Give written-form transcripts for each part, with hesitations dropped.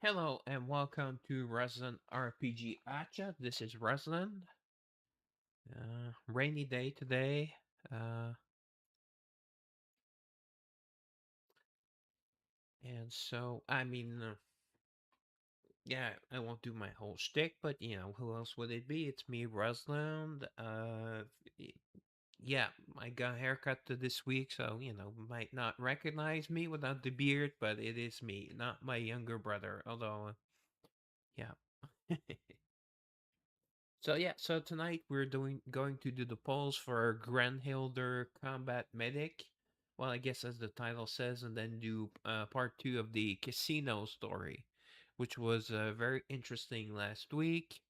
Hello and welcome to Resident RPG Acha. This is Resident. Rainy day today. Uh, yeah, I won't do my whole shtick, but who else would it be? It's me, Rusland. Y- yeah, I got a haircut this week, so might not recognize me without the beard, but it is me, not my younger brother. Although, yeah. So tonight we're doing going to do the polls for Granhildr Combat Medic. Well, I guess as the title says, and then do part two of the casino story, which was very interesting last week.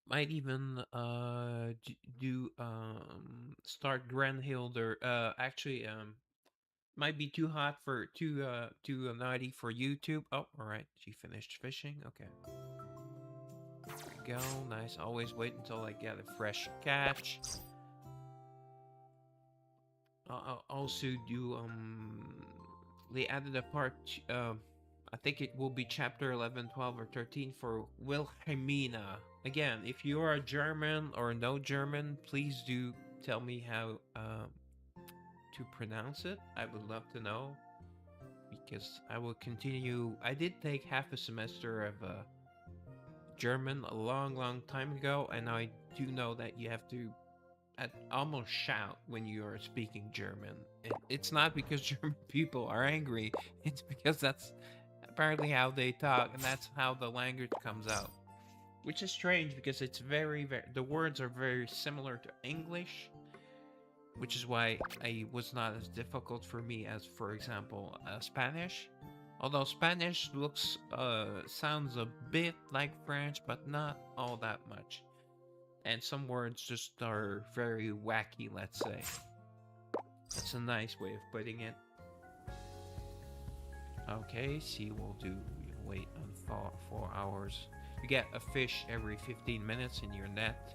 Might even do start Granhildr. Actually, might be too hot for too naughty for YouTube. Oh, all right, she finished fishing. Okay. Go. Nice. Always wait until I get a fresh catch. I'll also do they added a part I think it will be chapter 11, 12, or 13 for Wilhelmina. Again, if you are a German or no German, please do tell me how to pronounce it. I would love to know because I will continue. I did take half a semester of German a long time ago, and I do know that you have to almost shout when you are speaking German. It's not because German people are angry, it's because that's apparently how they talk, and that's how the language comes out. Which is strange because it's very, the words are very similar to English, which is why it was not as difficult for me as, for example, Spanish. Although Spanish sounds a bit like French, but not all that much. And some words just are very wacky, let's say. That's a nice way of putting it. Okay, see, we'll do. You wait on 4 hours. You get a fish every 15 minutes in your net,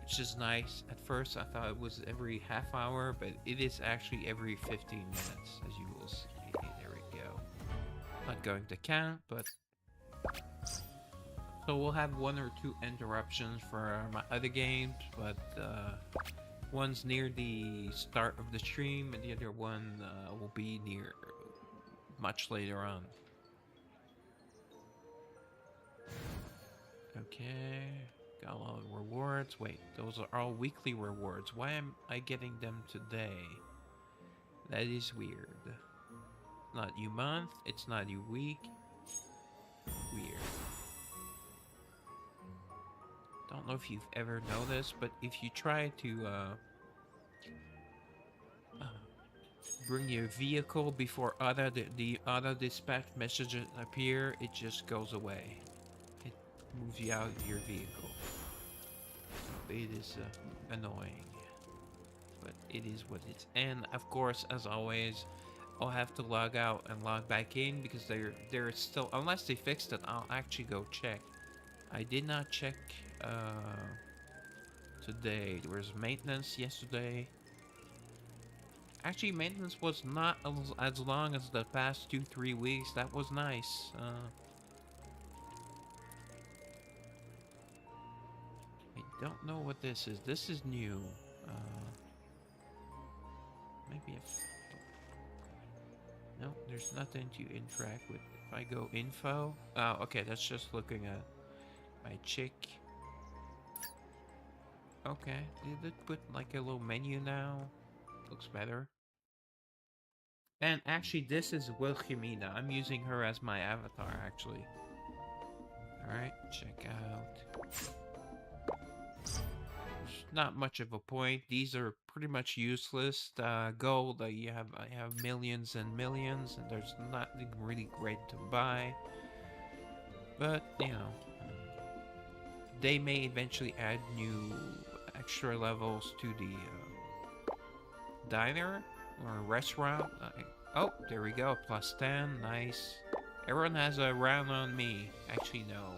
which is nice. At first, I thought it was every half hour, but it is actually every 15 minutes, as you will see. There we go. Not going to count, but so we'll have one or two interruptions for my other games, but one's near the start of the stream, and the other one will be near much later on. Okay, got a lot of rewards. Wait, those are all weekly rewards. Why am I getting them today? That is weird. Not you month, it's not you week. Weird. Don't know if you've ever noticed, but if you try to uh, bring your vehicle before the auto dispatch messages appear, it just goes away. It moves you out of your vehicle. It is annoying, but it is what it is. And of course, as always, I'll have to log out and log back in because they're still, unless they fixed it, I'll actually go check. I did not check today. There was maintenance yesterday. Actually, maintenance was not as long as the past 2-3 weeks. That was nice. I don't know what this is. This is new. Maybe if... No, there's nothing to interact with. If I go info... Oh, okay, that's just looking at my chick. Okay, did it put like a little menu now? Looks better. And actually, this is Wilhelmina. I'm using her as my avatar, actually. Alright, check out. Not much of a point. These are pretty much useless. Gold, I have millions and millions, and there's nothing really great to buy. But, they may eventually add new extra levels to the diner or restaurant. Oh, there we go. Plus 10. Nice. Everyone has a round on me. Actually, no.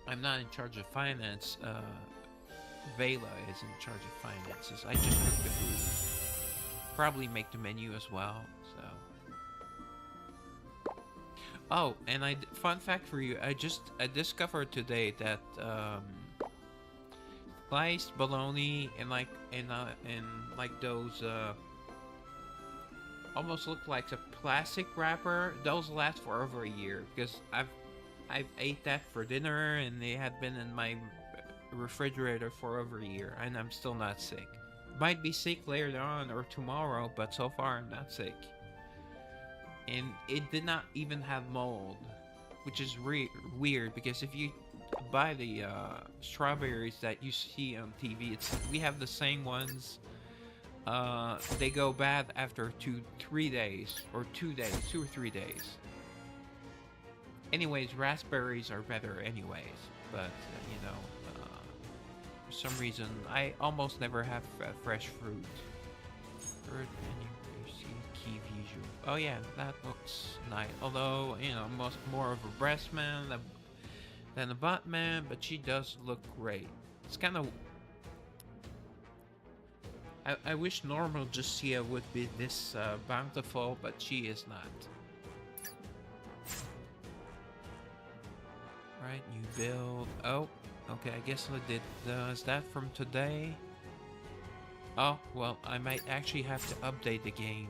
I'm not in charge of finance. Vela is in charge of finances. I just cook the food. Probably make the menu as well, so. Oh, and fun fact for you, I discovered today that sliced bologna and like those almost look like a plastic wrapper. Those last for over a year because I've ate that for dinner and they had been in my refrigerator for over a year and I'm still not sick. Might be sick later on or tomorrow, but so far I'm not sick. And it did not even have mold, which is weird because if you buy the strawberries that you see on TV, we have the same ones. They go bad after 3 days or 2 days, 2 or 3 days. Anyways, raspberries are better anyways, but for some reason I almost never have fresh fruit. Fruit and you see key visual. Oh yeah, that looks nice. Although more of a breast man than a butt man, but she does look great. It's kind of. I wish normal Justia would be this bountiful, but she is not. Right, you build. Oh, okay. I guess I did. Is that from today? Oh, well, I might actually have to update the game.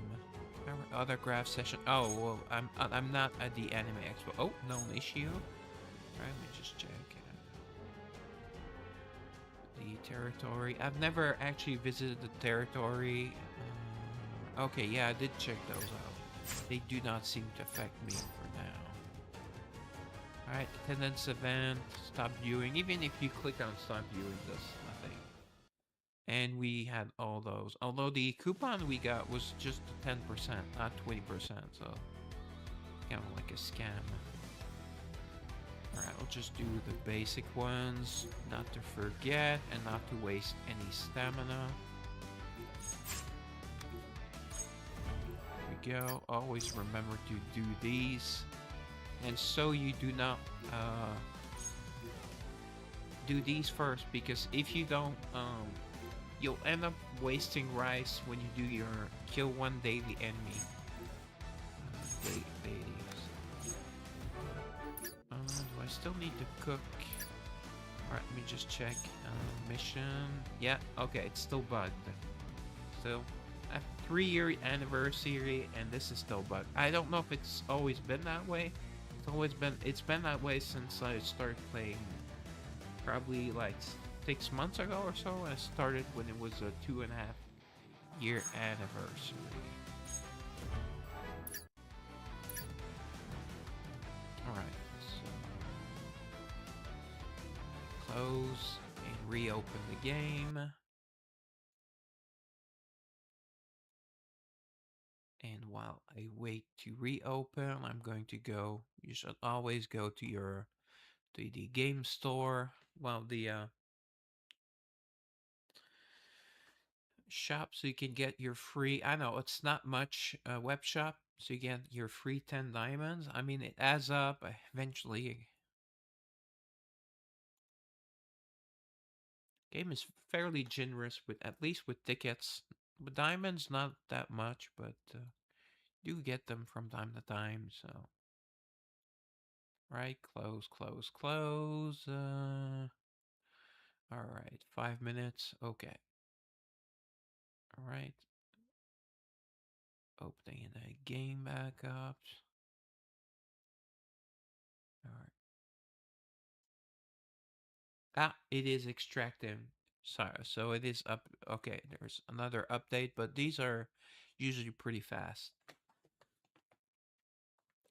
Other graph session. Oh, well, I'm not at the anime expo. Oh, no issue. Right, let me just check the territory. I've never actually visited the territory. Okay, yeah, I did check those out. They do not seem to affect me for now. Alright, attendance event, stop viewing. Even if you click on stop viewing, does nothing. And we had all those. Although the coupon we got was just 10%, not 20%, so kind of like a scam. Alright, I'll just do the basic ones, not to forget and not to waste any stamina. There we go. Always remember to do these. And so you do not do these first, because if you don't, you'll end up wasting rice when you do your kill one daily enemy. Do I still need to cook? Alright, let me just check. Mission. Yeah, okay, it's still bugged. Still. A 3-year anniversary, and this is still bugged. I don't know if it's always been that way. It's been that way since I started playing, probably like 6 months ago or so. I started when it was a 2.5-year anniversary. Alright, so close and reopen the game. And while I wait to reopen, I'm going to go. You should always go to the game store. Well, the shop, so you can get your free. I know it's not much web shop, so you get your free 10 diamonds. I mean, it adds up eventually. Game is fairly generous with, at least with tickets. But diamonds, not that much, but do get them from time to time. So. Right, close, close, close. All right, 5 minutes. Okay. All right. Opening the game back up. All right. Ah, it is extracting. Sorry, so it is up. Okay, there's another update, but these are usually pretty fast.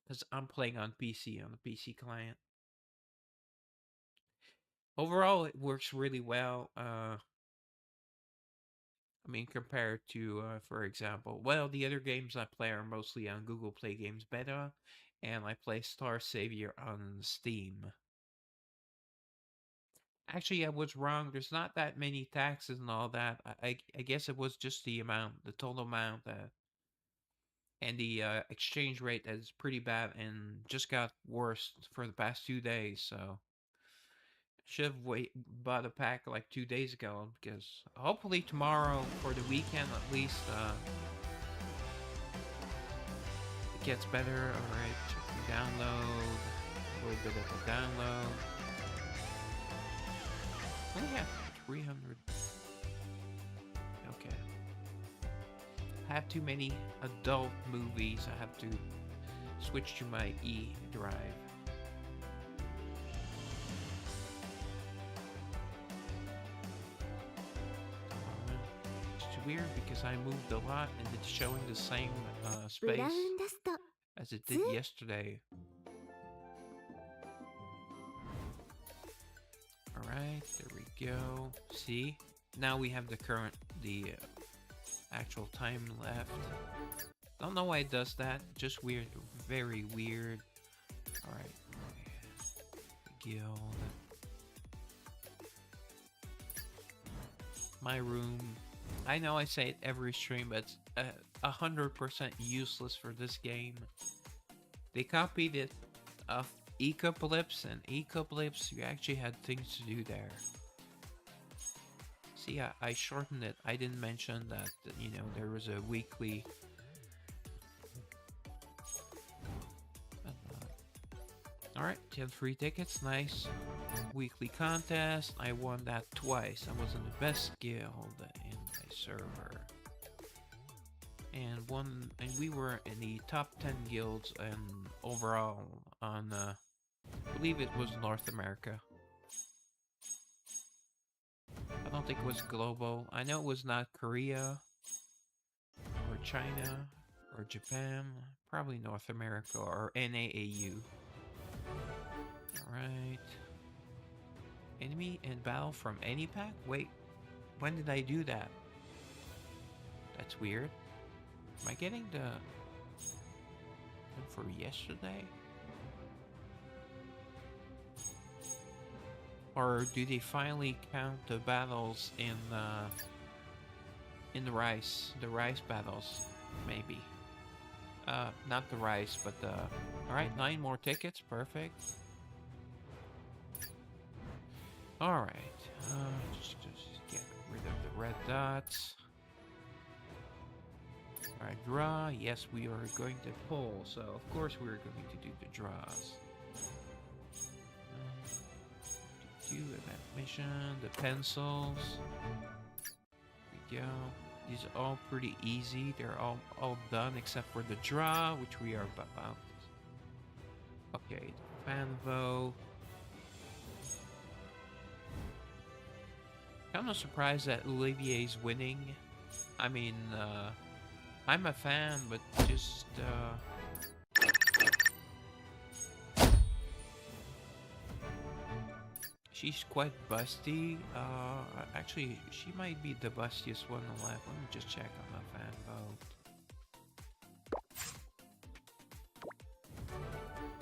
Because I'm playing on PC, on the PC client. Overall, it works really well. I mean, compared to, for example, well, the other games I play are mostly on Google Play Games Beta, and I play Star Savior on Steam. Actually, I was wrong. There's not that many taxes and all that. I guess it was just the amount, the total amount, and the exchange rate that is pretty bad and just got worse for the past 2 days. So should have bought a pack like 2 days ago, because hopefully tomorrow for the weekend at least it gets better. All right, check Download. A little bit of a download. Only have 300. Okay. I have too many adult movies. I have to switch to my E drive. It's weird because I moved a lot and it's showing the same space as it did yesterday. Alright, there we go. See? Now we have the actual time left. Don't know why it does that. Just weird. Very weird. Alright. Guild. My room. I know I say it every stream, but it's 100% useless for this game. They copied it off Ecopolypse, and Ecopolypse, you actually had things to do there. See, I shortened it. I didn't mention that, you know, there was a weekly... Alright, 10 free tickets, nice. Weekly contest, I won that twice. I was in the best guild in my server. And we were in the top 10 guilds and overall on, I believe it was North America. I don't think it was global. I know it was not Korea or China or Japan. Probably North America or NAAU. Alright. Enemy and battle from any pack? Wait, when did I do that? That's weird. Am I getting the one for yesterday? Or do they finally count the battles in the rice battles? Maybe. Not the rice, but the... Alright, 9 more tickets, perfect. Alright, just get rid of the red dots. Alright, draw. Yes, we are going to pull, so of course we're going to do the draws. Do event mission, the pencils. There we go. These are all pretty easy. They're all done except for the draw, which we are about. Okay, fan vote. I'm not surprised that Olivier's winning. I mean, I'm a fan, but just, she's quite busty. Actually, she might be the bustiest one alive. Let me just check on the fan vote.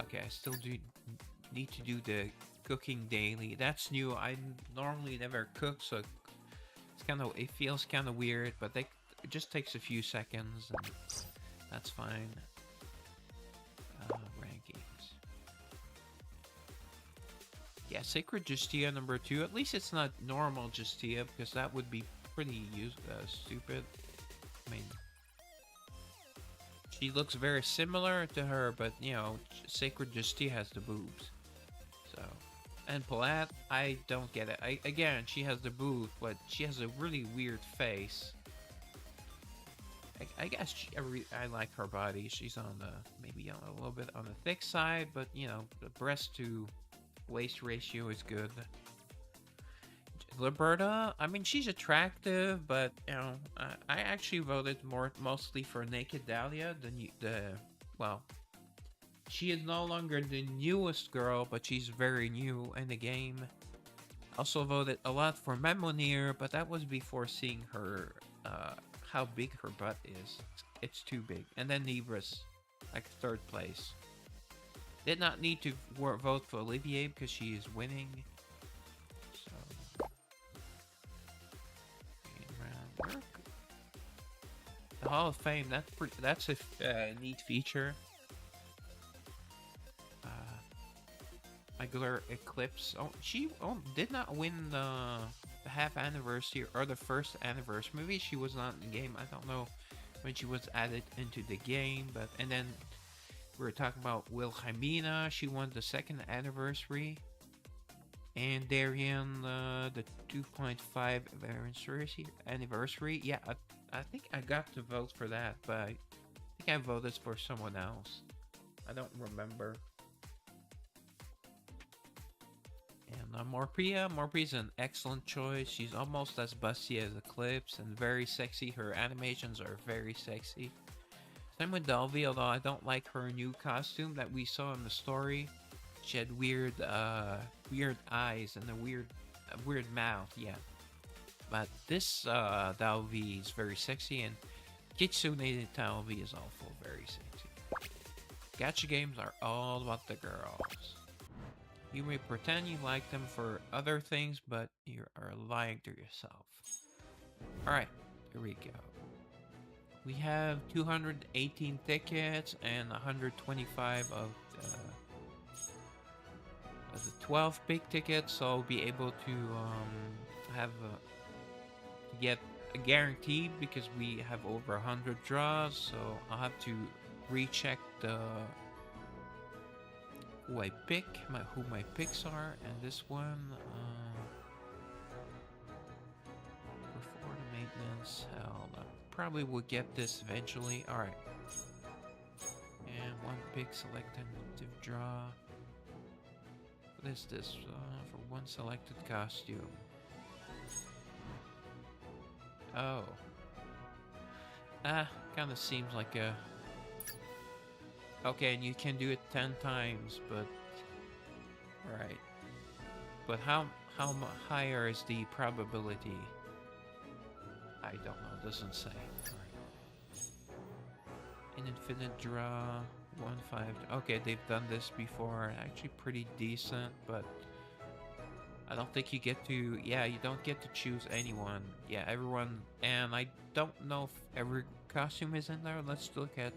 Okay, I still do need to do the cooking daily. That's new. I normally never cook, so it feels kind of weird, but it just takes a few seconds, and that's fine. Rankings. Yeah, Sacred Justia number 2. At least it's not normal Justia, because that would be pretty stupid. I mean, she looks very similar to her, but you know, Sacred Justia has the boobs. So, and Palat, I don't get it. Again, she has the boobs, but she has a really weird face. I guess I like her body. She's on the maybe on a little bit on the thick side, but you know, the breast to waist ratio is good. Liberta, I mean, she's attractive, but you know, I actually voted mostly for Naked Dahlia. Well, she is no longer the newest girl, but she's very new in the game. Also voted a lot for Memonir, but that was before seeing her, how big her butt is. It's too big. And then Nebris, like 3rd place. Did not need to vote for Olivier because she is winning. So, round work. The Hall of Fame. That's a neat feature. Regular Eclipse. Oh, she did not win the half anniversary or the 1st anniversary. Maybe she was not in the game. I don't know when she was added into the game, but and then We were talking about Wilhelmina. She won the second anniversary. And Darien, the 2.5 anniversary. Yeah, I think I got to vote for that, but I think I voted for someone else. I don't remember. And Morpria. Morpria's an excellent choice. She's almost as busty as Eclipse and very sexy. Her animations are very sexy. Same with Delvey, although I don't like her new costume that we saw in the story. She had weird eyes and a weird mouth, yeah. But this Dalvi is very sexy, and Kitsune Dalvi is also very sexy. Gacha games are all about the girls. You may pretend you like them for other things, but you are lying to yourself. Alright, here we go. We have 218 tickets and 125 of the 12 big tickets, so I'll be able to have get a guarantee because we have over 100 draws, so I'll have to recheck the who I pick, who my picks are, and this one perform maintenance. Hell, I probably will get this eventually. All right, and one pick selected draw. What is this for one selected costume? Oh. Kind of seems like a... Okay, and you can do it 10 times, but... Right. But how higher is the probability? I don't know, it doesn't say. Right. An infinite draw, 1-5... Okay, they've done this before, actually pretty decent, but... I don't think you get to... Yeah, you don't get to choose anyone. Yeah, everyone... And I don't know if every costume is in there. Let's look at...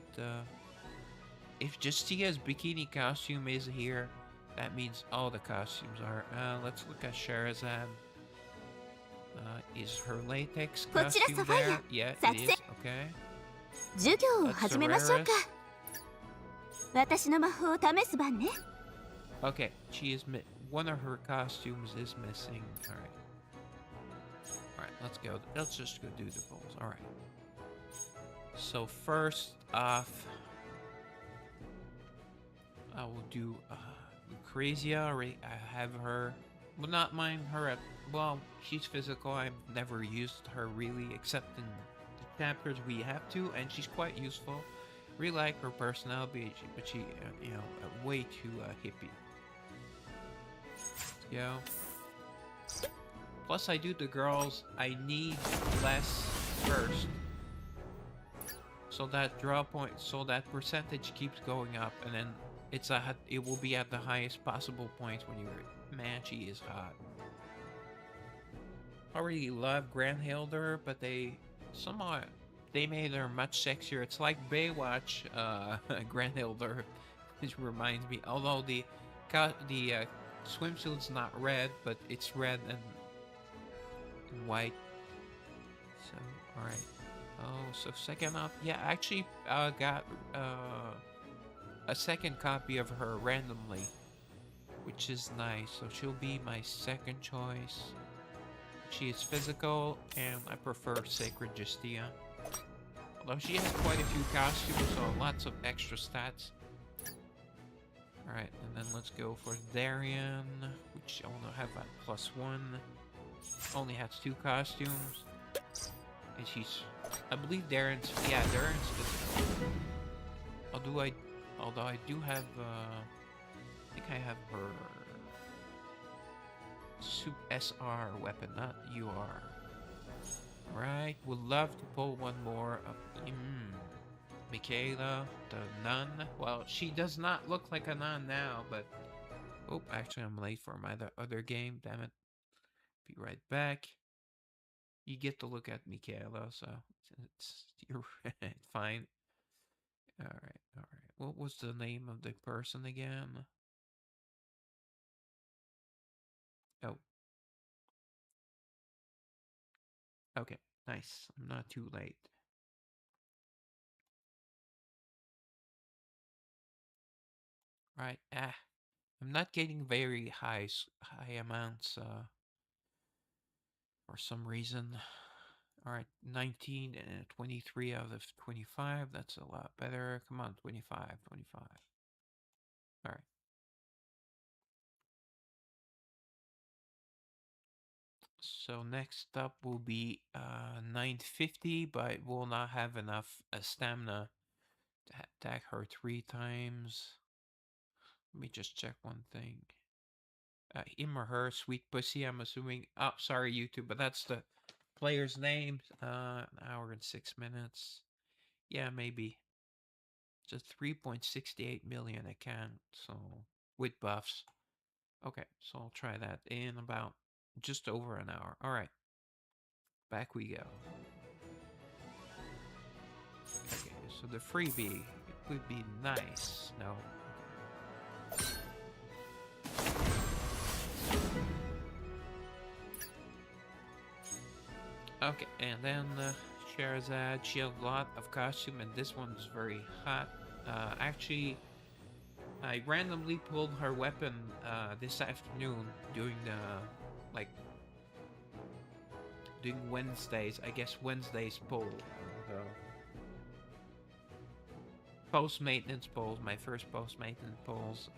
If Justia's bikini costume is here, that means all the costumes are. Let's look at Sherazade. Is her latex costume there? Yeah, it is. Okay. 授業を始めましょうか。私の魔法を試す番ね。Okay, she is one of her costumes is missing. Alright. Alright, let's go. Let's just go do the polls. Alright. So first off, I will do Lucrezia. I have her. Well, not mine. Her at... Well, she's physical. I've never used her really, except in the chapters we have to, and she's quite useful. Really like her personality, but she, you know, way too hippie. Go. Plus, I do the girls. I need less first, so that draw point, so that percentage keeps going up, and then it will be at the highest possible point when your Manchi is hot. I really love Granhildr, but they made her much sexier. It's like Baywatch, Granhildr, which reminds me. Although the swimsuit's not red, but it's red and white. So, alright. Oh, so second up. Yeah, I actually got a second copy of her randomly, which is nice. So she'll be my second choice. She is physical, and I prefer Sacred Justia. Although she has quite a few costumes, so lots of extra stats. Alright, and then let's go for Darien, which only have a +1. Only has 2 costumes. And she's... I believe Darren's... Yeah, Darren's physical. Although I do have... I think I have her... SR weapon, not UR. Right, would love to pull one more of... Michaela, the nun. Well, she does not look like a nun now, but... Oh, actually, I'm late for my other game. Damn it. Be right back. You get to look at Michaela, so you're fine. Alright, alright. What was the name of the person again? Oh. Okay, nice. I'm not too late. Right. I'm not getting very high amounts for some reason. All right, 19 and 23 out of 25. That's a lot better. Come on, 25, 25. All right. So next up will be 950, but we'll not have enough stamina to attack her 3 times. Let me just check one thing. Him or her, sweet pussy, I'm assuming. Oh, sorry, YouTube, but that's the player's name. An hour and 6 minutes. Yeah, maybe. It's a 3.68 million account, so with buffs. Okay, so I'll try that in about just over an hour. All right, back we go. Okay, so the freebie, it would be nice. No. Okay, and then Sherazade, she had a lot of costume, and this one's very hot. Actually, I randomly pulled her weapon this afternoon doing doing Wednesdays. I guess Wednesdays pull. Post maintenance pulls, my first post maintenance pulls.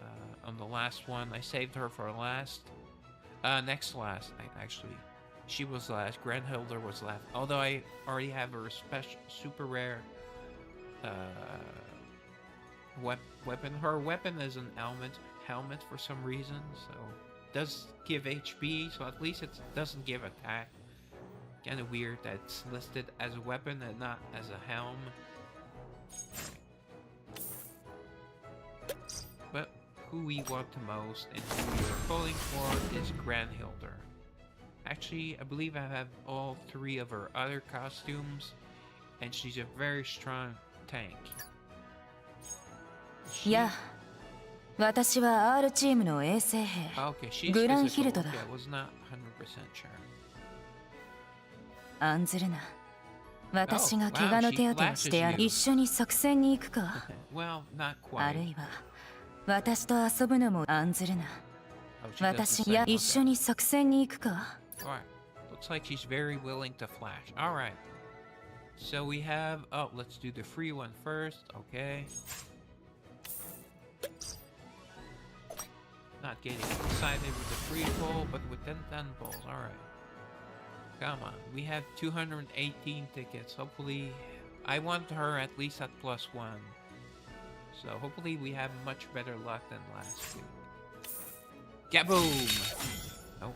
On the last one, I saved her for last. Next to last, actually. She was last. Granhildr was last. Although I already have her special, super rare weapon. Her weapon is an helmet for some reason, so it does give HP. So at least it doesn't give attack. Kind of weird that it's listed as a weapon and not as a helm. But who we want the most and who we are pulling for is Granhildr. Actually, I believe I have all 3 of her other costumes, and she's a very strong tank. Yeah. 私は R チームの衛生兵 Okay, she's グランヒル physical. ドだ Okay, I was not 100% sure. 案ずるな私が怪我の手当てをしてやる一緒に作戦に行くか Well, not ある quite. いは私と遊ぶのも案ずるな Oh, she does the 私 same. や Okay. 一緒に作戦に行くか Alright. Looks like she's very willing to flash. Alright. So we have... Oh, let's do the free one first. Okay. Not getting excited with the free pull, but with 10 pulls. Alright. Come on. We have 218 tickets. Hopefully... I want her at least at +1. So hopefully we have much better luck than last week. Gaboom! Nope.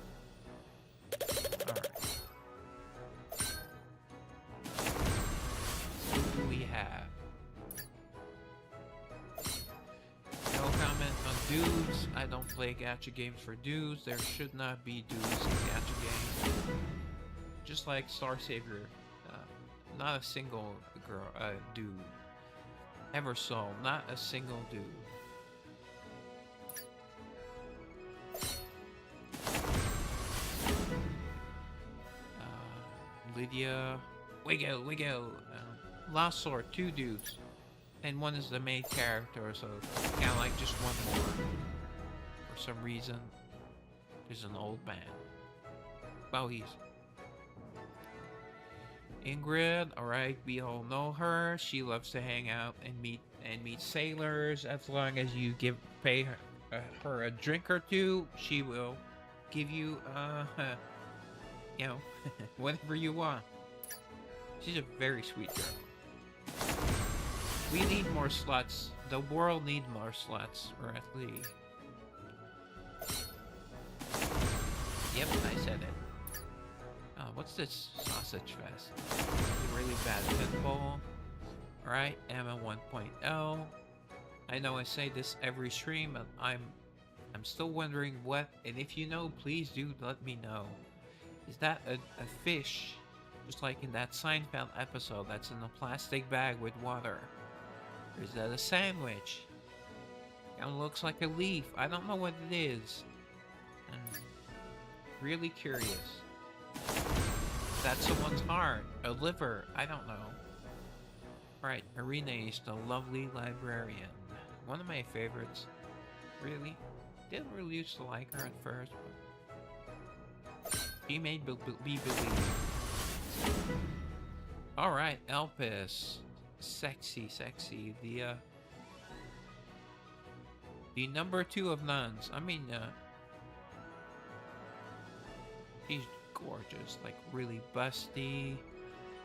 Alright. Who do we have? No comment on dudes. I don't play gacha games for dudes. There should not be dudes in gacha games. Just like Star Savior. Not a single dude. Ever saw. Not a single dude. Lydia, Wiggle. Lost Sword, 2 dudes. And one is the main character, so kind of like just one more. For some reason, there's an old man. Well, he's... Ingrid, alright, we all know her. She loves to hang out and meet sailors. As long as you pay her a drink or 2, she will give you you know, whatever you want. She's a very sweet girl. We need more sluts. The world needs more sluts, or at least. Yep, I said it. Oh, what's this sausage fest? Really bad pinball. Alright, Emma 1.0. I know I say this every stream, but I'm still wondering what, and if you know, please do let me know. Is that a fish? Just like in that Seinfeld episode that's in a plastic bag with water? Or is that a sandwich? Kind of looks like a leaf. I don't know what it is. I'm really curious. Is that someone's heart? A liver? I don't know. Right, Irene is the lovely librarian. One of my favorites. really. Didn't really used to like her at first, but she made be believe. Alright, Elpis. Sexy, sexy. The number 2 of nuns. I mean, she's gorgeous. Like, really busty.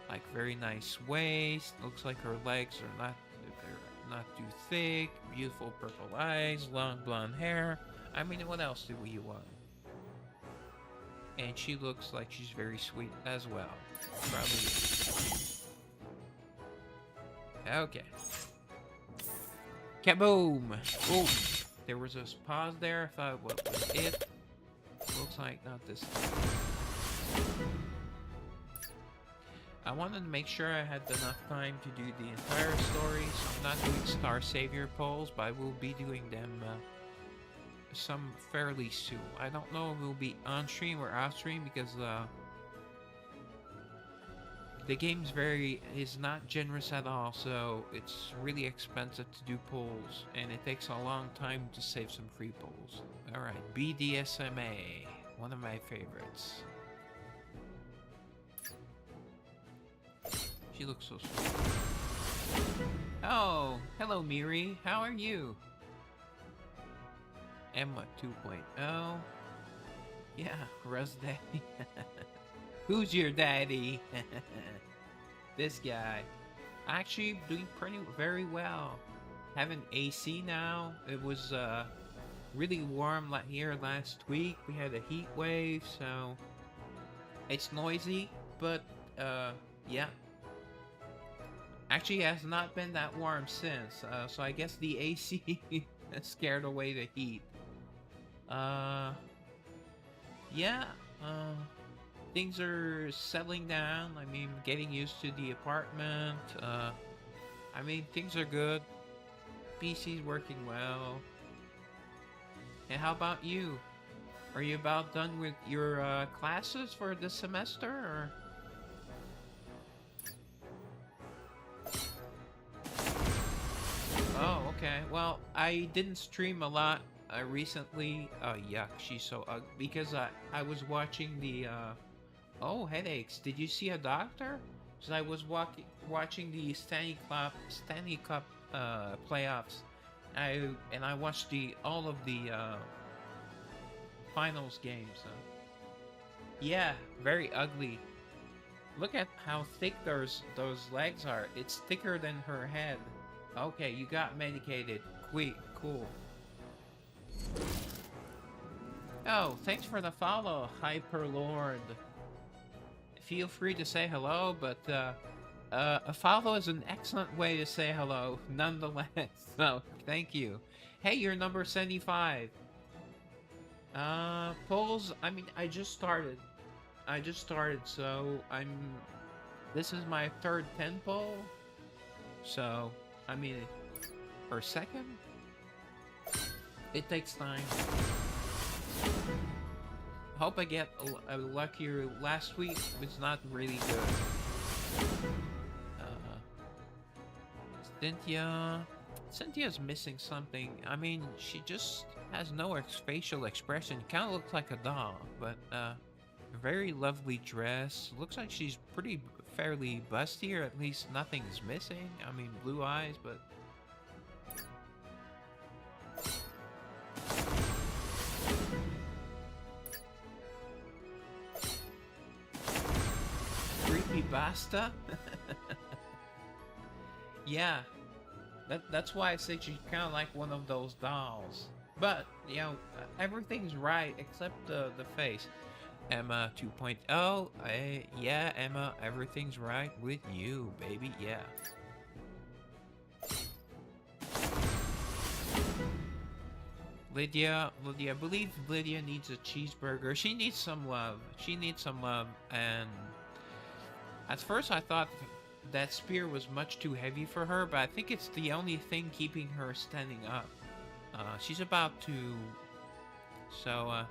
Like, very nice waist. Looks like her legs are not too thick. Beautiful purple eyes. Long blonde hair. I mean, what else do you want? And she looks like she's very sweet as well. Probably is. Okay. Kaboom! Oh, there was a pause there. I thought, what was it? Looks like not this time. I wanted to make sure I had enough time to do the entire story, so I'm not doing Star Savior polls, but I will be doing them some fairly soon. I don't know if it will be on stream or off stream because the game's is not generous at all, so it's really expensive to do polls, and it takes a long time to save some free polls. Alright, BDSMA, one of my favorites. She looks so sweet. Oh, hello Miri, how are you? Emma 2.0. Yeah, Ruz Daddy. Who's your daddy? This guy. Actually doing very well. Having AC now. It was really warm here last week. We had a heat wave, so it's noisy, but yeah. Actually, it has not been that warm since, so I guess the AC scared away the heat. Yeah, things are settling down. I mean, getting used to the apartment. I mean, things are good. PC's working well. And how about you? Are you about done with your classes for this semester, or? Oh, okay. Well, I didn't stream a lot recently. Oh, yuck, she's so ugly. Because I was watching the, oh, headaches. Did you see a doctor? Because I was watching the Stanley Cup playoffs. And I watched all of the finals games. So. Yeah, very ugly. Look at how thick those legs are. It's thicker than her head. Okay, you got medicated. Cool. Oh, thanks for the follow, Hyperlord. Feel free to say hello, but a follow is an excellent way to say hello, nonetheless. So, thank you. Hey, you're number 75. Polls, I mean, I just started, so this is my third 10 poll. So, I mean, or second? It takes time. Hope I get a luckier. Last week was not really good. Cynthia's missing something. I mean, she just has no facial expression. Kind of looks like a doll, but very lovely dress. Looks like she's fairly busty, or at least nothing is missing. I mean, blue eyes, but creepy basta. Yeah, that's why I say she's kind of like one of those dolls. But you know, everything's right except the face. Emma 2.0. Yeah, Emma, everything's right with you, baby. Yeah. Lydia, I believe Lydia needs a cheeseburger. She needs some love. And at first I thought that spear was much too heavy for her, but I think it's the only thing keeping her standing up. She's about to... So,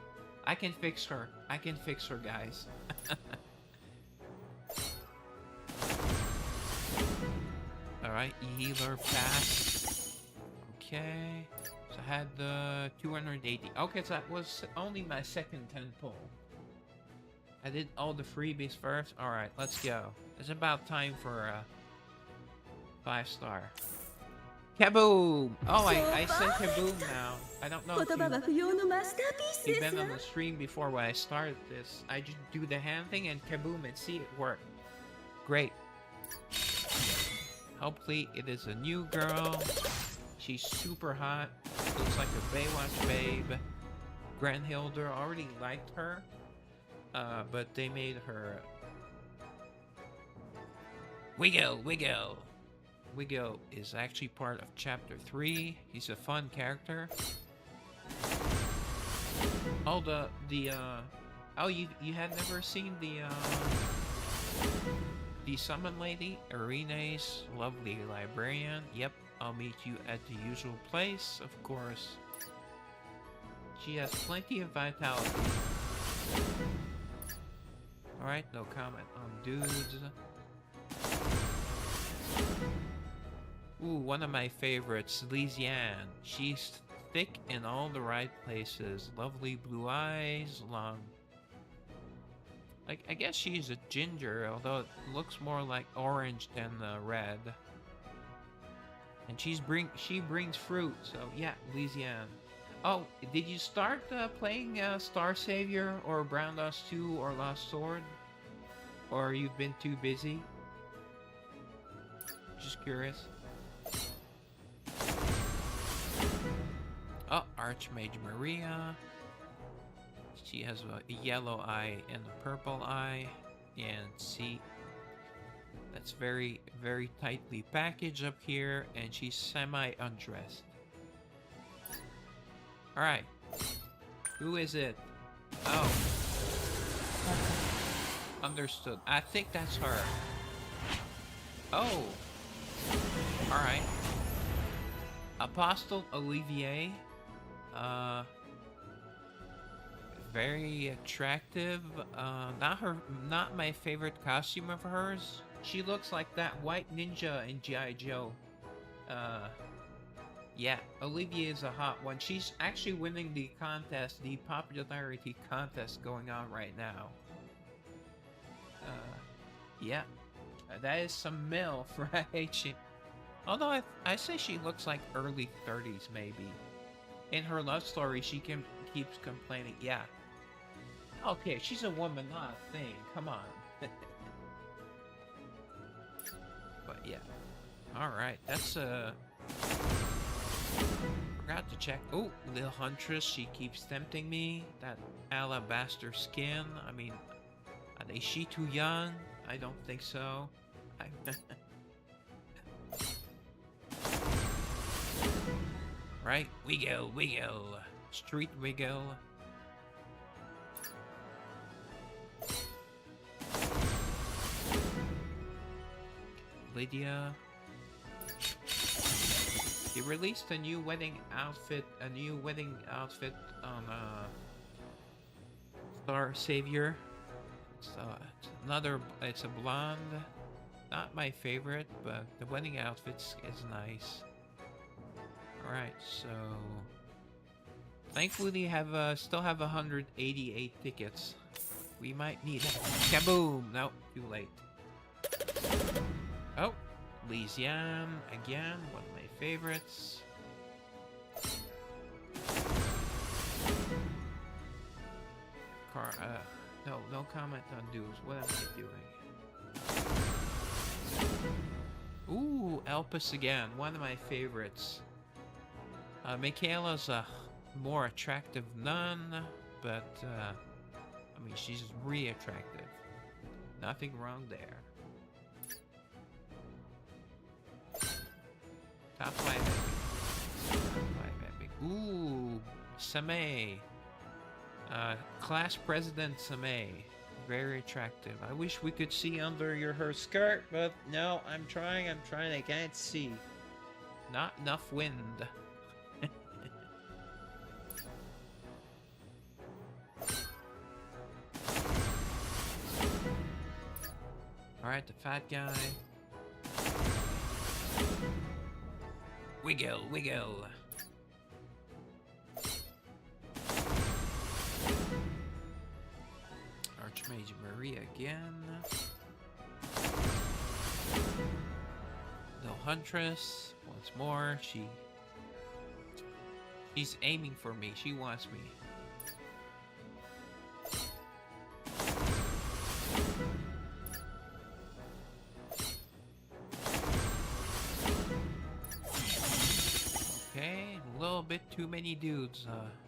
I can fix her. Guys. Alright, healer pass. Okay. So I had the 280. Okay, so that was only my second 10 pull. I did all the freebies first. Alright, let's go. It's about time for a 5-star. Kaboom! Oh, I said kaboom now. I don't know if you've been on the stream before when I started this. I just do the hand thing and kaboom and see it work. Great. Hopefully it is a new girl. She's super hot. Looks like a Baywatch babe. Granhildr already liked her. But they made her... Wiggle! Wiggle is actually part of chapter 3. He's a fun character. Oh, oh, you had never seen the summon lady? Arena's lovely librarian. Yep, I'll meet you at the usual place, of course. She has plenty of vitality. Alright, no comment on dudes. Ooh, one of my favorites, Lysiane. She's thick in all the right places. Lovely blue eyes, long... Like, I guess she's a ginger, although it looks more like orange than red. And she brings fruit, so yeah, Lysiane. Oh, did you start playing Star Savior or Brown Dust 2 or Lost Sword? Or you've been too busy? Just curious. Oh, Archmage Maria. She has a yellow eye and a purple eye. And see, that's very, very tightly packaged up here. And she's semi-undressed. Alright. Who is it? Oh. Understood. I think that's her. Oh. Alright. Apostle Olivier. Very attractive. Not my favorite costume of hers. She looks like that white ninja in G.I. Joe. Yeah, Olivier is a hot one. She's actually winning the contest, the popularity contest going on right now. Yeah. That is some MILF, right? Although I say she looks like early 30s, maybe. In her love story, she keeps complaining. Yeah. Okay, she's a woman, not a thing. Come on. But yeah. Alright, that's forgot to check. Oh, Lil Huntress, she keeps tempting me. That alabaster skin. I mean, is she too young? I don't think so. Right, wiggle. Street wiggle. Lydia. They released a new wedding outfit on Star Savior. It's a blonde. Not my favorite, but the wedding outfit is nice. Alright, so thankfully we still have 188 tickets. We might need it. Kaboom! No, too late. Oh, Lysiane again, one of my favorites. No comment on dudes. What am I doing? Ooh, Elpis again, one of my favorites. Michaela's a more attractive nun, but I mean, she's really attractive. Nothing wrong there. Top 5 epic. Top 5 epic. Ooh, Samay. Class President Samay. Very attractive. I wish we could see under her skirt, but no, I'm trying, I can't see. Not enough wind. Alright, the fat guy. Wiggle. Archmage Maria again. The Huntress once more. She's aiming for me. She wants me. Okay, a little bit too many dudes.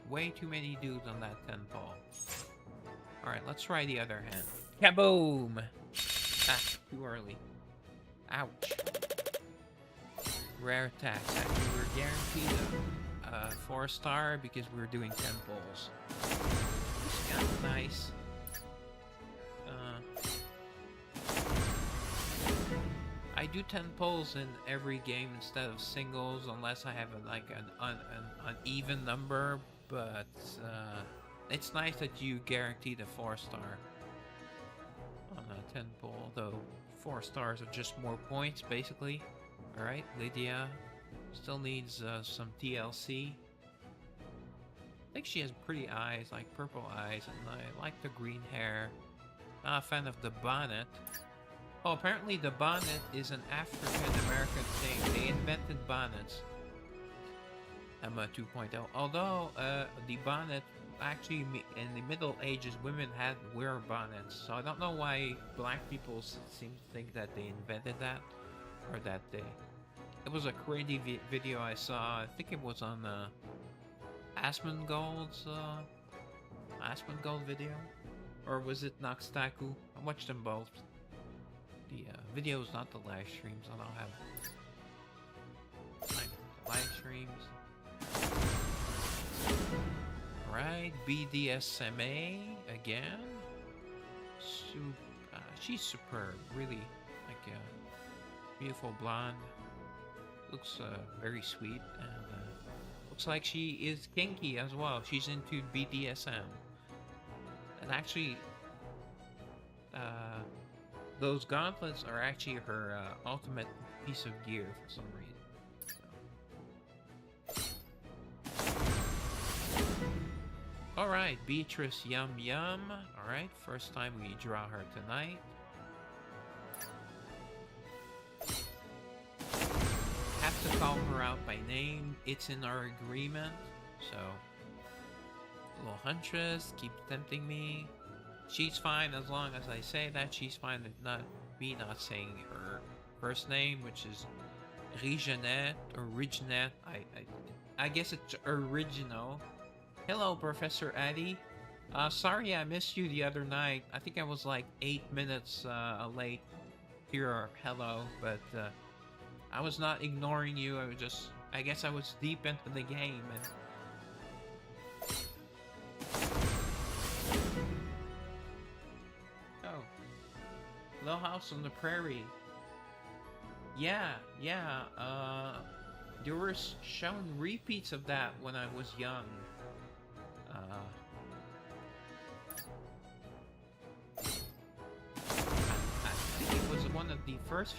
Way too many dudes on that 10 ball. Alright, let's try the other hand. Kaboom! Ah, too early. Ouch. Rare attacks. Actually, we're guaranteed a 4-star because we're doing 10 pulls. Which is kind of nice. I do 10 pulls in every game instead of singles unless I have an uneven number, but it's nice that you guaranteed a 4-star on a 10 pull, though 4 stars are just more points basically. Alright, Lydia still needs some TLC. I think she has pretty eyes, like purple eyes, and I like the green hair. Not a fan of the bonnet. Oh, apparently the bonnet is an African-American thing. They invented bonnets. Emma 2.0. Although, the bonnet, actually, in the Middle Ages, women had wear bonnets. So I don't know why black people seem to think that they invented that. Or that they... It was a crazy video I saw. I think it was on, Asmongold's, Asmongold video? Or was it Noxtaku? I watched them both. The videos, not the live streams. I don't have time for live streams. Alright, BDSMA again. She's superb, really. Like a beautiful blonde. Looks very sweet, and looks like she is kinky as well. She's into BDSM. And actually, those gauntlets are actually her ultimate piece of gear for some reason. So. Alright, Beatrice Yum Yum. Alright, first time we draw her tonight. Have to call her out by name. It's in our agreement. So, little Huntress keeps tempting me. She's fine as long as I say that. She's fine with me not saying her first name, which is Reginette or Reginette. I guess it's original. Hello, Professor Addy. Sorry I missed you the other night. I think I was like 8 minutes late to your hello, but I was not ignoring you. I guess I was deep into the game and... Little House on the Prairie. Yeah. They were showing repeats of that when I was young. I think it was one of the first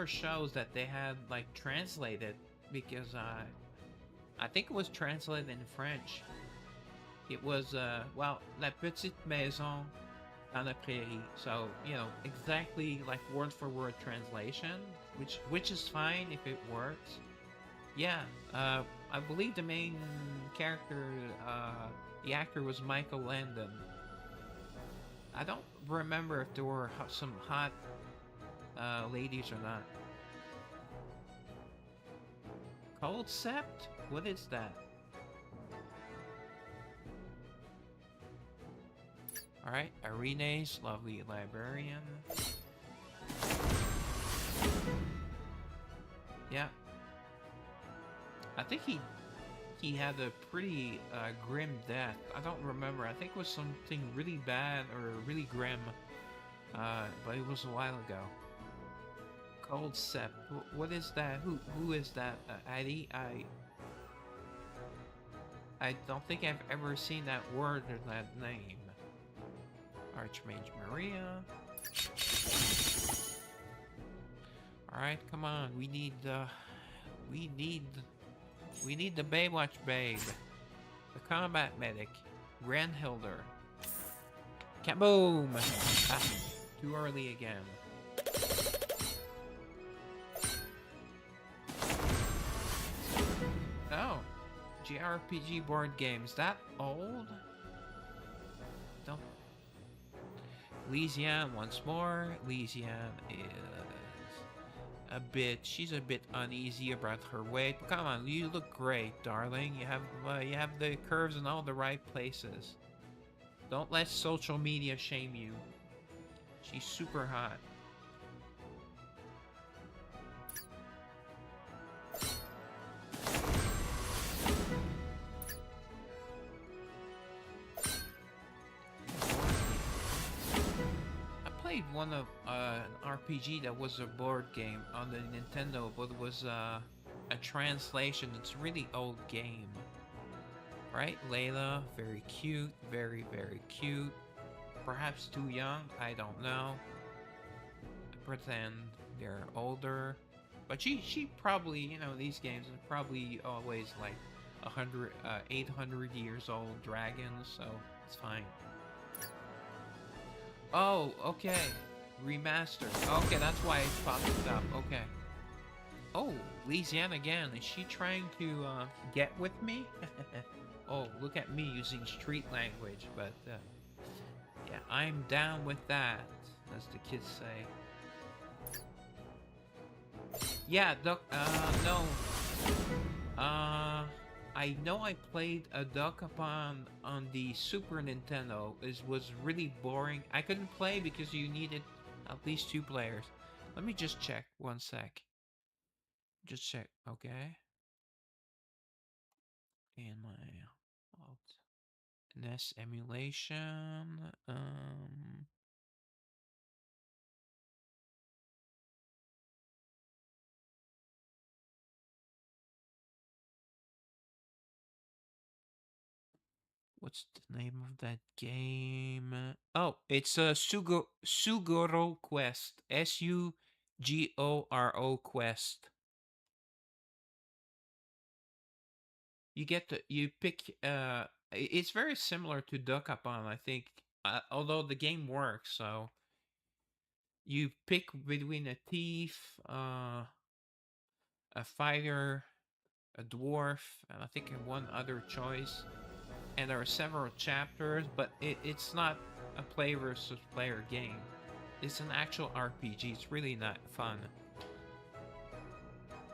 shows that they had like translated, because I think it was translated in French. It was well, La Petite Maison on the Prairie. So, you know, exactly like word for word translation, which is fine if it works. Yeah, I believe the main character, the actor was Michael Landon. I don't remember if there were some hot ladies or not. Cold Sept? What is that? Alright, Arenes, lovely librarian. Yeah. I think he had a pretty grim death. I don't remember. I think it was something really bad or really grim. But it was a while ago. Cold Sept. What is that? Who is that? Addy? I don't think I've ever seen that word or that name. Archmage Maria. Alright, come on. We need the Baywatch babe. The combat medic. Granhildr. Kaboom! Ah, too early again. Oh, JRPG board games. That old? Don't. Lysiane once more. Lysiane is she's a bit uneasy about her weight. But come on, you look great, darling. You have the curves in all the right places. Don't let social media shame you. She's super hot. Played one of an RPG that was a board game on the Nintendo, but it was a translation. It's a really old game, right? Layla, very cute, very cute. Perhaps too young, I don't know. I pretend they're older, but she probably, you know, these games are probably always like 800 years old dragons, so it's fine. Oh, okay. Remaster. Okay, that's why it's popped up. Okay. Oh, Lysiane again. Is she trying to get with me? Oh, look at me using street language. But yeah, I'm down with that, as the kids say. Yeah, Duck. No. I know I played a Duck Upon on the Super Nintendo. It was really boring. I couldn't play because you needed at least 2 players. Let me just check. 1 sec. Just check. Okay. And my alt NES emulation. What's the name of that game? Oh, it's a Sugoro Quest. Sugoro Quest. You pick it's very similar to Dokapon, I think. Although the game works, so you pick between a thief, a fighter, a dwarf, and I think one other choice. And there are several chapters, but it's not a player versus player game. It's an actual RPG. It's really not fun.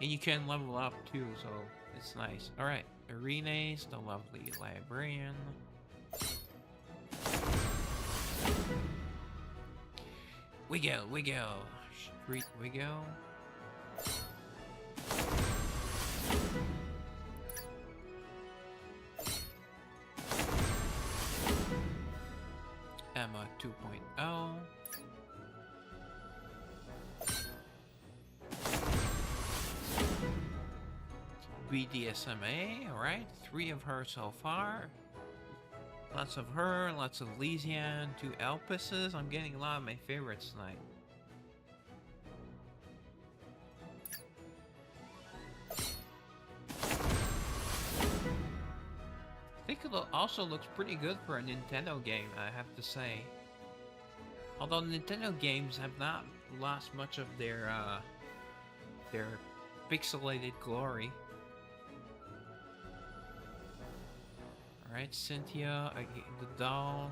And you can level up too, so it's nice. Alright, Arenes, the lovely librarian. We go. Street we go. Emma 2.0. BDSMA, alright. 3 of her so far. Lots of her, lots of Lysiane, 2 Elpises. I'm getting a lot of my favorites tonight. I think it also looks pretty good for a Nintendo game, I have to say. Although Nintendo games have not lost much of their pixelated glory. Alright, Cynthia, the doll,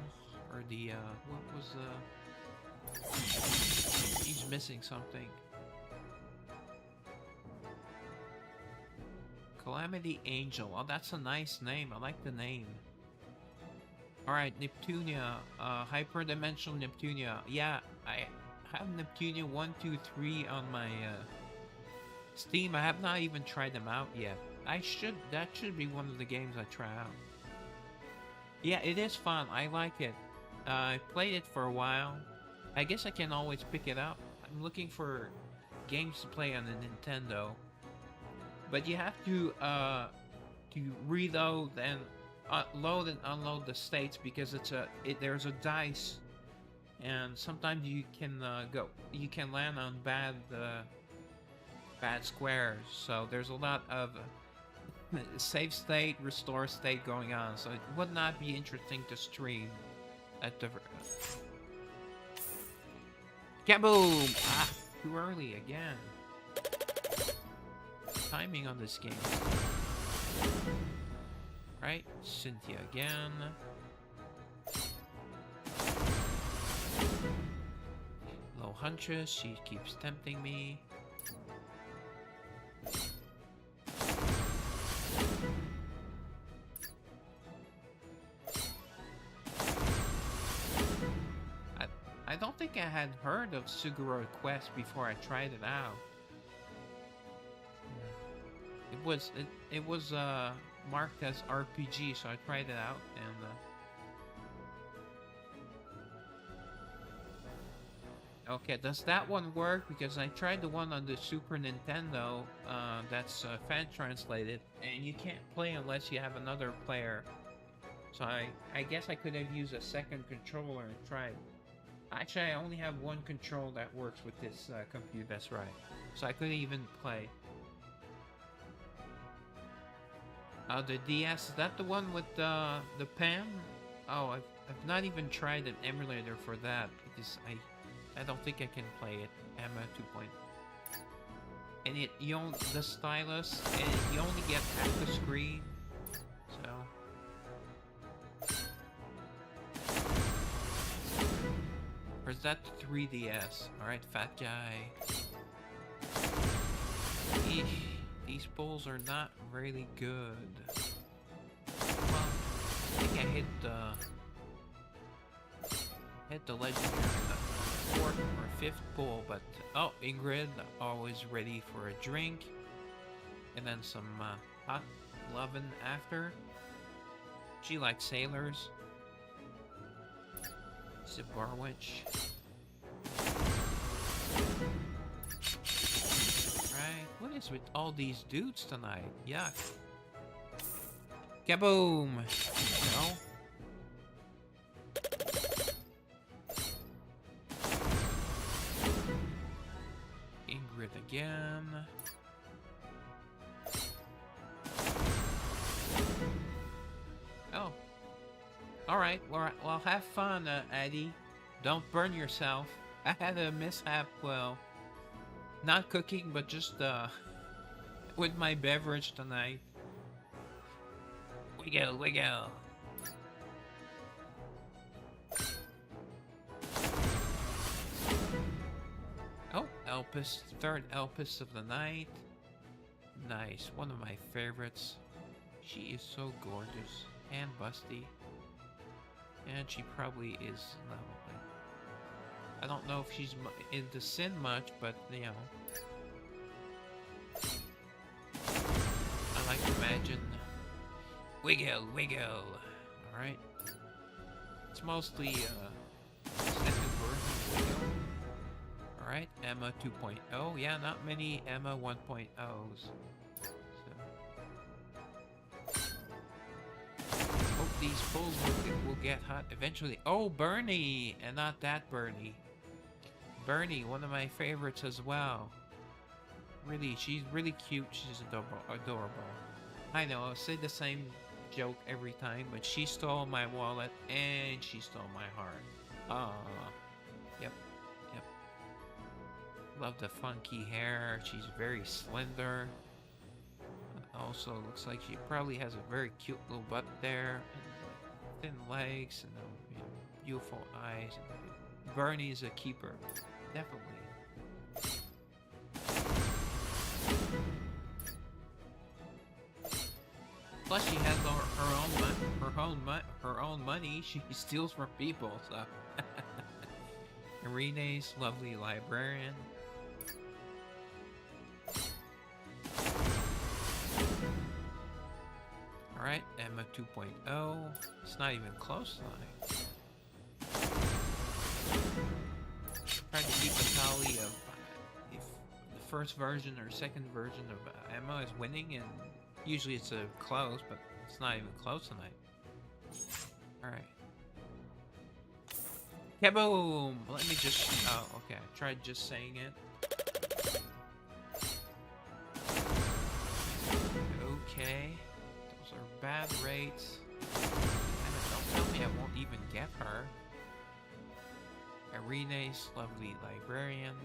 or the, what was he's missing something. Calamity Angel, oh, that's a nice name, I like the name. Alright, Neptunia, hyperdimensional Neptunia. Yeah, I have Neptunia 1, 2, 3 on my, Steam. I have not even tried them out yet. That should be one of the games I try out. Yeah, it is fun. I like it. I played it for a while. I guess I can always pick it up. I'm looking for games to play on the Nintendo. But you have to reload and load and unload the states because there's a dice, and sometimes you can land on bad squares. So there's a lot of save state, restore state going on, so it would not be interesting to stream. At the kaboom! Ah, too early again. Timing on this game. Right, Cynthia again. Low Huntress, she keeps tempting me. I don't think I had heard of Suguro Quest before I tried it out. It was marked as RPG, so I tried it out and okay, does that one work? Because I tried the one on the Super Nintendo that's fan translated, and you can't play unless you have another player. So I guess I could have used a second controller and tried. Actually, I only have one control that works with this computer, that's right. So I couldn't even play. The DS, is that the one with the pen? Oh, I've not even tried an emulator for that because I don't think I can play it. Emma 2.0. And the stylus, and you only get half the screen. So or is that the 3DS? Alright, fat guy. Eesh, these pulls are not really good. Well, I think I hit the legendary on the 4th or 5th pull, but oh, Ingrid, always ready for a drink. And then some hot lovin' after. She likes sailors. Zibarwich. Right, what is with all these dudes tonight? Yuck. Kaboom! No. Ingrid again. Oh. Alright, well, have fun, Eddie. Don't burn yourself. I had a mishap, well, not cooking, but just, with my beverage tonight. Wiggle, wiggle. Oh, Elpis, third Elpis of the night. Nice, one of my favorites. She is so gorgeous and busty. And she probably is, no, I don't know if she's into sin much, but, you know. I like to imagine. Wiggle, wiggle. Alright. It's mostly, second version of Wiggle. Alright, Emma 2.0. Yeah, not many Emma 1.0s. Hope these pulls will get hot eventually. Oh, Bernie! And not that Bernie. Bernie, one of my favorites as well. Really, she's really cute. She's adorable. I know, I'll say the same joke every time, but she stole my wallet and she stole my heart. Yep. Love the funky hair. She's very slender. Also, looks like she probably has a very cute little butt there, and thin legs, and beautiful eyes. Bernie's a keeper, definitely. Plus, she has her own money. She steals from people. So, Irene's lovely librarian. Alright, Emma 2.0. It's not even close tonight. Trying to keep a tally of if the first version or second version of Emma is winning, and usually it's a close, but it's not even close tonight. Alright. Kaboom! Let me just... Oh, okay. I tried just saying it. Okay. Those are bad rates. Don't tell me I won't even get her. Rene's lovely librarian.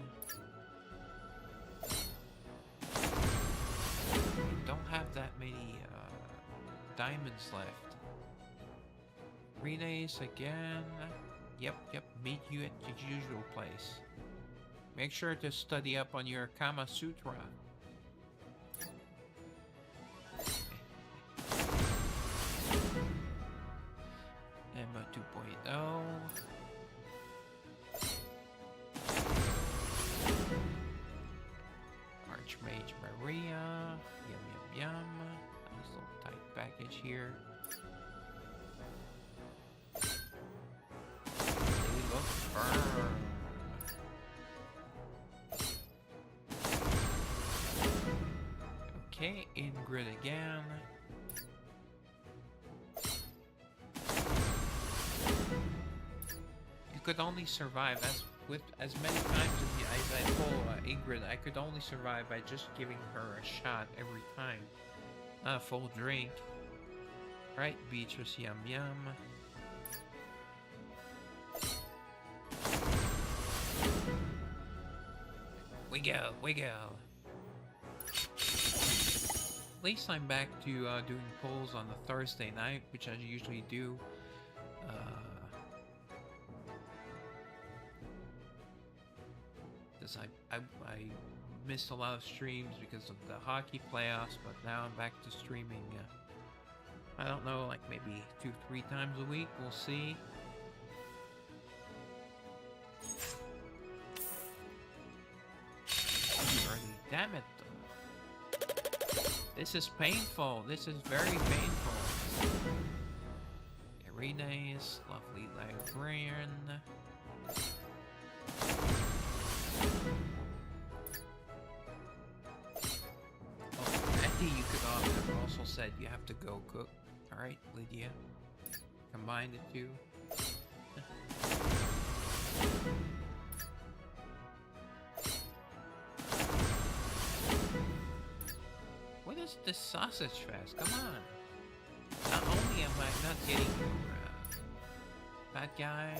Don't have that many diamonds left. Rene's again. Yep, meet you at your usual place. Make sure to study up on your Kama Sutra. Emma 2.0. Archmage Maria. Yum. Nice little tight package here. They look firm. Okay, Ingrid again. You could only survive as many times as I pull Ingrid. I could only survive by just giving her a shot every time, not a full drink. Right, Beatrice, yum. We go. At least I'm back to doing polls on the Thursday night, which I usually do. Because I missed a lot of streams because of the hockey playoffs, but now I'm back to streaming. I don't know, like maybe 2-3 times a week. We'll see. Early, damn it! This is painful. This is very painful. Rene's lovely librarian. You could have also said you have to go cook. Alright, Lydia. Combine the two. What is this sausage fest? Come on. Not only am I not getting bad guy,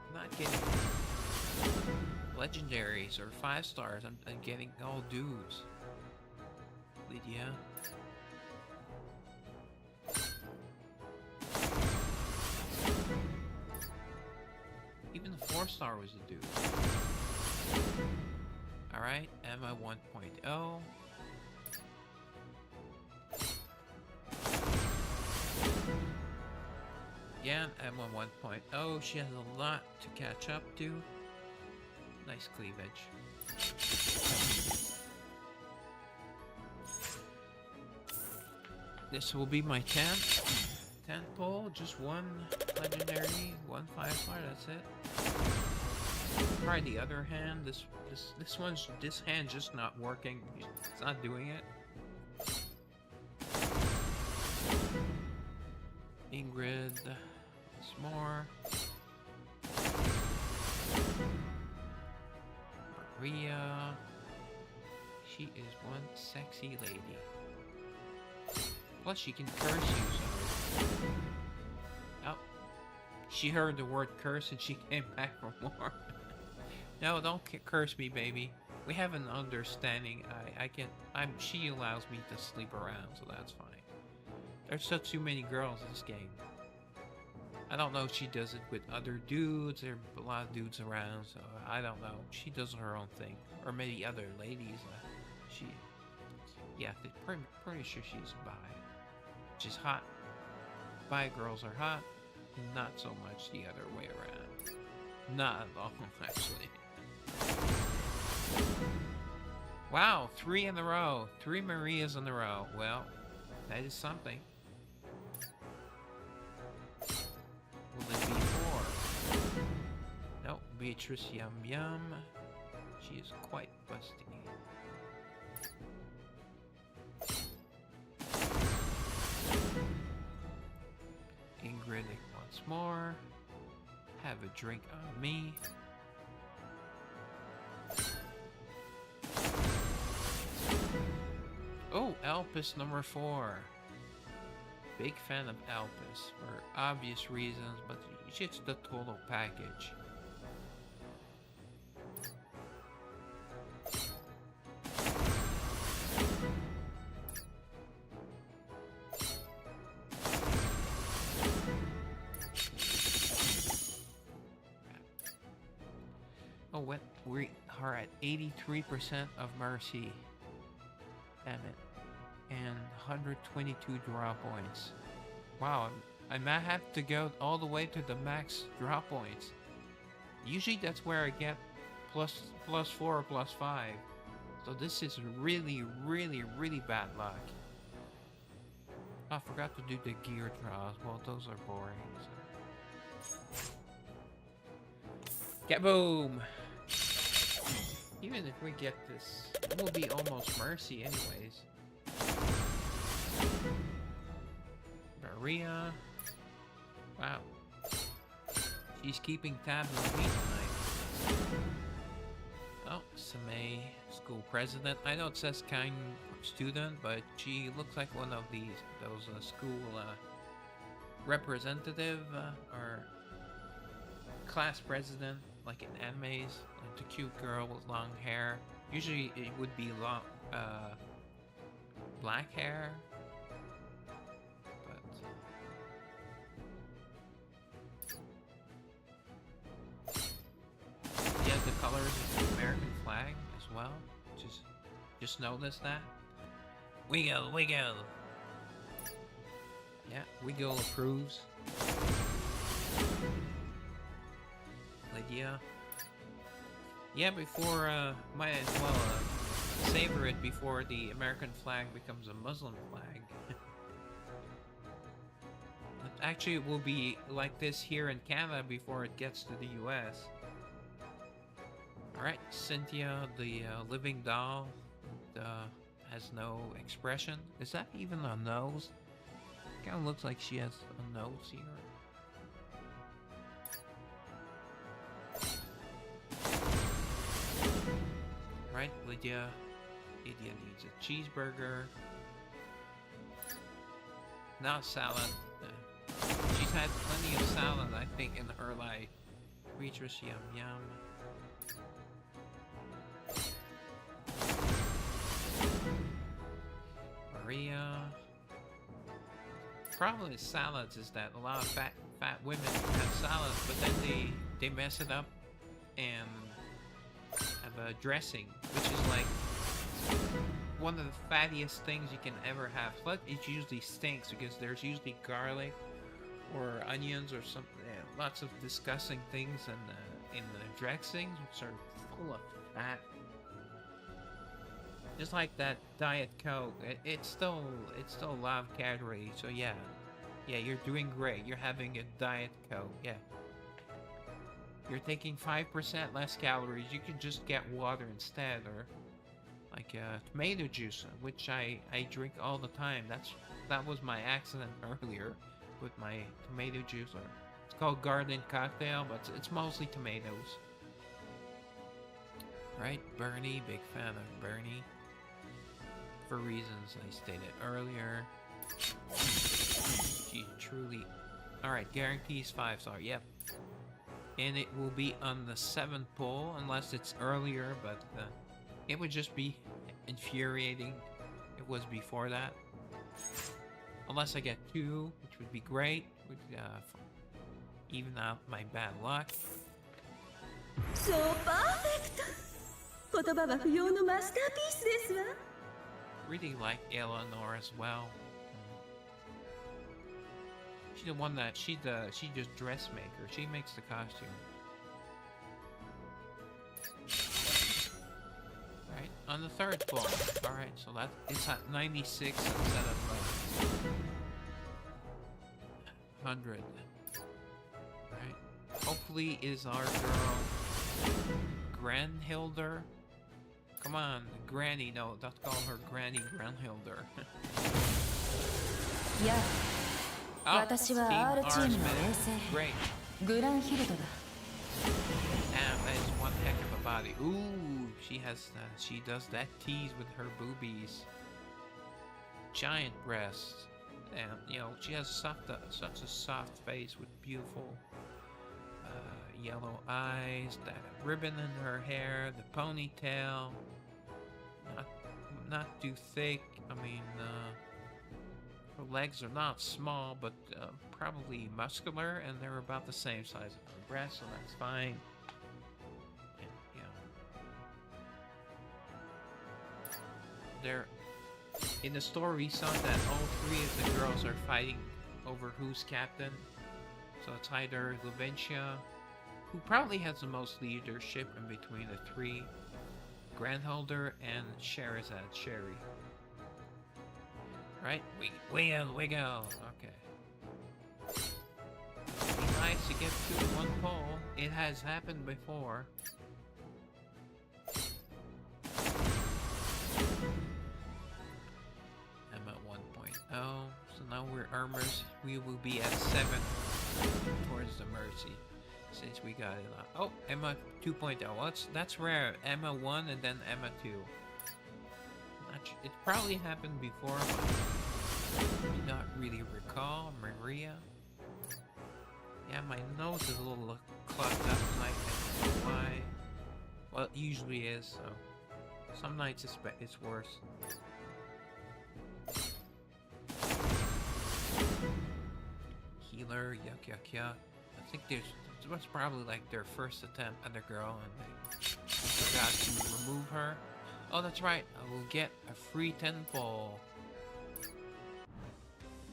I'm not getting legendaries or 5 stars. I'm getting all dudes. Lydia. Even the 4-star was a dude. Alright, Emma 1.0. Again, Emma 1.0. She has a lot to catch up to. Nice cleavage. This will be my 10th pull. Just one legendary, one 5-star. That's it. Try the other hand. This hand just not working. It's not doing it. Ingrid. Once more. Maria. She is one sexy lady. Plus, she can curse you, so... Oh. She heard the word curse and she came back for more. No, don't curse me, baby. We have an understanding. She allows me to sleep around, so that's fine. There's such too many girls in this game. I don't know if she does it with other dudes. There are a lot of dudes around, so I don't know. She does her own thing. Or maybe other ladies. Yeah, pretty sure she's bi. Which is hot. Bi girls are hot. Not so much the other way around. Not at all, actually. Wow, 3 in a row. 3 Marias in a row. Well, that is something. Will it be 4? Nope, Beatrice Yum. She is quite busty. Ingrid once more. Have a drink on me. Oh, Elpis number 4. Big fan of Elpis for obvious reasons, but it's the total package. Oh, what? We are at 83% of mercy. Damn it. And 122 draw points. Wow, I might have to go all the way to the max draw points. Usually that's where I get plus 4 or plus 5. So this is really, really, really bad luck. I forgot to do the gear draws. Well, those are boring. So. Kaboom! Even if we get this, it will be almost mercy anyways. Maria. Wow. She's keeping tabs on me tonight. Oh, Samay, school president. I know it says kind student, but she looks like one of those school representative or class president, like in animes, like the cute girl with long hair. Usually it would be long, black hair. Yeah, the colors of the American flag as well. Just notice that. Wiggle, wiggle. Yeah, Wiggle approves. Lydia. Yeah, before might as well savor it before the American flag becomes a Muslim flag. Actually, it will be like this here in Canada before it gets to the US. Alright, Cynthia, the living doll, has no expression. Is that even a nose? Kinda looks like she has a nose here. Right, Lydia. Lydia needs a cheeseburger. Not salad. She's had plenty of salad, I think, in her life. Waitress, yum yum. Maria. Problem with salads is that a lot of fat women have salads, but then they mess it up and have a dressing, which is like one of the fattiest things you can ever have. But it usually stinks because there's usually garlic or onions or something. Yeah, lots of disgusting things in the dressings, which are full of fat. Just like that Diet Coke, it's still a lot of calories. So yeah, you're doing great. You're having a Diet Coke. Yeah, you're taking 5% less calories. You can just get water instead, or like tomato juice, which I drink all the time. That was my accident earlier with my tomato juice. Or it's called garden cocktail, but it's mostly tomatoes. Right, Bernie, big fan of Bernie. For reasons I stated earlier. She truly... Alright, guarantees 5-star, yep. And it will be on the 7th pull, unless it's earlier, but it would just be infuriating if it was before that. Unless I get 2, which would be great. Would even out my bad luck. So perfect! 言葉は不要のマスターピースですわ。 Really like Eleanor as well. She's the one that she just dressmaker. She makes the costume. Right, on the 3rd floor. Alright, so it's at 96 instead of 100. Alright. Hopefully is our girl Granhildr. Come on, Granny. No, don't call her Granny, Granhildr. Yeah. Oh, Team R's great. Granhildr. Damn, that is one heck of a body. Ooh, she does that tease with her boobies. Giant breasts. And, you know, she has such a soft face with beautiful yellow eyes, that ribbon in her hair, the ponytail. Not too thick. I mean, her legs are not small, but probably muscular, and they're about the same size as her breasts, so that's fine. They're in the story. We saw that all three of the girls are fighting over who's captain. So it's either Laventia, who probably has the most leadership in between the three, Granhildr, and Sherazade, Sherry. Right? Wiggle. Okay. Be nice to get to one pole. It has happened before. I'm at 1.0. So now we're armors. We will be at 7 towards the Mercy. Since we got it on. Oh, Emma 2.0. Well, that's rare. Emma 1 and then Emma 2. It probably happened before, but I do not really recall. Maria. Yeah, my nose is a little clogged up tonight. I don't know why. Well, it usually is, so. Some nights it's worse. Healer, yuck. I think it was probably like their first attempt at a girl and they forgot to remove her. Oh, that's right. I will get a free 10 pull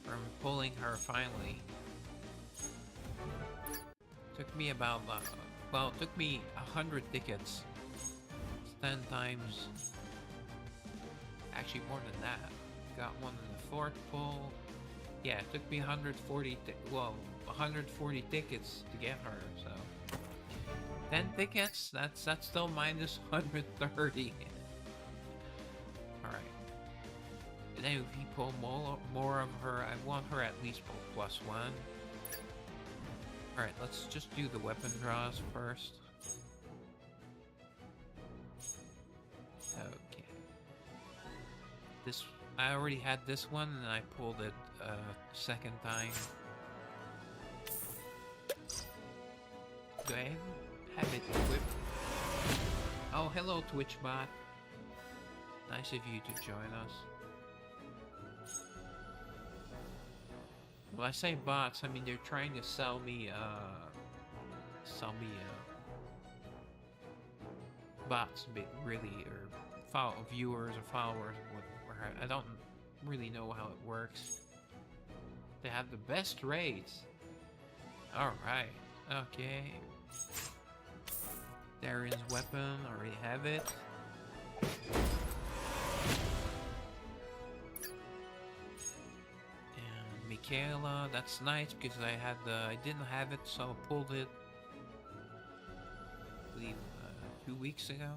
from pulling her finally. Took me about, well, it took me 100 tickets. It's 10 times, actually more than that. Got one in the 4th pull. Yeah, it took me 140 tickets to get her, so 10 tickets, that's still minus 130. Alright. And then if you pull more of her, I want her at least pull +1. Alright, let's just do the weapon draws first. Okay. I already had this one and I pulled it second time. Do I have it equipped? Oh, hello TwitchBot. Nice of you to join us. Well, I say bots, I mean they're trying to sell me bots, really, or viewers or followers. I don't really know how it works. They have the best rates. Alright, okay. Darian's weapon, already have it. And Michaela, that's nice because I didn't have it, so I pulled it, I believe, 2 weeks ago.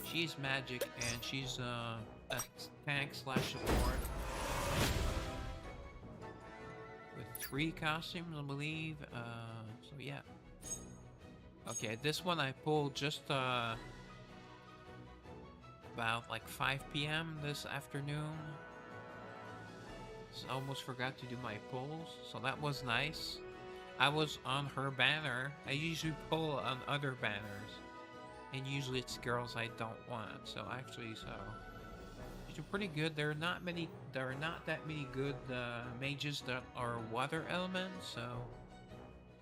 She's magic and she's a tank / support with 3 costumes, I believe. So yeah. Okay, this one I pulled just about like 5 p.m. this afternoon. So I almost forgot to do my pulls, so that was nice. I was on her banner. I usually pull on other banners. And usually it's girls I don't want, so actually, these are pretty good. There are not that many good mages that are water elements, so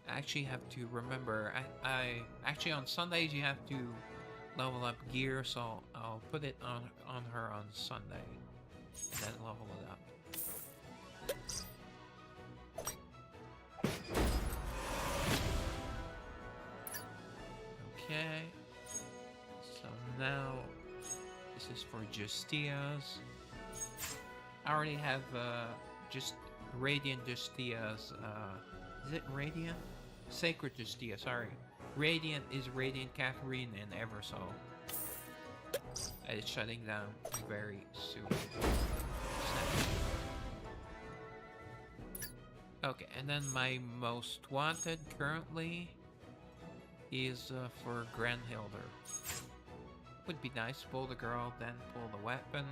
I actually have to remember. I actually on Sundays you have to level up gear, so I'll put it on her on Sunday, and then level it up. Okay. Now, this is for Justia's. I already have just Radiant Justia's. Is it Radiant? Sacred Justia, sorry. Radiant is Radiant Catherine and Eversoul. It's shutting down very soon. Okay, and then my most wanted currently is for Granhildr. Would be nice to pull the girl, then pull the weapon.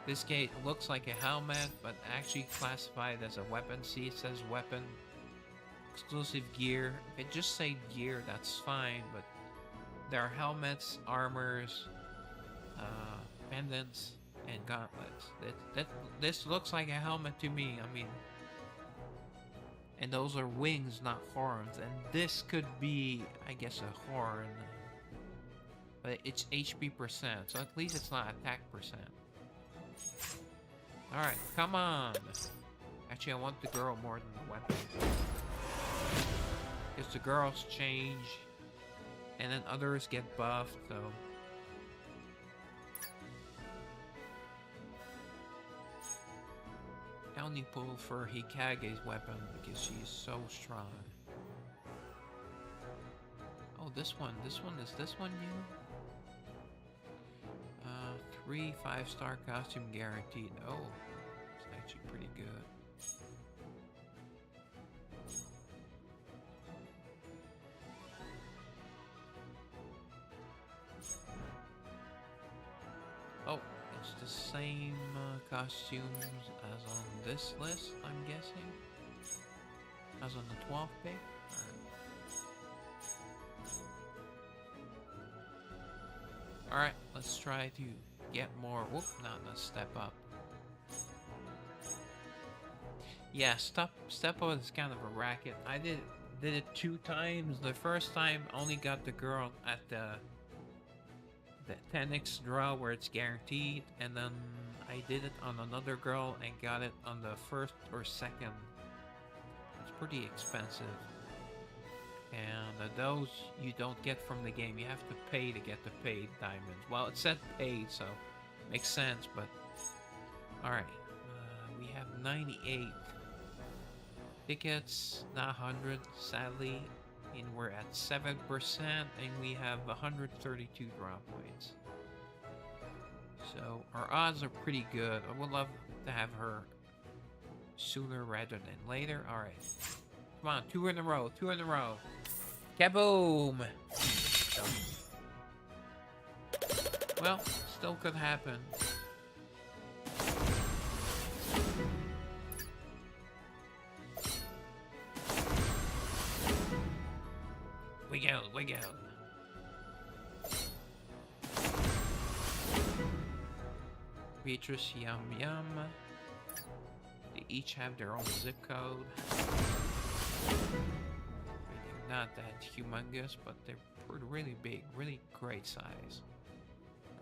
This gate looks like a helmet, but actually classified as a weapon. See, it says weapon. Exclusive gear. If it just say gear, that's fine, but there are helmets, armors, pendants, and gauntlets. This looks like a helmet to me, I mean. And those are wings, not horns. And this could be, I guess, a horn. But it's HP percent, so at least it's not attack percent. Alright, come on! Actually, I want the girl more than the weapon. Because the girls change, and then others get buffed, so... I only pull for Hikage's weapon because she's so strong. Oh, this one. Is this one new? 3 5-star costume guaranteed. Oh, it's actually pretty good. Oh, it's the same costumes as on this list, I'm guessing. As on the 12th pick. Alright, let's try to get more. Whoop, not a step up. Yeah, step up is kind of a racket. I did it 2 times. The first time only got the girl at the 10x draw where it's guaranteed, and then I did it on another girl and got it on the first or second. It's pretty expensive. And those you don't get from the game. You have to pay to get the paid diamonds. Well, it said paid, so makes sense, but... Alright. We have 98 tickets, not 100, sadly. And we're at 7%, and we have 132 drop points. So, our odds are pretty good. I would love to have her sooner rather than later. Alright. Come on, 2 in a row, 2 in a row. Kaboom! Well, still could happen. We go. Beatrice, Yum Yum. They each have their own zip code. They're not that humongous, but they're really big, really great size.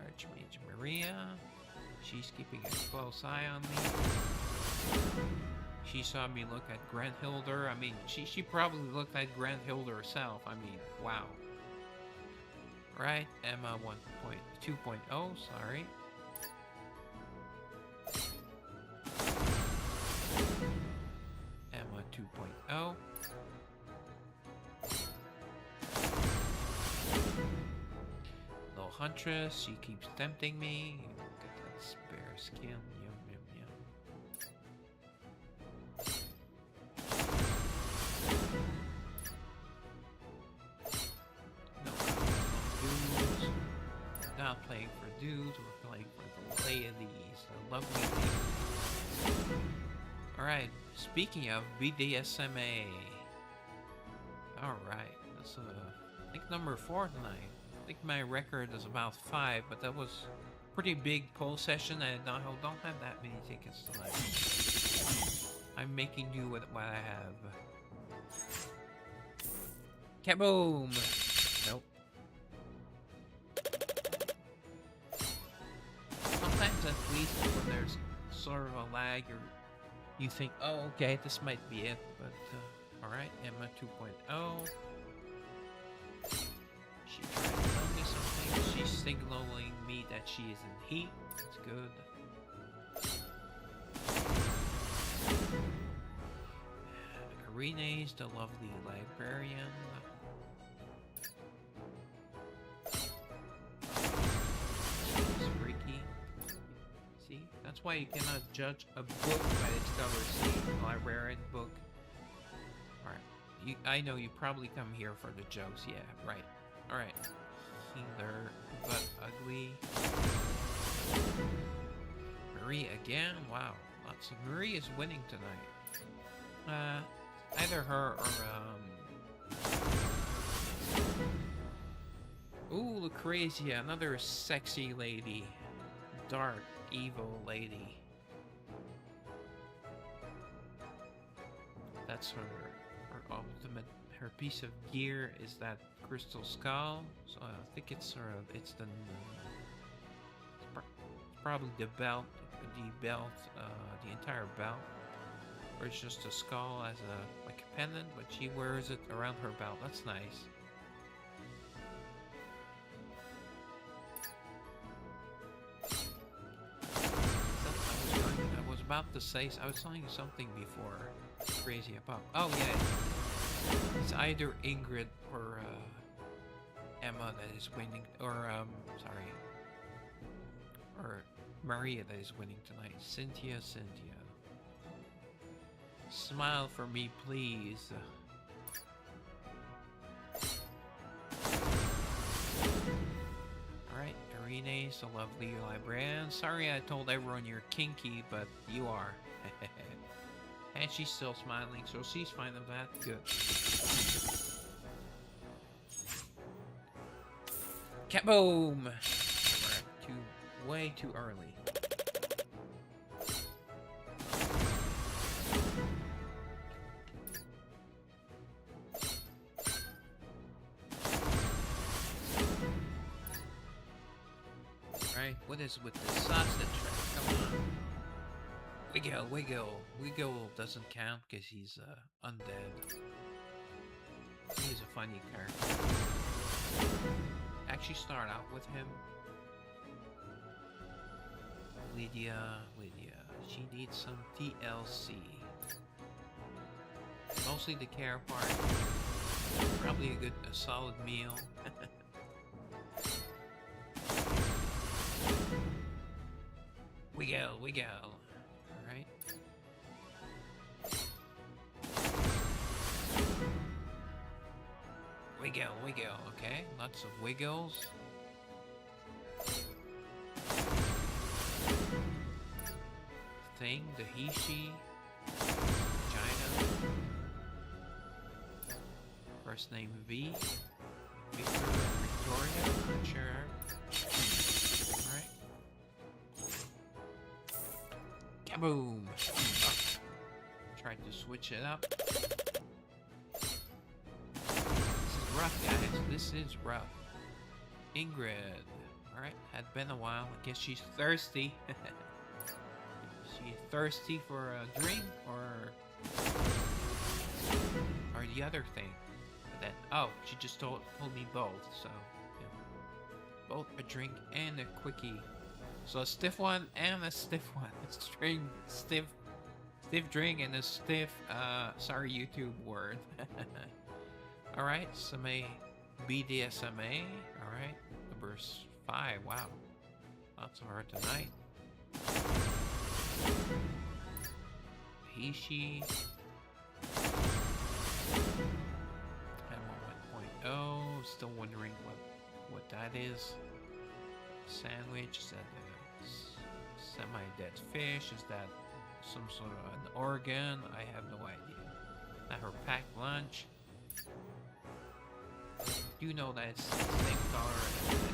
Archmage Maria. She's keeping a close eye on me. She saw me look at Granhildr. I mean, she probably looked at Granhildr herself. I mean, wow. Right, Emma 2.0, sorry. Emma 2.0. Little Huntress, she keeps tempting me. Look at that spare skin. Not playing for dudes, we're playing for the ladies, the lovely ladies. Alright, speaking of BDSMA. Alright, that's I think number 4 tonight. I think my record is about 5, but that was a pretty big poll session. I don't have that many tickets tonight. I'm making do with what I have. Kaboom! Nope. Sometimes at least when there's sort of a lag, or you think, oh, okay, this might be it, but alright, Emma 2.0. She tried to tell me something. She's signaling me that she is in heat. That's good. Arena's the lovely librarian. See, that's why you cannot judge a book by its cover. See, librarian book. Alright, I know you probably come here for the jokes. Yeah, right. Alright. Healer, but ugly. Marie again? Wow. Lots of Marie is winning tonight. Either her or, ooh, Lucrezia, another sexy lady. Dark, evil lady. That's her ultimate her piece of gear is that crystal skull. So I think it's sort of it's probably the belt, the entire belt, or it's just a skull as a like a pendant, but she wears it around her belt. That's nice. I was about to say, I was telling you something before. Crazy about. Oh yeah, it's either Ingrid or Emma that is winning, or sorry, or Maria that is winning tonight. Cynthia. Smile for me, please. Alright, Irene's a lovely librarian. Sorry I told everyone you're kinky, but you are. And she's still smiling, so she's fine with that. Good. Kaboom! We're way too early. Right, what is with the sausage? Come on. Wiggle doesn't count because he's undead. He's a funny character. Actually start out with him. Lydia. She needs some TLC. Mostly the care part. Probably a solid meal. Wiggle. Alright. Wiggle, okay. Lots of wiggles. Thing, the he-she. China. First name V. Victoria, not sure. Alright. Kaboom! Oh. Tried to switch it up. Rough, guys. This is rough. Ingrid. Alright, had been a while. I guess she's thirsty. She thirsty for a drink or the other thing? But then, oh, she just told me both. So, yeah. Both a drink and a quickie. So a stiff one and a stiff one. A stiff drink and a stiff, sorry YouTube word. Alright, Same BDSMA. Alright, number 5. Wow. Lots of her tonight. He-she. Emma 1.0. Still wondering what that is. Sandwich. Is that a semi-dead fish? Is that some sort of an organ? I have no idea. Not her packed lunch. You know that it's the same color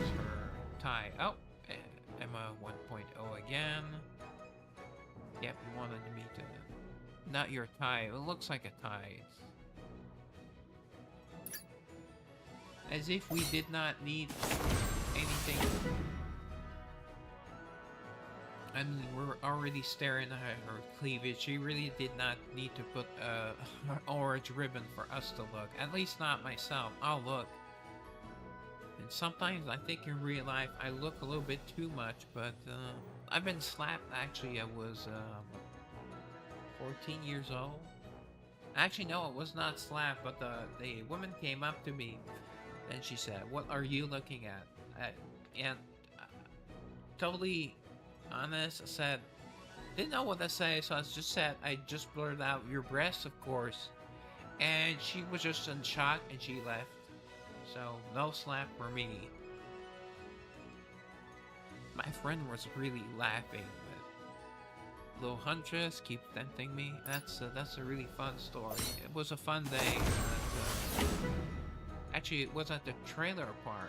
as her tie. Oh, Emma 1.0 again. Yep, you wanted me to... Not your tie. It looks like a tie. As if we did not need anything. I mean, we're already staring at her cleavage. She really did not need to put an orange ribbon for us to look. At least not myself. I'll look. And sometimes I think in real life I look a little bit too much, but I've been slapped. Actually, I was 14 years old. Actually, no, it was not slapped, but the woman came up to me and she said, "What are you looking at?" And totally honest, I said, didn't know what to say, so I just said, I just blurted out, "Your breasts, of course." And she was just in shock and she left. So, no slap for me. My friend was really laughing, but Little Huntress keep tempting me. That's a really fun story. It was a fun day. Actually, it was at the trailer park.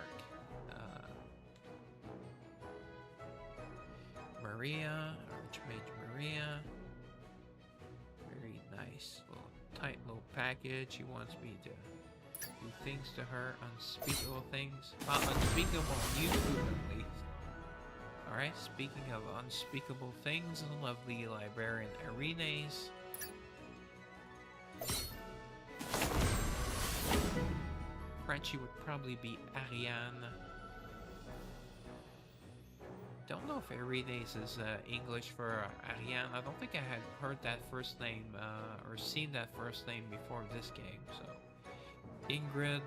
Maria, Archmage Maria. Very nice little Tight low package. He wants me to do things to her. Unspeakable things. Well, unspeakable on YouTube at least. Alright, speaking of unspeakable things, the lovely librarian Arenes. Frenchie would probably be Ariane. Don't know if Arenes is English for Ariane. I don't think I had heard that first name or seen that first name before this game. So, Ingrid.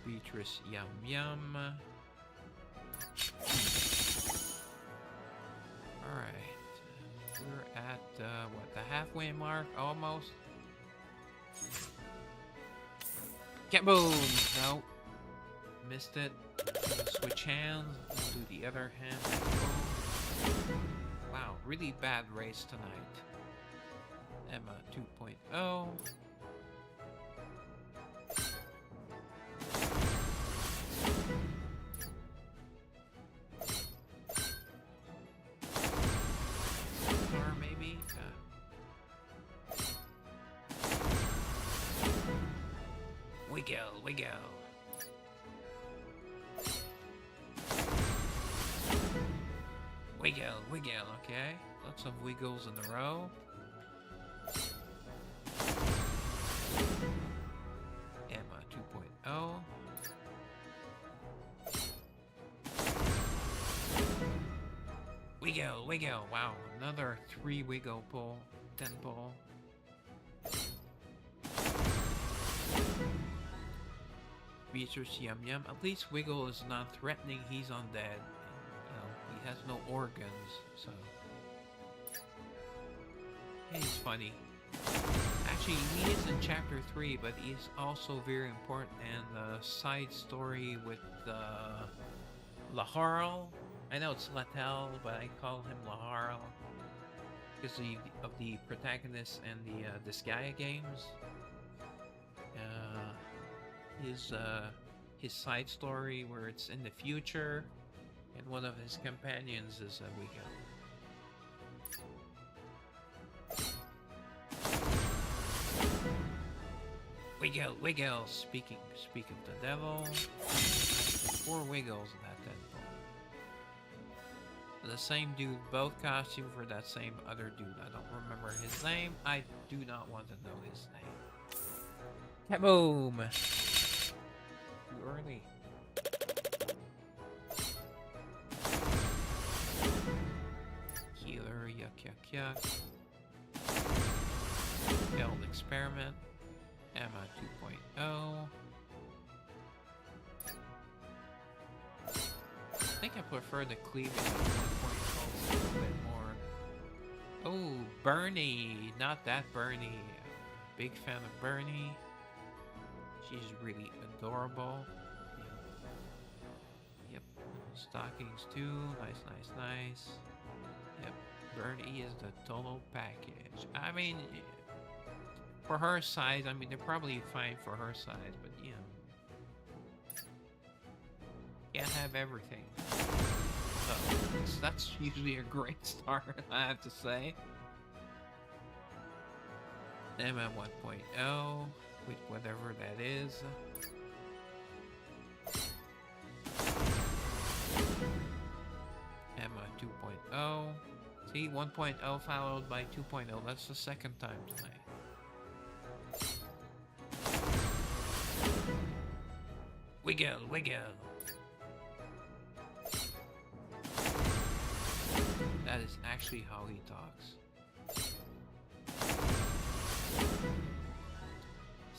Beatrice Yum Yum. Alright. We're at, what, the halfway mark? Almost? Kaboom! No. Missed it. Switch hands. We'll do the other hand. Wow, really bad race tonight. Emma 2.0. Wiggle. Wiggle, okay. Lots of wiggles in a row. Emma 2.0. Wiggle. Wow, another 3 wiggle pull. 10 pull. Beatrice Yum Yum. At least Wiggle is not threatening. He's undead. You know, he has no organs, so he's funny. Actually, he is in chapter 3, but he's also very important in the side story with Laharl. I know it's Latel, but I call him Laharl because of the protagonist and the Disgaea games. His side story where it's in the future and one of his companions is Wiggle. Speaking of the devil, 4 wiggles in that deadpool. The same dude, both costume for that same other dude. I don't remember his name. I do not want to know his name. Kaboom! Too early. Healer, yuck. Failed experiment. Emma 2.0. I think I prefer the cleavage of 1.0 a little bit more. Oh, Bernie! Not that Bernie. Big fan of Bernie. She's really adorable. Yep. Stockings too. Nice. Yep. Bernie is the total package. I mean, for her size, I mean, they're probably fine for her size, but you know, can't have everything. So, that's usually a great start, I have to say. Emma 1.0. With whatever that is. Emma 2.0. See, 1.0 followed by 2.0. That's the second time tonight. Wiggle. That is actually how he talks.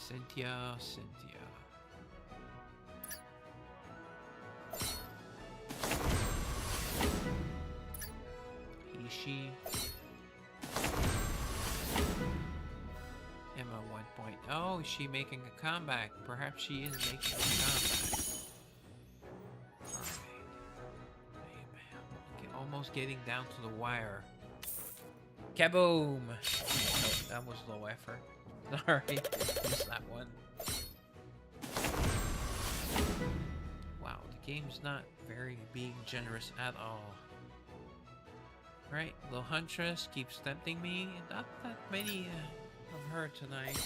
Cynthia. Ishi. Emma 1.0. Is she making a comeback? Perhaps she is making a comeback. Alright. Hey, man. Almost getting down to the wire. Kaboom! Oh, that was low effort. Sorry, missed that one. Wow, the game's not very being generous at all. Right, little huntress keeps tempting me. Not that many of her tonight.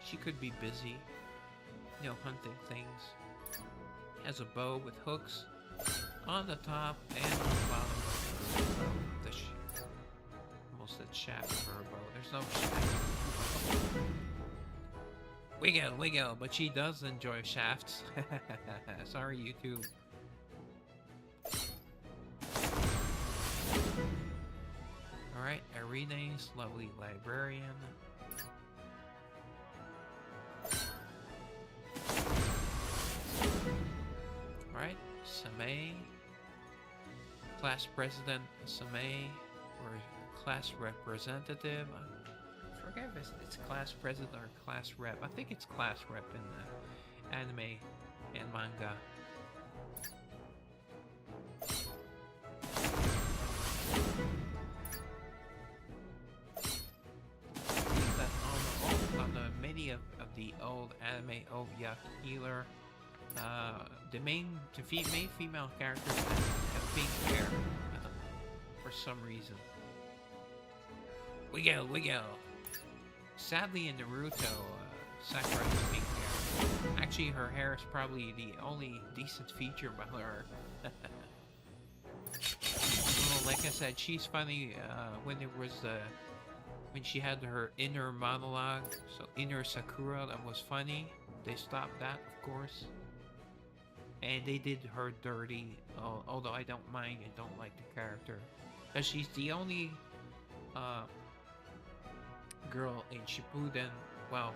She could be busy, you know, hunting things. Has a bow with hooks on the top and on the bottom of her bow. Almost said shaft of her bow. There's no shaft. Wiggle, but she does enjoy shafts. Sorry, YouTube. Alright, Arena's lovely librarian. Alright, Same. Class President Same, or class representative. I forget if it's class president or class rep. I think it's class rep in the anime and manga. On the many of the old anime of Granhildr, the main female characters have pink hair for some reason. Wiggle. Sadly, in Naruto, Sakura has pink hair. Actually, her hair is probably the only decent feature about her. Well, like I said, she's funny when it was when she had her inner monologue, so inner Sakura, that was funny. They stopped that, of course. And they did her dirty, although I don't mind, I don't like the character. Because she's the only girl in Shippuden, well,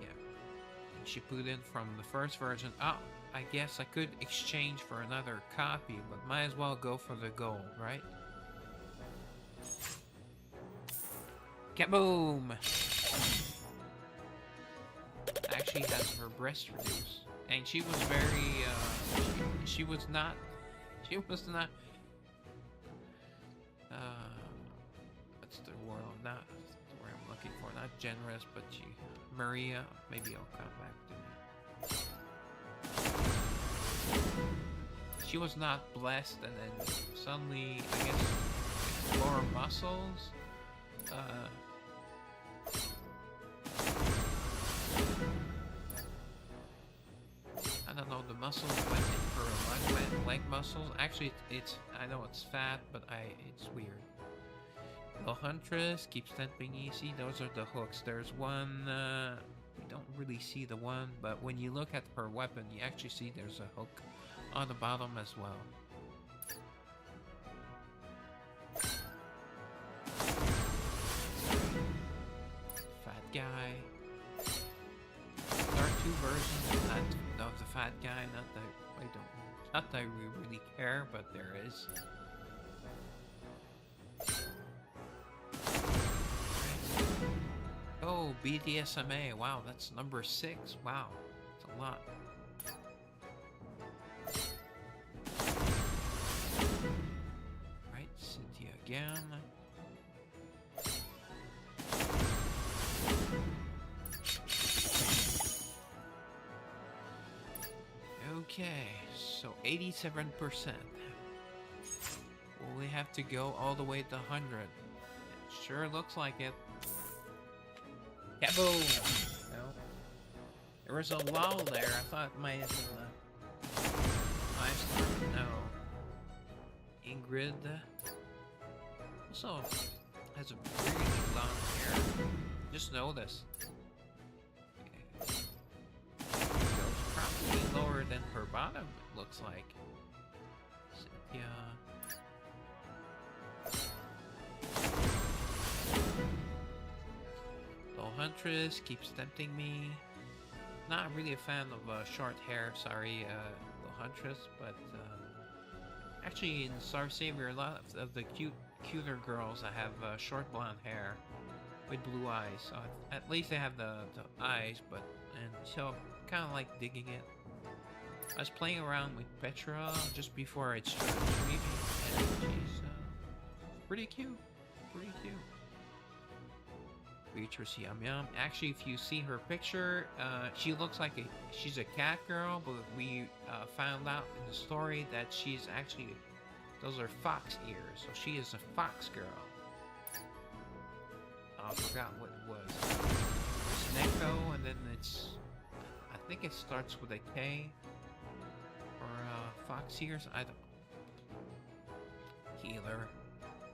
in Shippuden from the first version. Oh, I guess I could exchange for another copy, but might as well go for the gold, right? Kaboom! Actually has her breast reduced, and she was very she was not what's the word, not the word I'm looking for, not generous, but Maria, maybe it'll come back to me. She was not blessed, and then suddenly, I guess, explore muscles, I don't know, the muscles went in her leg muscles. Actually, it's I know it's fat, but it's weird. The huntress keeps tempting easy. Those are the hooks. There's one, you don't really see the one, but when you look at her weapon, you actually see there's a hook on the bottom as well. Fat guy. There are two versions of the fat guy. Not that we really care, but there is. Oh, BDSMA. Wow, that's number 6. Wow, that's a lot. Right, Cynthia again. Okay, so 87%. Will we have to go all the way to 100? It sure looks like it. Kaboom! No. There was a lull there. I thought it might have been a 5-star. No. Ingrid also has a really long hair. Just notice. Probably lower than her bottom, it looks like. Cynthia. The huntress keeps tempting me. Not really a fan of short hair, sorry, the huntress, but actually in Star Savior, a lot of the cuter girls that have short blonde hair with blue eyes. So at least they have the eyes, but so kind of like digging it. I was playing around with Petra just before I started streaming, and she's pretty cute. Pretty cute. Beatrice Yum Yum. Actually, if you see her picture, she looks like she's a cat girl, but we found out in the story that she's actually, those are fox ears, so she is a fox girl. I forgot what it was. It's Neko, and then it's, I think it starts with a K, or fox ears. I don't. Healer.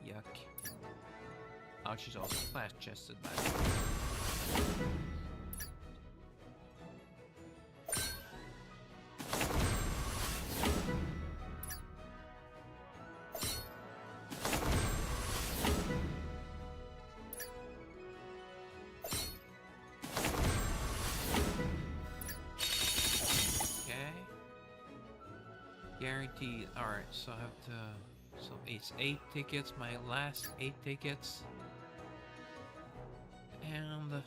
Yuck. Oh, she's also flat-chested, by the way. Okay. Guaranteed. Alright, so I have to... So it's 8 tickets, my last 8 tickets. And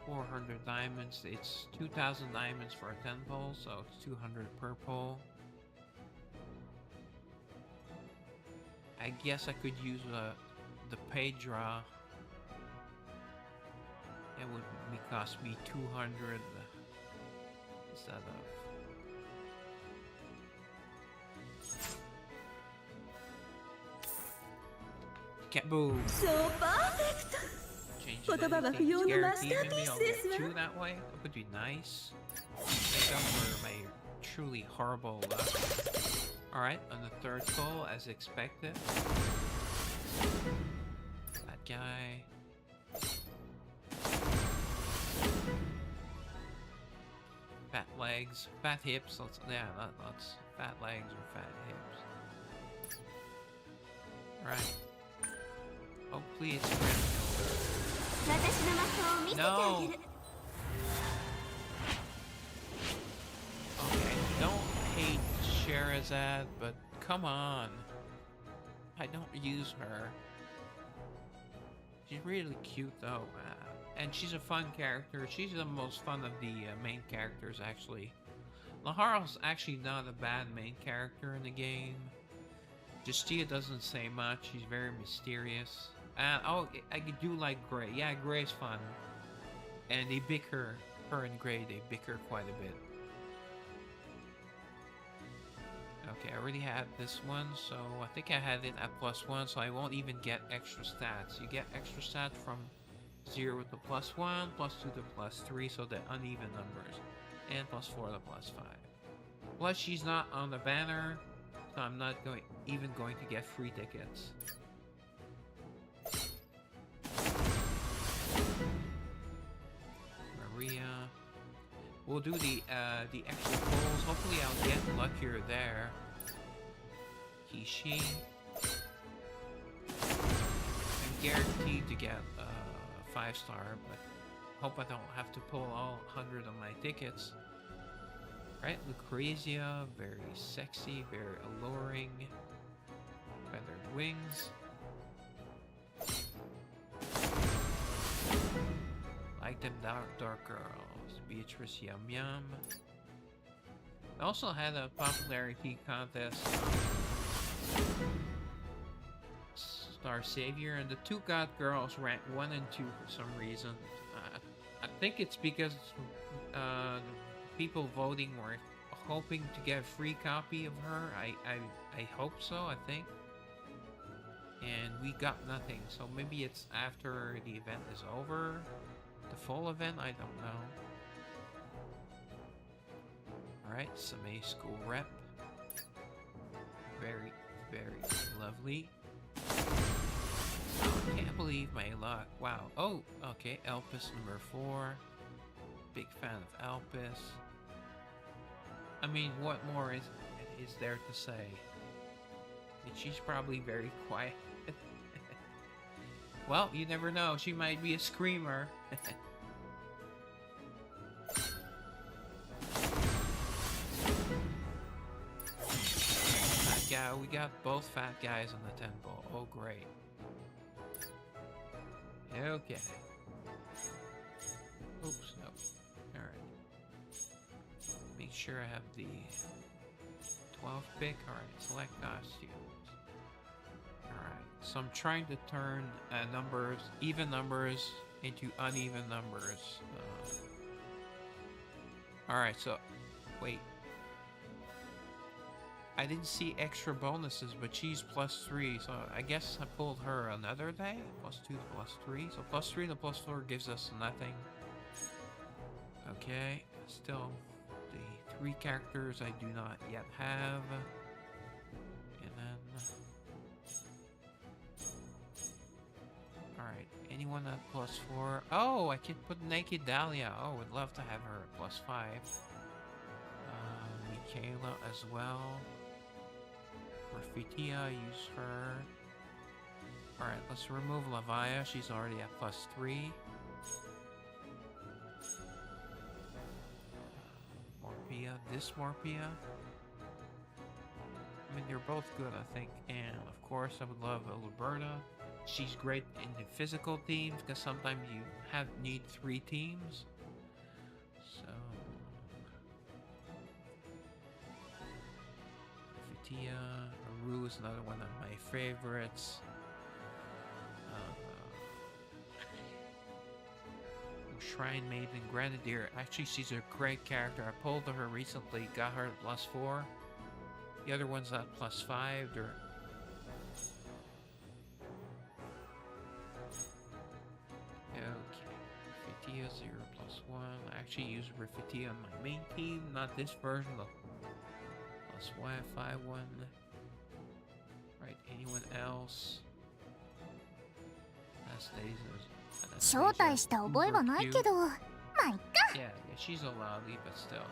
400 diamonds. It's 2,000 diamonds for a 10 pull, so it's 200 per pull. I guess I could use the pay draw. It would cost me 200 instead of. Kaboom! So perfect! Change 言葉は不要のマスターピースですわ。 two that way. That would be nice. Make up for my truly horrible luck. Alright, on the third pull, as expected. That guy. Fat legs, fat hips. Yeah, that's fat legs or fat hips. Alright. Hopefully it's Granhildr. No! Okay, don't hate Sherazad, but come on. I don't use her. She's really cute though, and she's a fun character. She's the most fun of the main characters, actually. Laharl's actually not a bad main character in the game. Justia doesn't say much. She's very mysterious. Oh, I do like Gray. Yeah, Gray's fun. And they bicker. Her and Gray, they bicker quite a bit. Okay, I already had this one, so I think I had it at +1, so I won't even get extra stats. You get extra stats from 0 to +1, +2 to +3, so the uneven numbers. And +4 to +5. Plus, she's not on the banner, so I'm not even going to get free tickets. Maria. We'll do the extra pulls. Hopefully I'll get luckier there. Kishi. I'm guaranteed to get a 5-star, but hope I don't have to pull all 100 of my tickets. Right, Lucrezia, very sexy, very alluring. Feathered wings. Like them dark girls. Beatrice Yum Yum. I also had a popularity contest. Star Savior, and the two God girls ranked 1 and 2 for some reason. I think it's because the people voting were hoping to get a free copy of her. I hope so, I think. And we got nothing, so maybe it's after the event is over. The full event, I don't know. Alright, Same School Rep. Very, very lovely. Oh, I can't believe my luck. Wow. Oh, okay. Elpis number 4. Big fan of Elpis. I mean, what more is there to say? She's probably very quiet. Well, you never know. She might be a screamer. Yeah, we got both fat guys on the 10 ball. Oh, great. Okay. Oops, no. Alright. Make sure I have the 12 pick. Alright, select costumes. Alright. So I'm trying to turn numbers, even numbers, into uneven numbers. Alright, so, wait. I didn't see extra bonuses, but she's +3, so I guess I pulled her another day? +2 to +3, so +3 to +4 gives us nothing. Okay, still the 3 characters I do not yet have. And then... Alright, anyone at +4? Oh, I can put Naked Dahlia. Oh, would love to have her at +5. Michaela as well. Graffitia, use her. Alright, let's remove Lavaya. She's already at +3. Morpia, this Morpia. I mean, they're both good, I think. And, of course, I would love Luberta. She's great in the physical teams, because sometimes you need 3 teams. So... Graffitia, Aru is another one of my favorites. Shrine Maiden, Granhildr. Actually, she's a great character. I pulled her recently, got her at +4. The other one's at +5. They're... Okay. Graffitia 0+1. I actually use Graffitia on my main team, not this version. +5, 1. Right, anyone else? Yeah, she's a lolly, but still.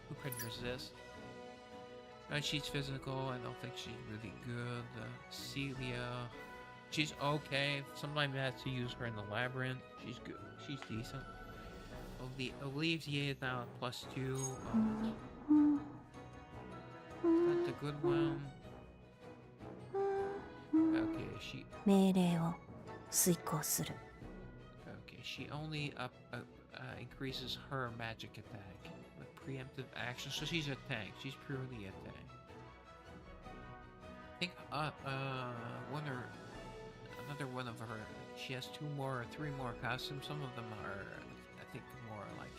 Who could resist? She's physical. I don't think she's really good. Celia. She's okay. Sometimes I have to use her in the labyrinth. She's good. She's decent. Olivia is now at +2. That's a good one. Okay, she... Okay, she only increases her magic attack with preemptive action, so she's a tank. She's purely a tank. I think another one of her. She has 2 more or 3 more costumes. Some of them are, I think, more like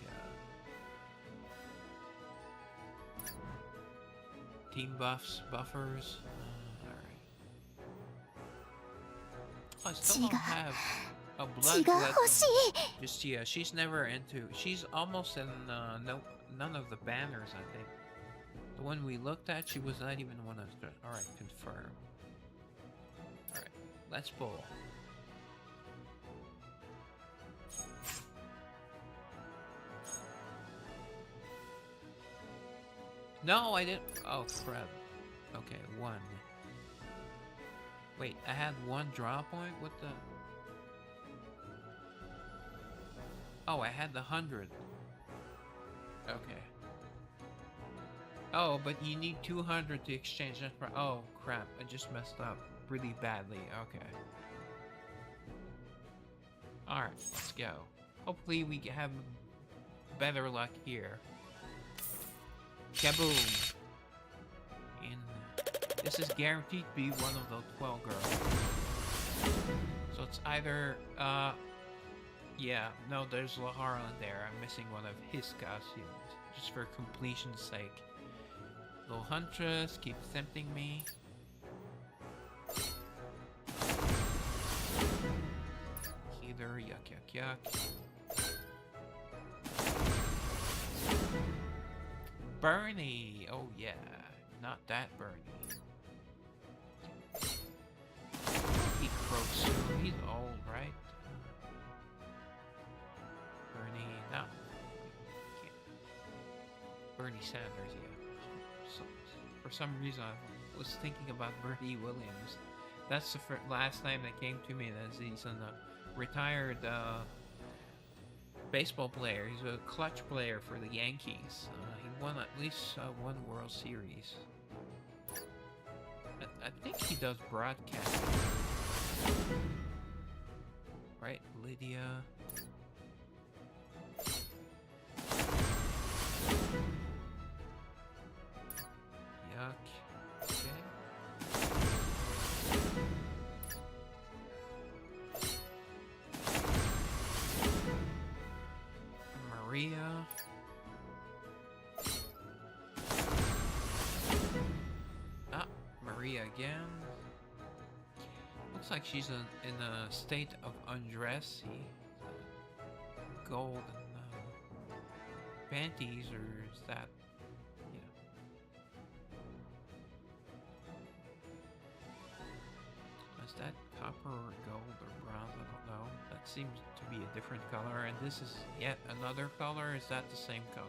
team buffers. Alright. I still don't have a blood. Just yeah, she's never into. She's almost in none of the banners. I think the one we looked at, she was not even one of the. All right, confirm. All right, let's pull. No, I didn't. Oh crap. Okay, 1. Wait, I had 1 draw point? What the... Oh, I had the 100. Okay. Oh, but you need 200 to exchange that for... Oh, crap. I just messed up really badly. Okay. Alright, let's go. Hopefully we have better luck here. Kaboom! This is guaranteed to be one of the 12 girls. So it's either, yeah, no, there's Lahara in there. I'm missing one of his costumes, just for completion's sake. Little Huntress keeps tempting me. Healer, yuck. Bernie! Oh yeah, not that Bernie. He croaks soon. He's old, right? Bernie, no. Bernie Sanders, yeah. So, for some reason, I was thinking about Bernie Williams. That's the last name that came to me. That he's a retired baseball player. He's a clutch player for the Yankees. He won at least 1 World Series. I think he does broadcasting. Right, Lydia. Yuck. Okay. again. Looks like she's in a state of undress. See, gold panties, or is that? Yeah. Is that copper or gold or bronze? I don't know. That seems to be a different color, and this is yet another color. Is that the same color?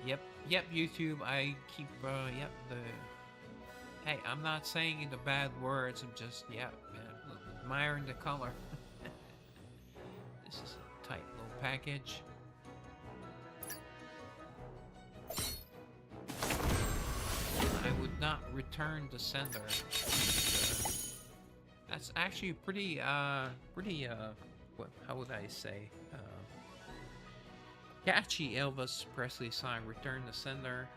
Yep, YouTube. I keep, yep, hey, I'm not saying the bad words. I'm just, admiring the color. This is a tight little package. I would not return the sender. That's actually pretty, what, how would I say? Catchy Elvis Presley song, Return the Sender.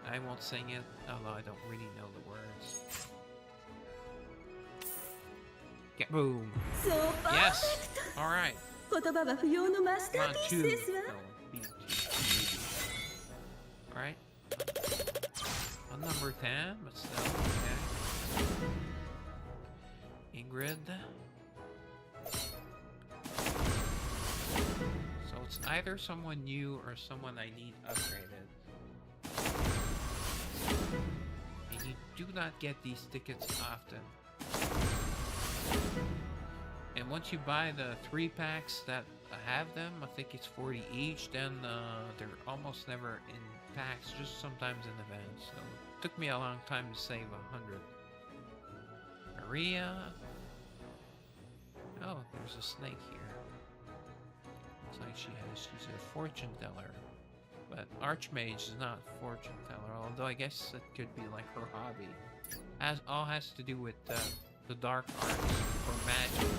I won't sing it, although I don't really know the words. Get boom. Yes! Alright. Round 2. Alright. On number 10, but still, okay. Ingrid. So it's either someone new or someone I need upgraded. And you do not get these tickets often. And once you buy the 3 packs that have them, I think it's 40 each, then they're almost never in packs, just sometimes in events. So it took me a long time to save 100. Maria. Oh, there's a snake here. Looks like she's a fortune teller. But Archmage is not a fortune teller, although I guess it could be like her hobby. All has to do with the dark arts, or magic,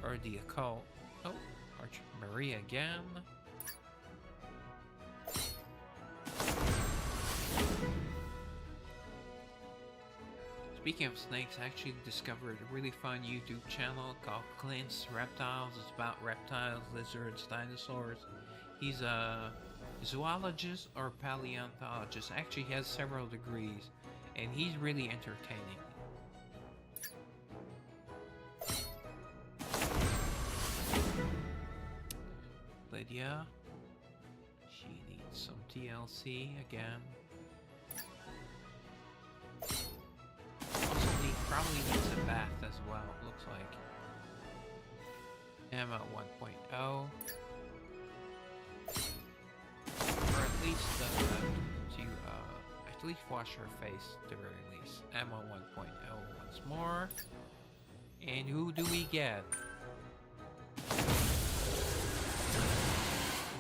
or the occult. Oh, Maria again. Speaking of snakes, I actually discovered a really fun YouTube channel called Clint's Reptiles. It's about reptiles, lizards, dinosaurs. He's a zoologist or paleontologist. Actually, he has several degrees, and he's really entertaining. Lydia. She needs some TLC again. Probably needs a bath as well, it looks like. Emma 1.0. Or at least to at least wash her face at the very least. Emma 1.0 once more. And who do we get?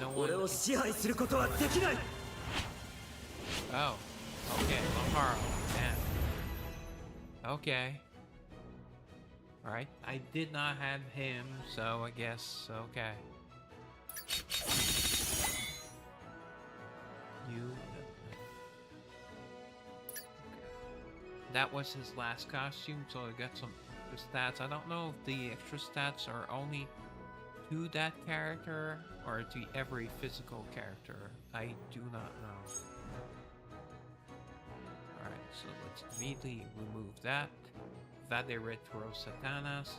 No one. Oh, okay, Lamaro. Damn. Okay. Alright, I did not have him, so I guess, okay. That was his last costume, so I got some extra stats. I don't know if the extra stats are only to that character or to every physical character. I do not know. Alright, so let's immediately remove that. Vade retro satanas.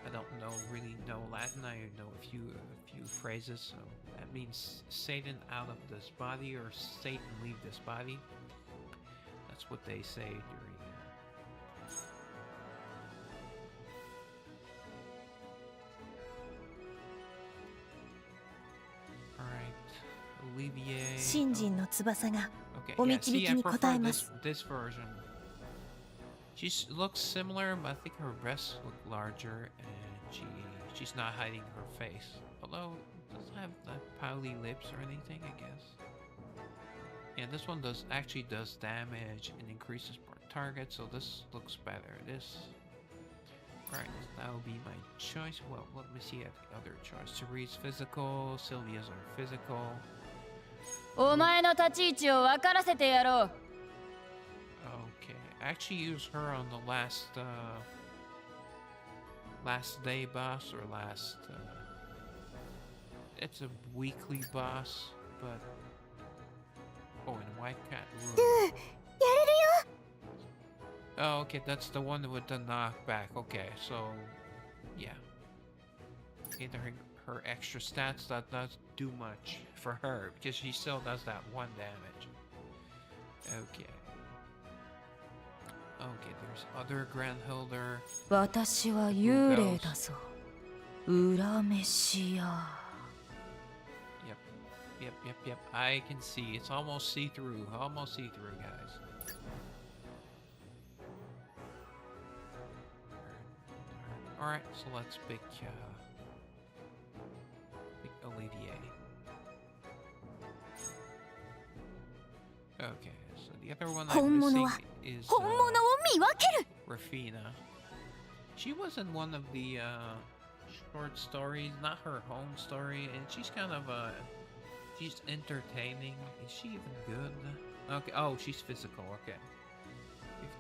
I don't really know Latin. I know a few phrases, so that means Satan out of this body, or Satan leave this body. That's what they say during Alright. Olivier. Okay, yeah, see, I prefer this version. She looks similar, but I think her breasts look larger, and she's not hiding her face. Although, it doesn't have that pouty lips or anything, I guess. And this one actually does damage and increases per target, so this looks better. Right, that will be my choice. Well, let me see the other choice. Cerie's physical, Sylvia's are physical. Okay, I actually used her on the last day boss, or it's a weekly boss, but oh, and White Cat Room. Oh, okay, that's the one with the knockback. Okay, so yeah, either her extra stats that does do much for her because she still does that one damage. Okay. Okay, there's other Granhildr. 私は Who 幽霊 goes? だぞ。裏飯屋。Yep. Yep, yep, yep. I can see. It's almost see-through. Almost see-through, guys. Alright, so let's pick Olivier. Okay, so the other one I'm missing is Rafina. She was in one of the short stories, not her home story, and she's kind of she's entertaining. Is she even good? Okay, oh, she's physical, okay.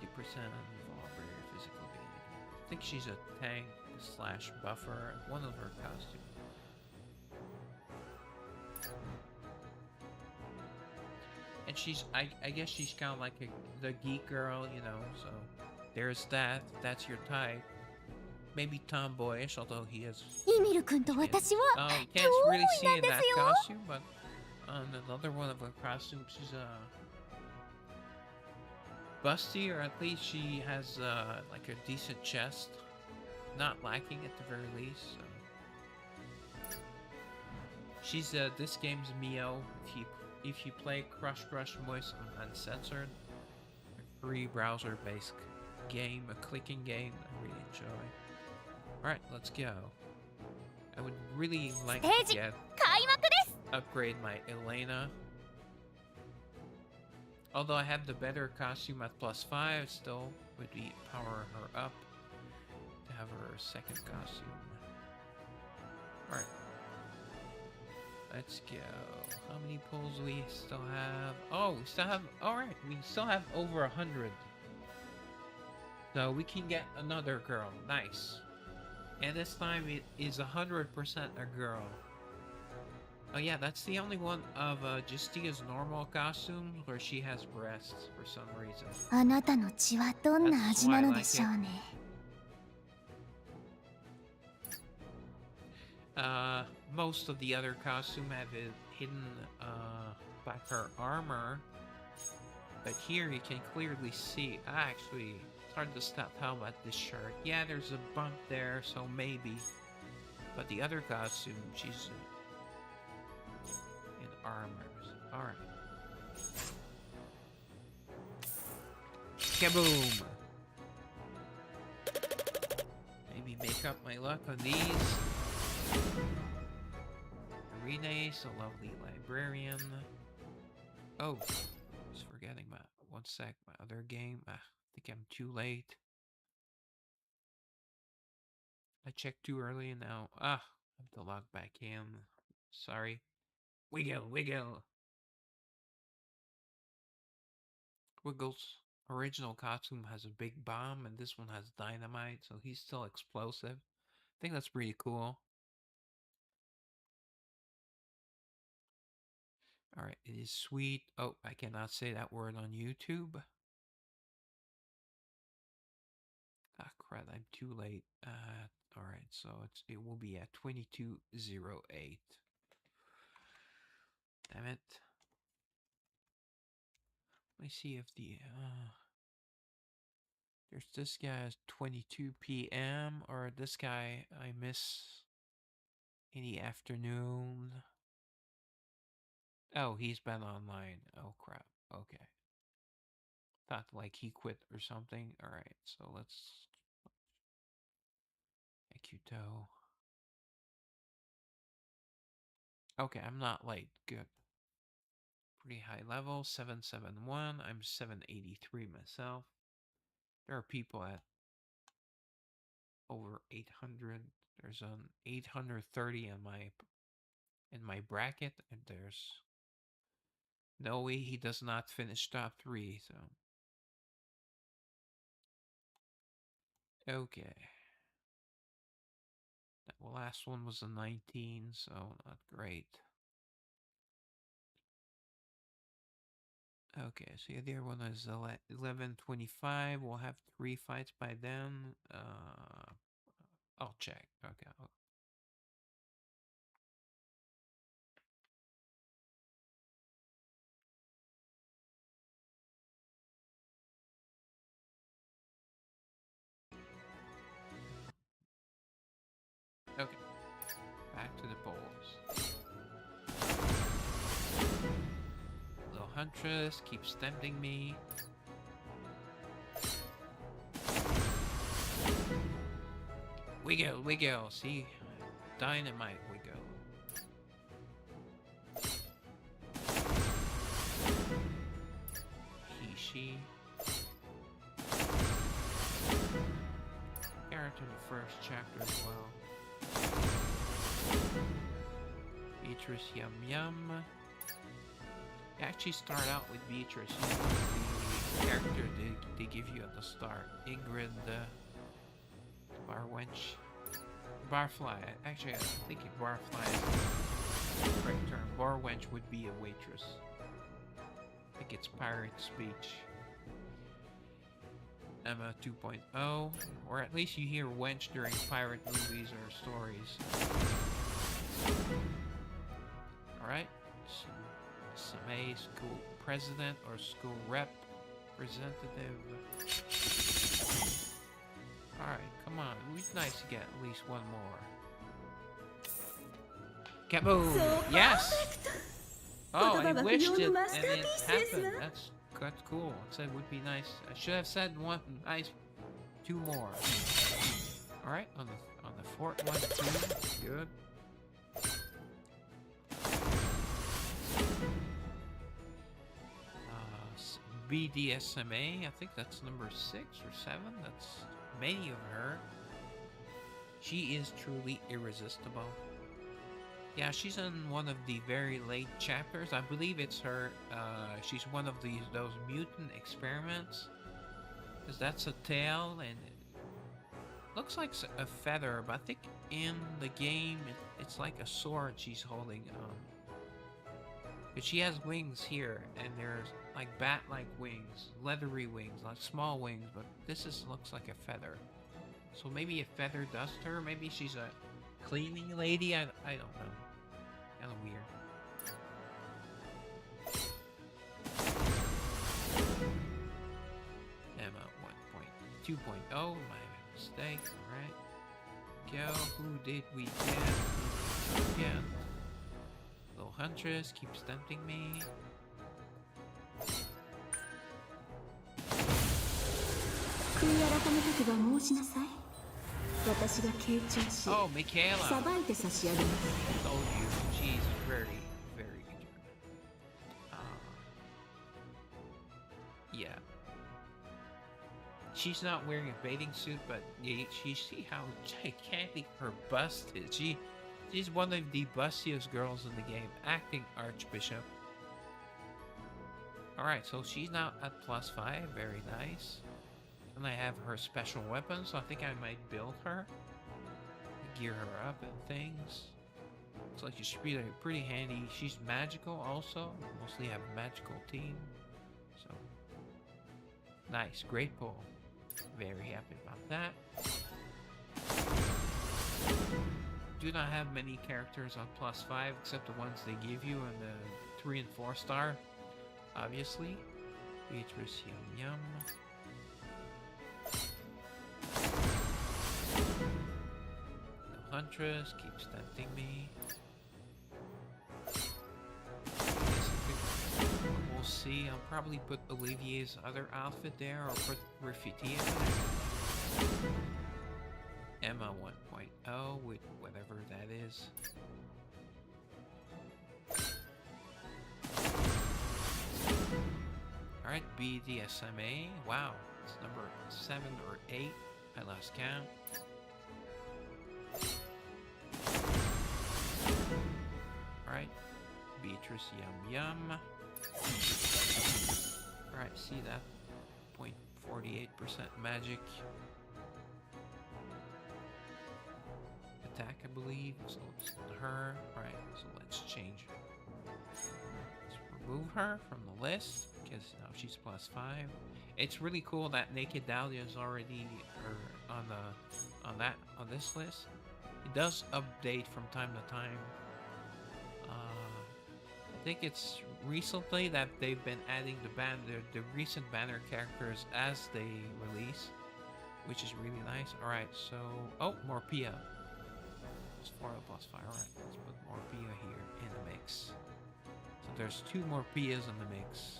50% involved physical behavior. I think she's a tank slash buffer, one of her costumes. And she's, I guess she's kind of like the geek girl, you know, so there's that. That's your type. Maybe tomboyish, although he has...イミル君と私は Oh, you can't really see in that costume, but on another one of her costumes, she's busty, or at least she has like a decent chest. Not lacking at the very least. So. She's this game's Mio. If you play Crush Moist on Uncensored, a free browser-based game, a clicking game I really enjoy. Alright, let's go. I would really like to get upgrade my Elena. Although I have the better costume at +5, still would be power her up to have her second costume. Alright. Let's go. How many pulls do we still have? Oh, we still have... Alright, we still have over 100. So we can get another girl. Nice. And this time it is 100% a girl. Oh yeah, that's the only one of Justia's normal costumes where she has breasts for some reason. あなたの血はどんな味なのでしょうね。Most of the other costume have it hidden by her armor, but here you can clearly see. Actually, it's hard to tell about this shirt. Yeah, there's a bump there, so maybe. But the other costume, she's in armors. All right. Kaboom! Maybe make up my luck on these. Rene's a lovely librarian. Oh, I was forgetting my one sec, my other game. I think I'm too late. I checked too early and now I have to log back in. Sorry. Wiggle. Wiggle's original costume has a big bomb and this one has dynamite, so he's still explosive. I think that's pretty cool. Alright, it is sweet. Oh, I cannot say that word on YouTube. Ah, crap, I'm too late. Alright, so it will be at 22:08. Damn it. Let me see if the, there's this guy at 22 p.m. or this guy I miss in the afternoon. Oh, he's been online. Oh, crap. Okay. Thought like he quit or something. Alright, so let's... Akuto. Okay, I'm not late. Good. Pretty high level. 771. I'm 783 myself. There are people at over 800. There's an 830 in my bracket, and there's no way he does not finish top 3, so... Okay. That last one was a 19, so not great. Okay, so the other one is 11:25. We'll have 3 fights by then. I'll check. Okay. Okay. Back to the polls. Little Huntress keeps tempting me. Wiggle. See? Dynamite wiggle. He, she. Character in the first chapter as well. Beatrice Yum Yum. You actually start out with Beatrice. She's the character they give you at the start. Ingrid, Barwench. Barfly. Actually, I think Barfly is the correct term. Barwench would be a waitress. I think it's pirate speech. Emma 2.0, or at least you hear wench during pirate movies or stories. Alright. Same school president or school representative. Alright, come on. It would be nice to get at least one more. Kaboom! Yes! Oh, I wished it and it happened. That's cool. I said it would be nice. I should have said one nice 2 more. Alright, on the fourth one too. Good. BDSMA, I think that's number 6 or 7. That's many of her. She is truly irresistible. Yeah, she's in one of the very late chapters. I believe it's her. She's one of those mutant experiments. Because that's a tail, and it looks like a feather, but I think in the game it's like a sword she's holding. But she has wings here, and there's like bat-like wings, leathery wings, like small wings. But this looks like a feather. So maybe a feather dust her. Maybe she's a cleaning lady. I don't know. Kind of weird. Emma 1.2.0, my mistake. Alright. Go. Who did we get? Little Huntress keeps tempting me. Oh, Michaela! I told you, she's very, very determined. Yeah. She's not wearing a bathing suit, but you see how gigantic her bust is. She's one of the bustiest girls in the game, acting Archbishop. Alright, so she's now at +5, very nice. And I have her special weapons, so I think I might build her. Gear her up and things. Looks like she should be pretty handy. She's magical also. Mostly have a magical team. So, nice, great pull. Very happy about that. Do not have many characters on +5 except the ones they give you in the 3 and 4 star. Obviously. Beatrice Yum Yum. The Huntress keeps tempting me. We'll see. I'll probably put Olivier's other outfit there or put Raffitia there. Emma 1.0 with whatever that is. Alright, BDSMA. Wow, it's number 7 or 8. I lost count. Alright, Beatrice Yum Yum. Alright, see that? 0.48% magic. Attack, I believe. So it's her. Alright, so let's change her. Let's remove her from the list. because now she's +5. It's really cool that Naked Dahlia is already on this list. It does update from time to time. I think it's recently that they've been adding the recent banner characters as they release, which is really nice. All right, so more Pia. +4 +5. All right, let's put more Pia here in the mix. So there's 2 more Pias in the mix.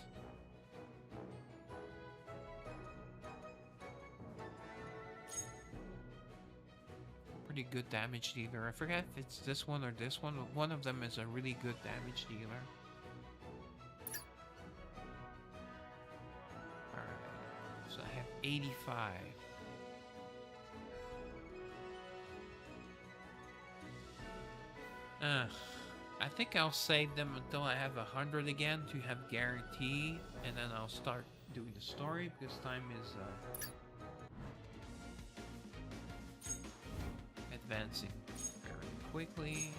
Pretty good damage dealer. I forget if it's this one or this one, but one of them is a really good damage dealer. Alright, so I have 85. I think I'll save them until I have 100 again to have guarantee, and then I'll start doing the story because time is advancing very quickly.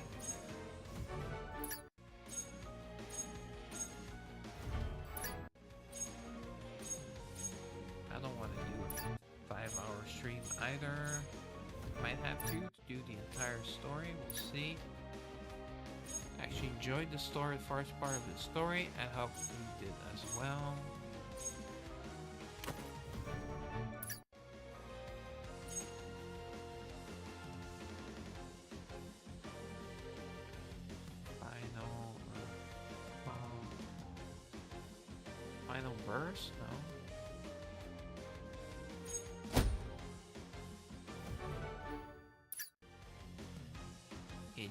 I don't want to do a 5-hour stream either. Might have to do the entire story. We'll see. Actually enjoyed the story, the first part of the story. I hope you did as well. Final burst? No. It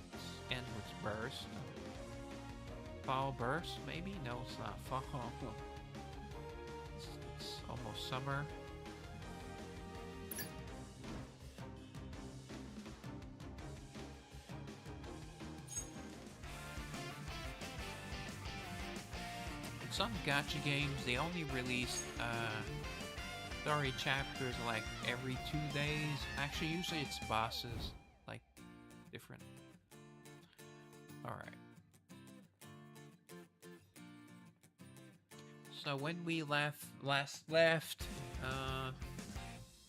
ends with burst. Fall burst, maybe? No, it's not fall. It's almost summer. Some gacha games, they only release story chapters like every 2 days. Actually, usually it's bosses, like different. Alright. So when we last left,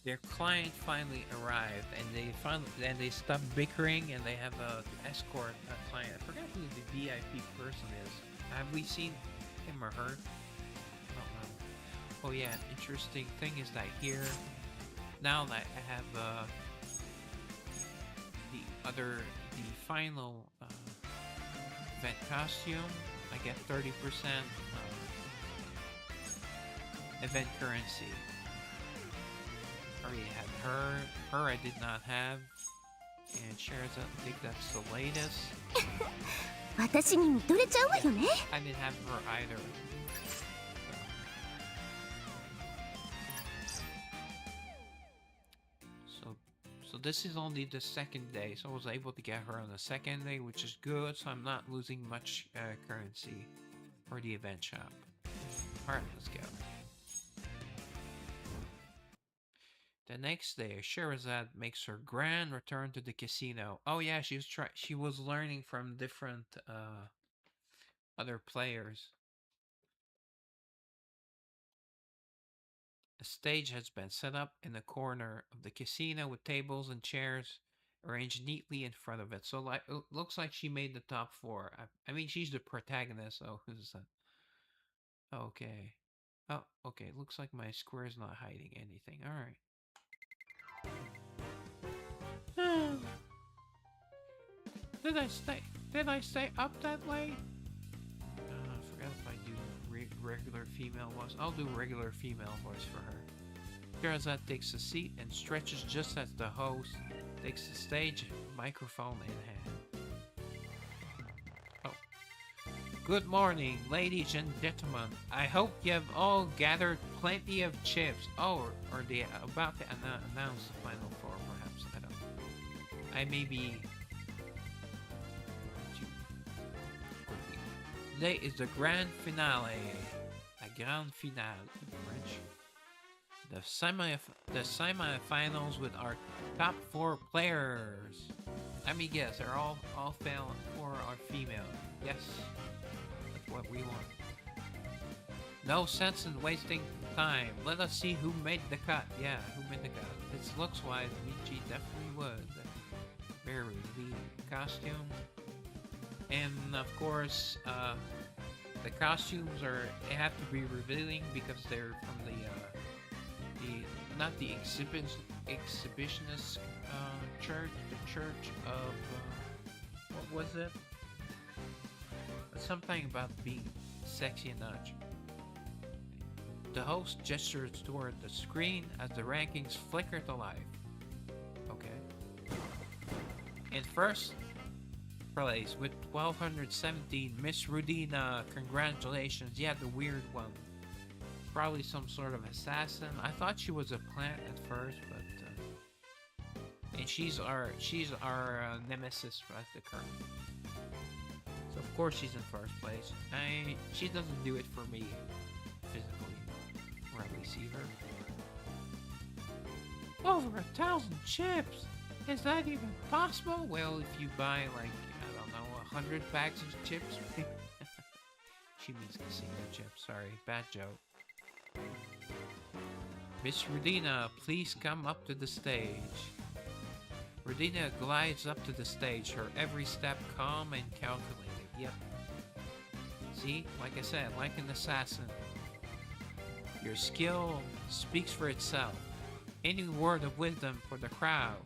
their client finally arrived, and they stopped bickering, and they have a escort client. I forgot who the VIP person is. Have we seen him or her? I don't know. Oh yeah, an interesting thing is that here, now that I have the final event costume, I get 30% event currency. I already had her. Her I did not have. And shares, I think that's the latest. 私に見とれちゃうわよね。 I didn't have her either. So this is only the second day, so I was able to get her on the second day, which is good, so I'm not losing much currency for the event shop. Alright, let's go. The next day, Sherazade makes her grand return to the casino. Oh yeah, she was learning from different other players. A stage has been set up in the corner of the casino with tables and chairs arranged neatly in front of it. So like, it looks like she made the top 4. I mean, she's the protagonist. Oh, who's that? Okay. Oh, okay. Looks like my square is not hiding anything. All right. Did I stay up that late? I forgot if I do regular female voice. I'll do regular female voice for her. Sherazade takes a seat and stretches just as the host takes the stage, microphone in hand. Oh. Good morning, ladies and gentlemen. I hope you have all gathered plenty of chips. Oh, or they are about to announce the final 4, perhaps. I don't know. I may be... Today is the grand finale. A grand finale in French. The semi-finals with our top 4 players. Let me guess, they're all 4 are female. Yes, that's what we want. No sense in wasting time. Let us see who made the cut. Yeah, who made the cut? This looks wise. Michi definitely would. Very the costume. And of course, the costumes they have to be revealing because they're from the not the exhibitionist church, the church of what was it? Something about being sexy and nudge. The host gestures toward the screen as the rankings flicker to life. Okay. In first place with 1217, Miss Rudina. Congratulations. Yeah, the weird one. Probably some sort of assassin. I thought she was a plant at first, but and she's our nemesis at the current. So of course she's in first place. She doesn't do it for me physically, where I see her. Over 1,000 chips. Is that even possible? Well, if you buy like, I don't know, 100 bags of chips. She means casino chips, sorry, bad joke. Miss Rudina, please come up to the stage. Rudina glides up to the stage, her every step calm and calculated. Yep. See, like I said, like an assassin. Your skill speaks for itself. Any word of wisdom for the crowd.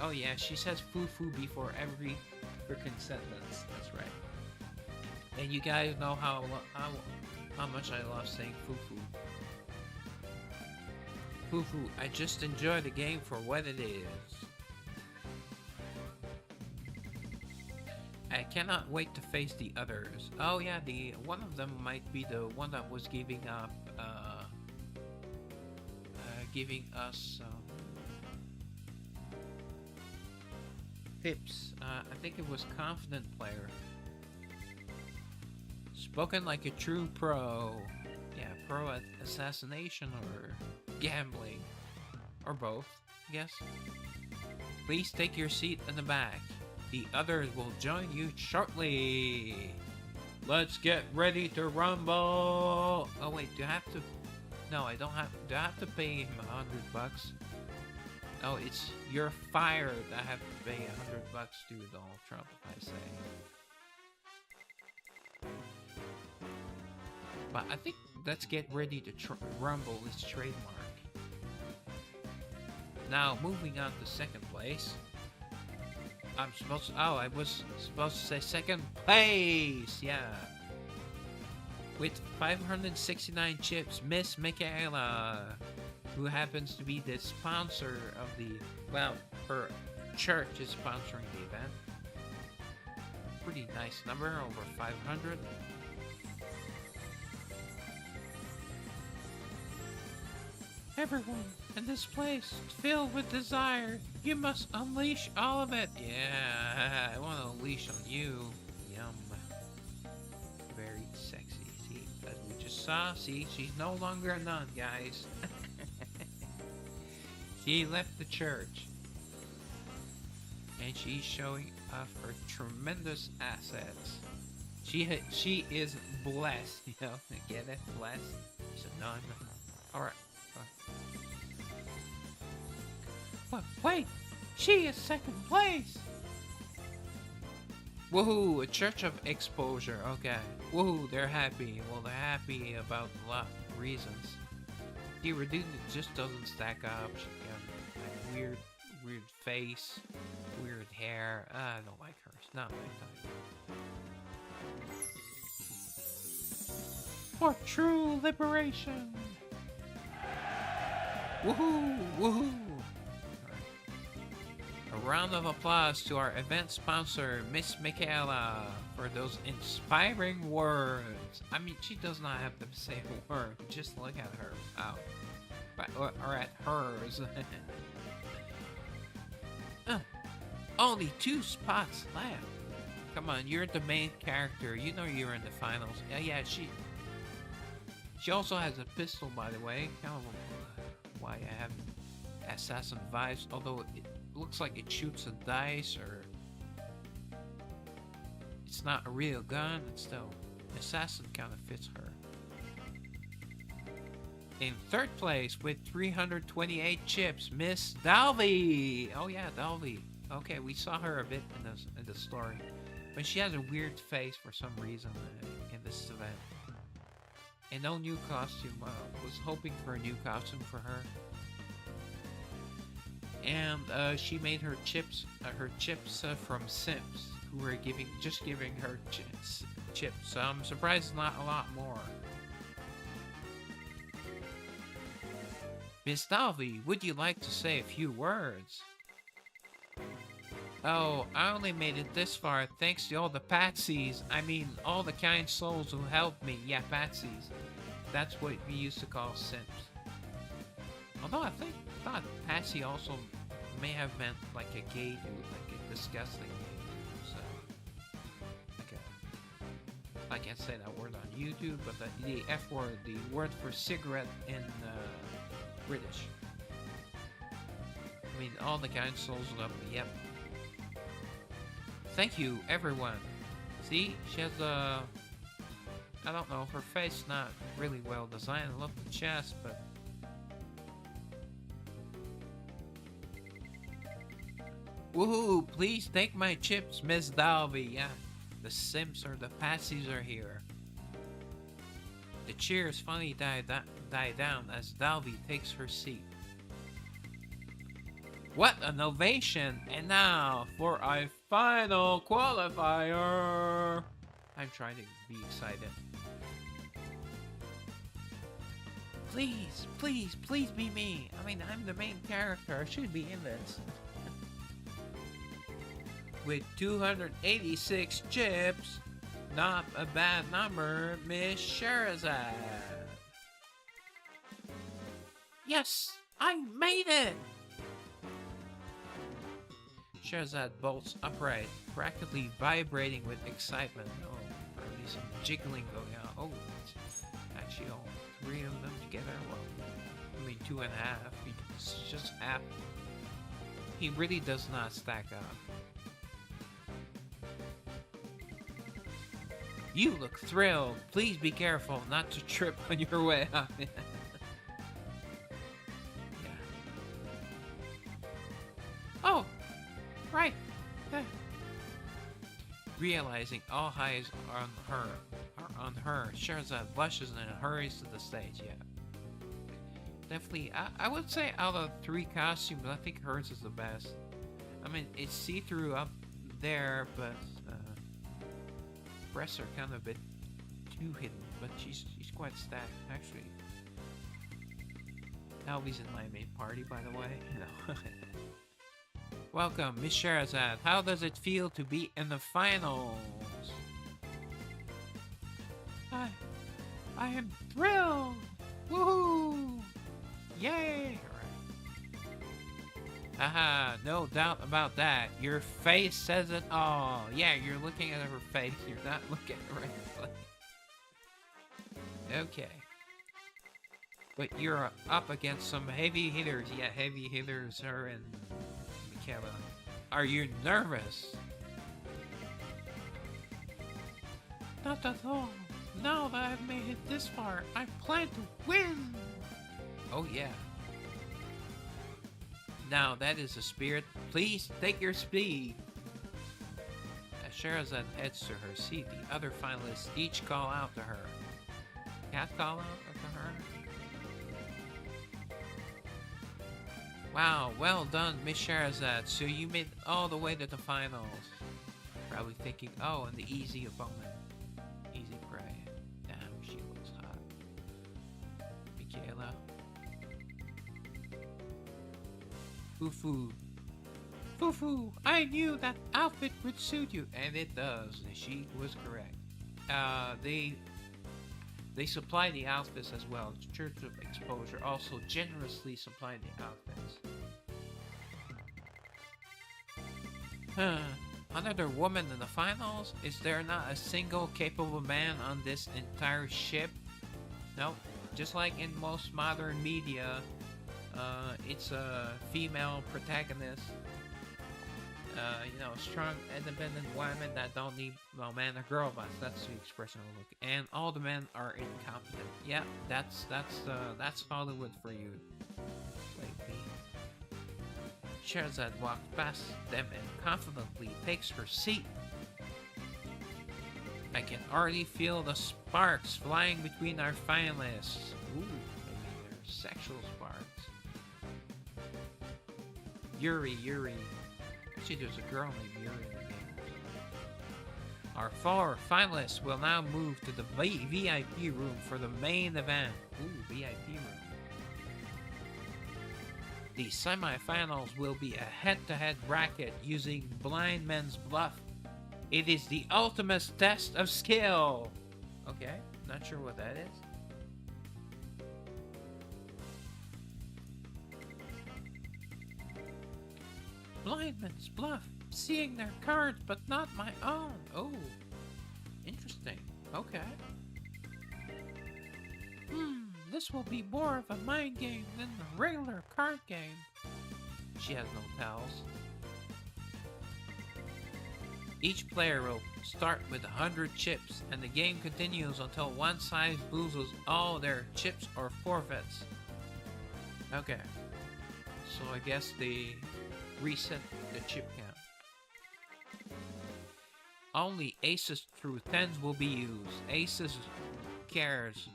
Oh yeah, she says foo-foo before every freaking sentence. That's right. And you guys know how much I love saying foo-foo. Foo-foo, I just enjoy the game for what it is. I cannot wait to face the others. Oh yeah, one of them might be the one that was giving up, giving us tips. I think it was Confident Player. Spoken like a true pro. Yeah, pro at assassination or gambling. Or both, I guess. Please take your seat in the back. The others will join you shortly. Let's get ready to rumble. Oh wait, do I have to? No, I don't have. Do I have to pay him $100? No, it's you're fired. I have to pay $100 to Donald Trump, I say. But I think let's get ready to rumble is trademark. Now moving on to second place. I was supposed to say second place, yeah. With 569 chips, Miss Michaela, who happens to be the sponsor of her church is sponsoring the event. Pretty nice number, over 500. Everyone in this place is filled with desire. You must unleash all of it. Yeah, I want to unleash on you. Yum. Very sexy. See, as we just saw, see, she's no longer a nun, guys. She left the church. And she's showing off her tremendous assets. She is blessed, you know? Get it? Blessed? She's a nun. Alright. What? Wait! She is second place! Woohoo! A church of exposure. Okay. Woohoo! They're happy. Well, they're happy about a lot of reasons. The Redundant just doesn't stack up. She got like weird face, weird hair. I don't like her. It's not my type. For true liberation! Woohoo! Woohoo! A round of applause to our event sponsor, Miss Michaela, for those inspiring words. I mean, she does not have to say a word. Just look at her. Oh. Or at hers. Only 2 spots left. Come on, you're the main character. You know you're in the finals. Yeah, she also has a pistol, by the way. Kind of why I have assassin vibes, although it looks like it shoots a dice, or it's not a real gun. It's still Assassin kind of fits her. In third place with 328 chips, Miss Dalby. Oh yeah, Dalby. Okay, we saw her a bit in the story, but she has a weird face for some reason in this event. And no new costume. Was hoping for a new costume for her. And she made her chips from Sims, who were just giving her chips. So I'm surprised not a lot more. Miss Dalby, would you like to say a few words? Oh, I only made it this far thanks to all the patsies. I mean, all the kind souls who helped me. Yeah, patsies. That's what we used to call Sims. Although I thought patsy also may have meant like a gay dude, like a disgusting gay dude. So, I can't say that word on YouTube, but the F word, the word for cigarette in British. I mean, all the kind souls love me. Yep. Thank you, everyone. See, she has a... I don't know, her face not really well designed. I love the chest, but... Woohoo! Please take my chips, Miss Dalby. Yeah, the Sims or the Patsies are here. The cheers finally die down as Dalby takes her seat. What an ovation! And now for a final qualifier! I'm trying to be excited. Please, please, please be me. I mean, I'm the main character. I should be in this. With 286 chips, not a bad number, Miss Sherazade. Yes, I made it! Sherazade bolts upright, practically vibrating with excitement. Oh, probably some jiggling going on. Oh, actually, all three of them together. Well, I mean, 2.5. It's just half. He really does not stack up. You look thrilled. Please be careful not to trip on your way up. Yeah. Oh, right. Realizing all eyes are on her, Sherazade blushes and hurries to the stage. Yeah, definitely. I would say out of 3 costumes, I think hers is the best. I mean, it's see-through up there, but breasts are kind of a bit too hidden. But she's quite stacked, actually. Dalby's in my main party, by the way. No. Welcome, Miss Sherazade. How does it feel to be in the finals? I am thrilled! Woohoo! Yay! Alright. Haha, no doubt about that. Your face says it all. Yeah, you're looking at her face. You're not looking at the right place. Okay. But you're up against some heavy hitters. Yeah, heavy hitters, her and Michaela. Are you nervous? Not at all. Now that I've made it this far, I plan to win! Oh yeah. Now that is the spirit. Please take your speed. As Sherazade heads to her seat, the other finalists each call out to her. Cat call out to her? Wow, well done, Miss Sherazade. So you made it all the way to the finals. Probably thinking, oh, and the easy opponent. Easy prey. Damn, she looks hot. Michaela. Fufu. Fufu, I knew that outfit would suit you. And it does. She was correct. They supply the outfits as well. The Church of Exposure also generously supplied the outfits. Another woman in the finals? Is there not a single capable man on this entire ship? Nope. Just like in most modern media, it's a female protagonist. You know, strong, independent women that don't need no man or girl boss. That's the expression we're looking. And all the men are incompetent. Yeah, that's Hollywood for you, lately. Sherazad walks past them and confidently takes her seat. I can already feel the sparks flying between our finalists. Ooh, maybe they're sexual sparks. Yuri. Actually, there's a girl named Yuri in the game. Our 4 finalists will now move to the VIP room for the main event. Ooh, VIP room. The semifinals will be a head-to-head bracket using blind men's bluff. It is the ultimate test of skill. Okay, not sure what that is. Blind men's bluff, seeing their cards but not my own. Oh, interesting. Okay. This will be more of a mind game than a regular card game. She has no pals. Each player will start with 100 chips, and the game continues until one side loses all their chips or forfeits. Okay. So I guess they reset the chip count. Only aces through 10s will be used. Aces cares.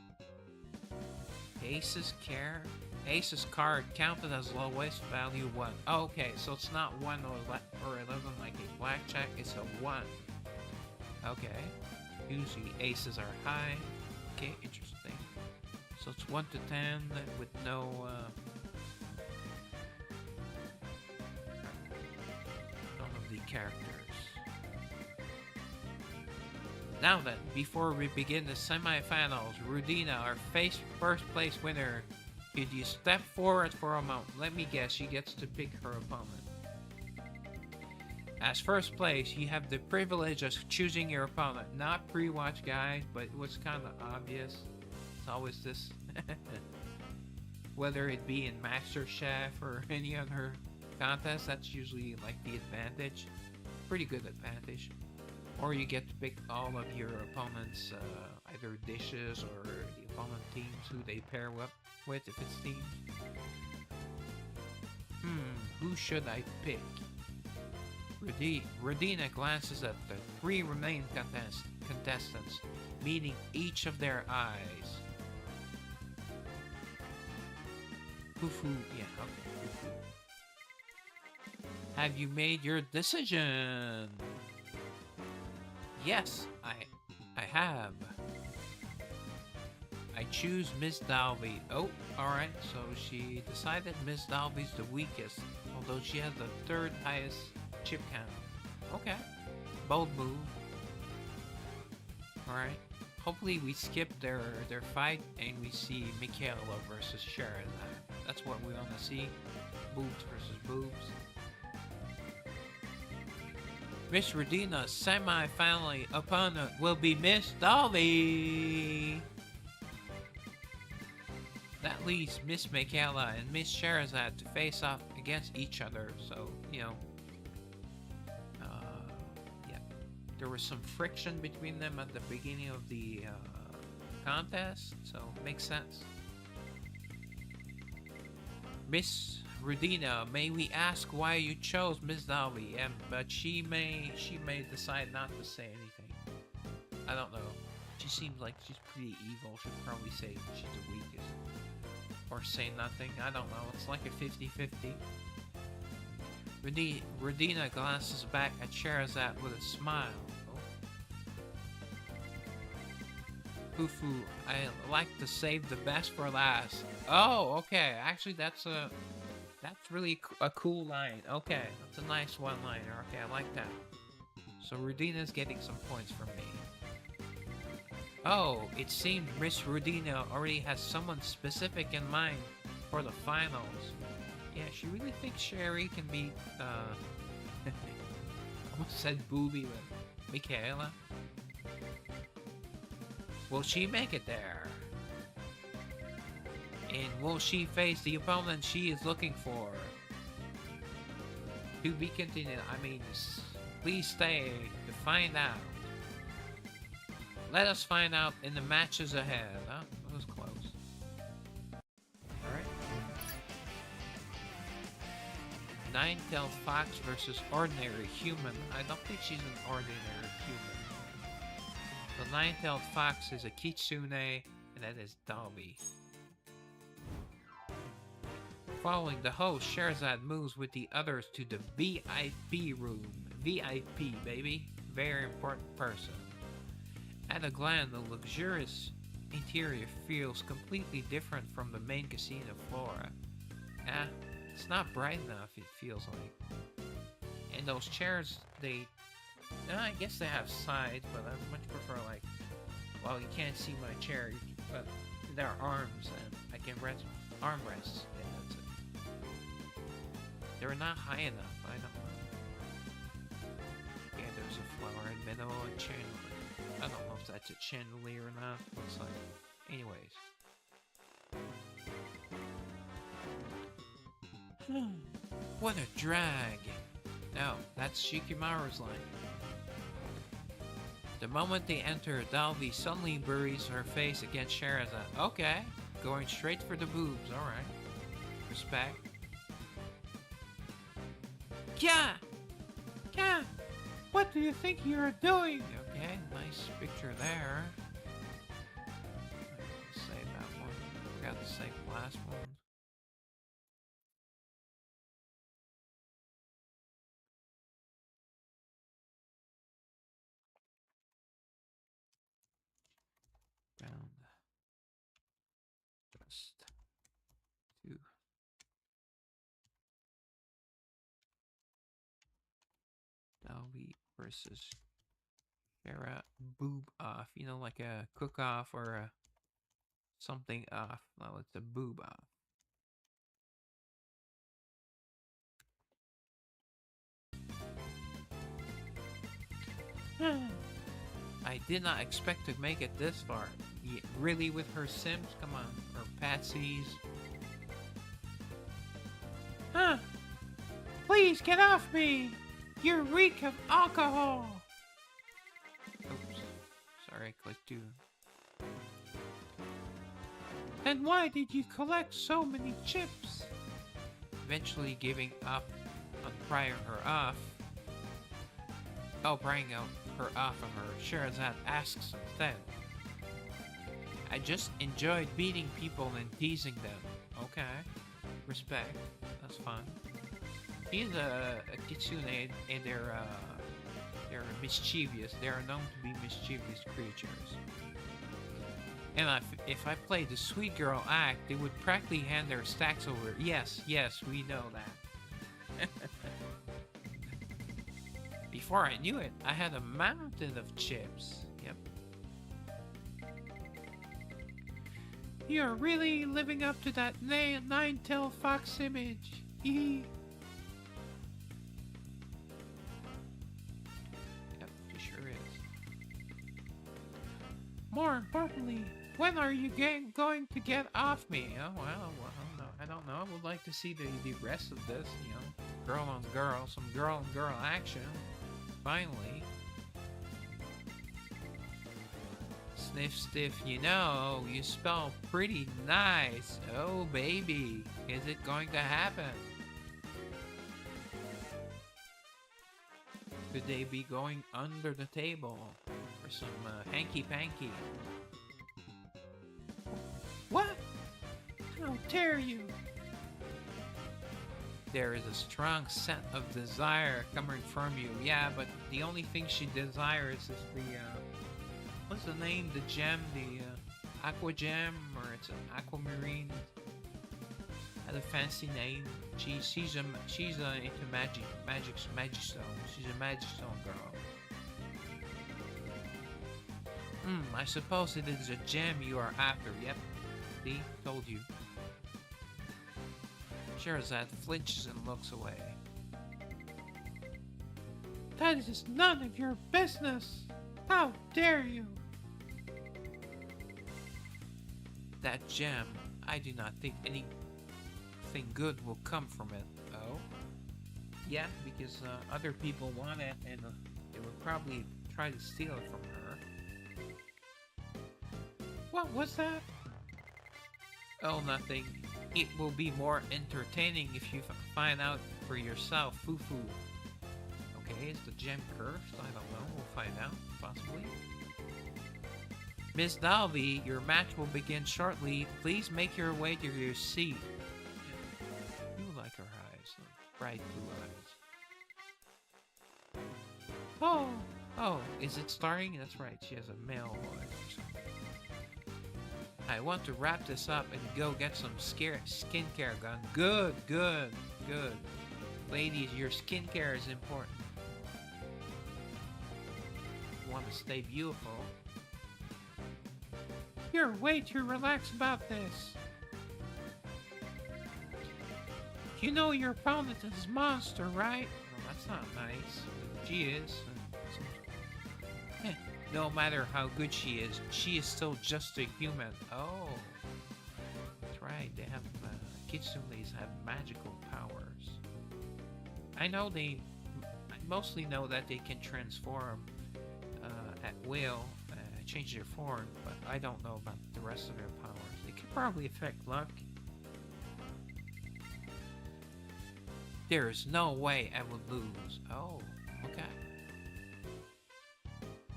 Aces care? Aces card counted as lowest value 1. Oh, okay, so it's not 1 or 11 like a blackjack, it's a 1. Okay. Usually aces are high. Okay, interesting. So it's 1 to 10 with no none of the characters. Now then, before we begin the semifinals, Rudina, our first place winner, could you step forward for a moment? Let me guess, she gets to pick her opponent. As first place, you have the privilege of choosing your opponent. Not pre-watch, guys, but it was kind of obvious. It's always this. Whether it be in MasterChef or any other contest, that's usually like the advantage. Pretty good advantage. Or you get to pick all of your opponent's either dishes or the opponent teams who they pair up with if it's teams. Who should I pick? Radina glances at the 3 remaining contestants, meeting each of their eyes. Fufu, yeah, okay, Fufu. Have you made your decision? Yes, I have. I choose Miss Dalby. Oh, alright, so she decided Miss Dalby's the weakest, although she has the 3rd highest chip count. Okay, bold move. Alright, hopefully we skip their fight and we see Michaela versus Sherazad. That's what we want to see. Boobs versus boobs. Miss Radina's semi-final opponent will be Miss Dolly. That leaves Miss Michaela and Miss Sherazad to face off against each other. So, you know, yeah, there was some friction between them at the beginning of the contest, so it makes sense. Miss Rudina, may we ask why you chose Miss Dolby? But she may decide not to say anything. I don't know. She seems like she's pretty evil. She'll probably say she's the weakest. Or say nothing. I don't know. It's like a 50-50. Rudina glances back at Sherazad with a smile. Oh. Fufu, I like to save the best for last. Oh, okay. Actually, that's really a cool line. Okay, that's a nice one-liner. Okay, I like that. So Rudina's getting some points from me. Oh, it seems Miss Rudina already has someone specific in mind for the finals. Yeah, she really thinks Sherry can beat, almost said Booby with Michaela. Will she make it there? And will she face the opponent she is looking for? To be continued. I mean, please stay to find out. Let us find out in the matches ahead. Huh? That was close. Alright. Nine-tailed fox versus ordinary human. I don't think she's an ordinary human. The nine-tailed fox is a kitsune, and that is Dalby. Following the host, Sherazad moves with the others to the VIP room. VIP, baby. Very important person. At a glance, the luxurious interior feels completely different from the main casino floor. It's not bright enough, it feels like. And those chairs, I guess they have sides, but I much prefer, like, well, you can't see my chair, but there are arms, and I can armrests. They're not high enough, I don't know. Yeah, there's a flower in the middle and chandelier. I don't know if that's a chandelier or not. Looks like. Anyways. What a drag. No, that's Shikimaru's line. The moment they enter, Dalby suddenly buries her face against Sherazade. Okay, going straight for the boobs, alright. Respect. Yeah! What do you think you're doing? Okay, nice picture there. Save that one. Forgot to save the last one. Round. Just 2. Dalby versus Shara boob off. You know, like a cook off or a something off. No, it's a boob off. I did not expect to make it this far. Really, with her Sims? Come on. Or Patsies. Please get off me! You reek of alcohol! Oops. Sorry, I clicked 2. Then why did you collect so many chips? Eventually giving up on prying her off. Prying her off of her, Sherazade asks instead. I just enjoyed beating people and teasing them. Okay. Respect. That's fun. She's a kitsune and they're mischievous. They are known to be mischievous creatures. And if I played the sweet girl act, they would practically hand their stacks over. Yes, we know that. Before I knew it, I had a mountain of chips. Yep. You're really living up to that nine-tailed fox image. Yep, she sure is. More importantly, when are you going to get off me? Oh, well, I don't know. I would like to see the rest of this, you know. Girl on girl, some girl on girl action. Finally. Sniff stiff, you know, you spell pretty nice. Oh baby, is it going to happen? Could they be going under the table for some hanky-panky? What? How dare you? There is a strong scent of desire coming from you. Yeah, but the only thing she desires is the, what's the name? The gem, the aqua gem, or it's an aquamarine. Has a fancy name. She's into magic stone. She's a magic stone girl. I suppose it is a gem you are after. Yep. See, told you. Sherazade flinches and looks away. That is none of your business! How dare you! That gem, I do not think anything good will come from it. Oh? Yeah, because other people want it, and they would probably try to steal it from her. What was that? Oh, nothing. It will be more entertaining if you find out for yourself, Fufu. Okay, is the gem cursed? I don't know. We'll find out, possibly. Miss Dalby, your match will begin shortly. Please make your way to your seat. You like her eyes, bright blue eyes. Oh, is it starting? That's right, she has a male voice. I want to wrap this up and go get some skincare done. Good. Ladies, your skincare is important. You want to stay beautiful. You're way too relaxed about this. You know your opponent is a monster, right? Well, that's not nice. She is. No matter how good she is still just a human. Oh. That's right, they have, kitsunes have magical powers. I mostly know that they can transform at will, change their form, but I don't know about the rest of their powers. They could probably affect luck. There's no way I would lose. Oh, okay.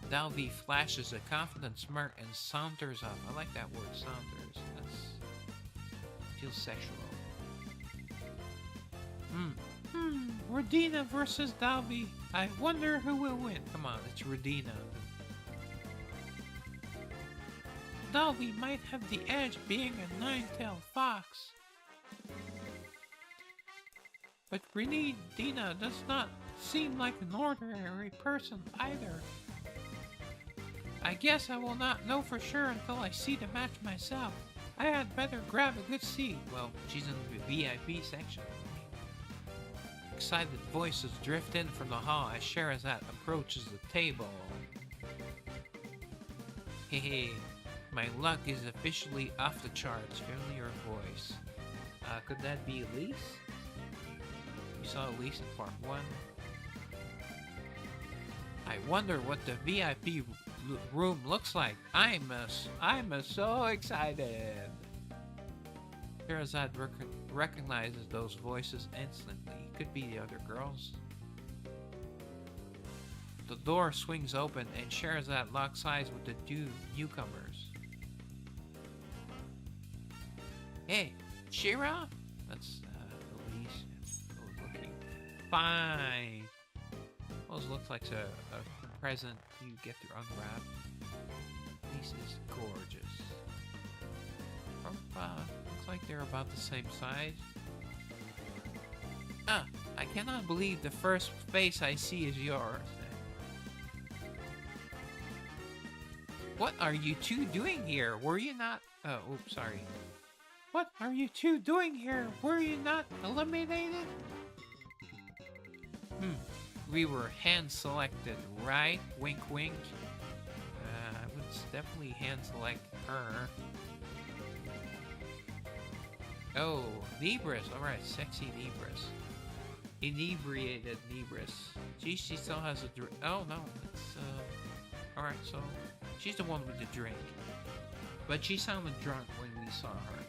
Dalby flashes a confident smirk and saunters up. I like that word, saunters. Feels sexual. Radina versus Dalby. I wonder who will win. Come on, it's Radina. Dalby might have the edge being a nine-tailed fox. But Radina does not seem like an ordinary person either. I guess I will not know for sure until I see the match myself. I had better grab a good seat. Well, she's in the VIP section. Excited voices drift in from the hall as Sherazade approaches the table. Hey, my luck is officially off the charts. Familiar voice. Could that be Elise? We saw Elise in part 1. I wonder what the VIP room looks like. I'm so excited. Sherazade recognizes those voices instantly. Could be the other girls. The door swings open and Sherazade locks eyes with the two newcomers. Hey, Shira? That's Elise. Good looking. Fine. Almost looks like a present you get to unwrap. Elise is gorgeous. Looks like they're about the same size. I cannot believe the first face I see is yours. What are you two doing here? Were you not... Oh, oops, sorry. What are you two doing here? Were you not eliminated? We were hand-selected, right? Wink, wink. I would definitely hand-select her. Oh, Nebris. Alright, sexy Nebris. Inebriated Nebris. She still has a drink. Oh, no. It's, alright, so she's the one with the drink. But she sounded drunk when we saw her.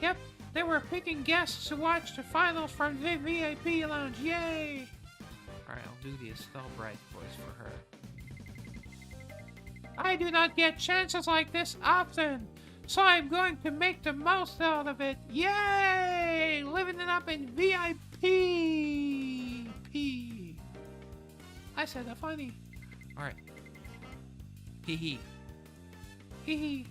Yep, they were picking guests to watch the finals from the VIP lounge. Yay! Alright, I'll do the Estelle Bright voice for her. I do not get chances like this often, so I'm going to make the most out of it. Yay! Living it up in VIP. I said a funny. Alright. Hee hee. Hee hee.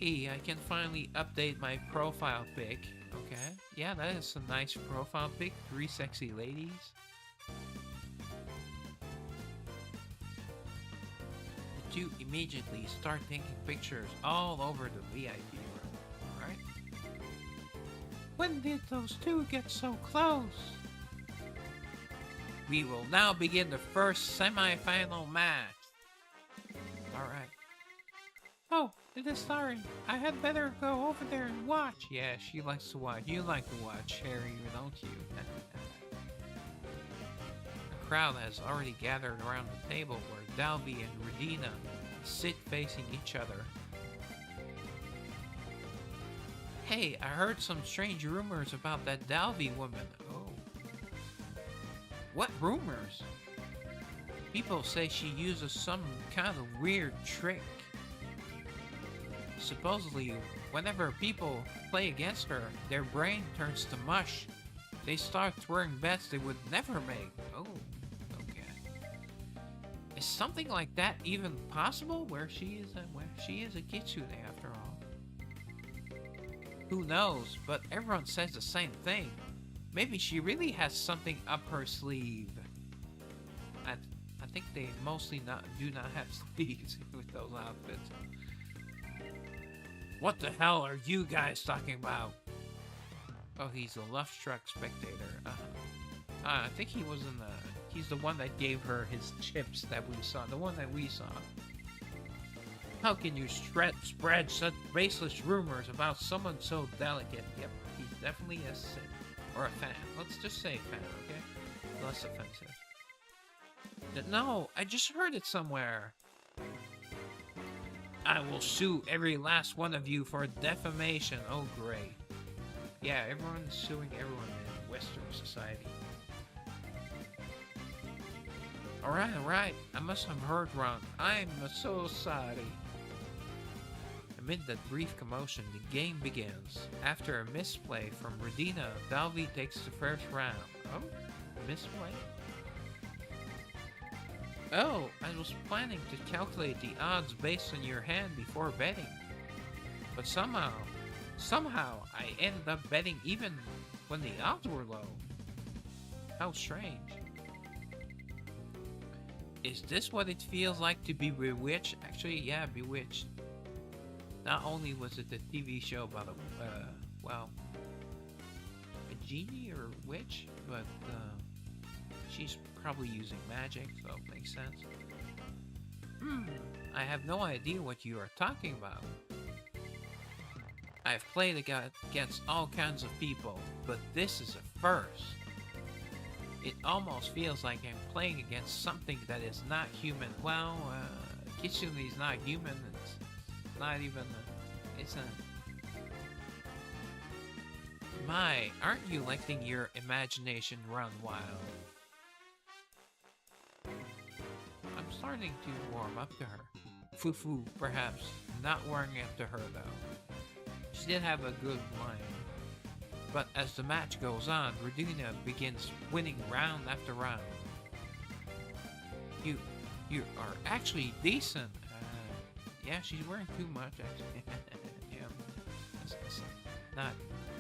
Hey, I can finally update my profile pic. Okay. Yeah, that is a nice profile pic. 3 sexy ladies. The two immediately start taking pictures all over the VIP room. Alright. When did those two get so close? We will now begin the first semi-final match. Alright. Oh, It is starting. I had better go over there and watch. Yeah, she likes to watch. You like to watch, Harry, don't you? The crowd has already gathered around the table where Dalby and Redina sit facing each other. Hey, I heard some strange rumors about that Dalby woman. Oh. What rumors? People say she uses some kind of weird trick. Supposedly, whenever people play against her, their brain turns to mush. They start throwing bets they would never make. Oh, okay. Is something like that even possible? Where she is a kitsune after all. Who knows? But everyone says the same thing. Maybe she really has something up her sleeve. I think they mostly do not have sleeves with those outfits. What the hell are you guys talking about? Oh, he's a love-struck spectator. I think he was in the... He's the one that gave her his chips that we saw. The one that we saw. How can you spread such baseless rumors about someone so delicate? Yep, he's definitely a simp. Or a fan. Let's just say fan, okay? Less offensive. No, I just heard it somewhere. I will sue every last one of you for defamation. Oh, great. Yeah, everyone's suing everyone in Western society. Alright. I must have heard wrong. I'm so sorry. Amid that brief commotion, the game begins. After a misplay from Redina, Dalby takes the first round. Oh, misplay? Oh, I was planning to calculate the odds based on your hand before betting. But somehow I ended up betting even when the odds were low. How strange. Is this what it feels like to be bewitched? Actually, yeah, bewitched. Not only was it a TV show about a genie or witch, but she's probably using magic, so it makes sense. I have no idea what you are talking about. I've played against all kinds of people, but this is a first. It almost feels like I'm playing against something that is not human. Well, Kitsune is not human. It's not even. It's a. My, aren't you letting your imagination run wild? I'm starting to warm up to her. Fufu, perhaps. Not warming up to her, though. She did have a good line. But as the match goes on, Redina begins winning round after round. You are actually decent. Yeah, she's wearing too much, actually. Yeah. It's not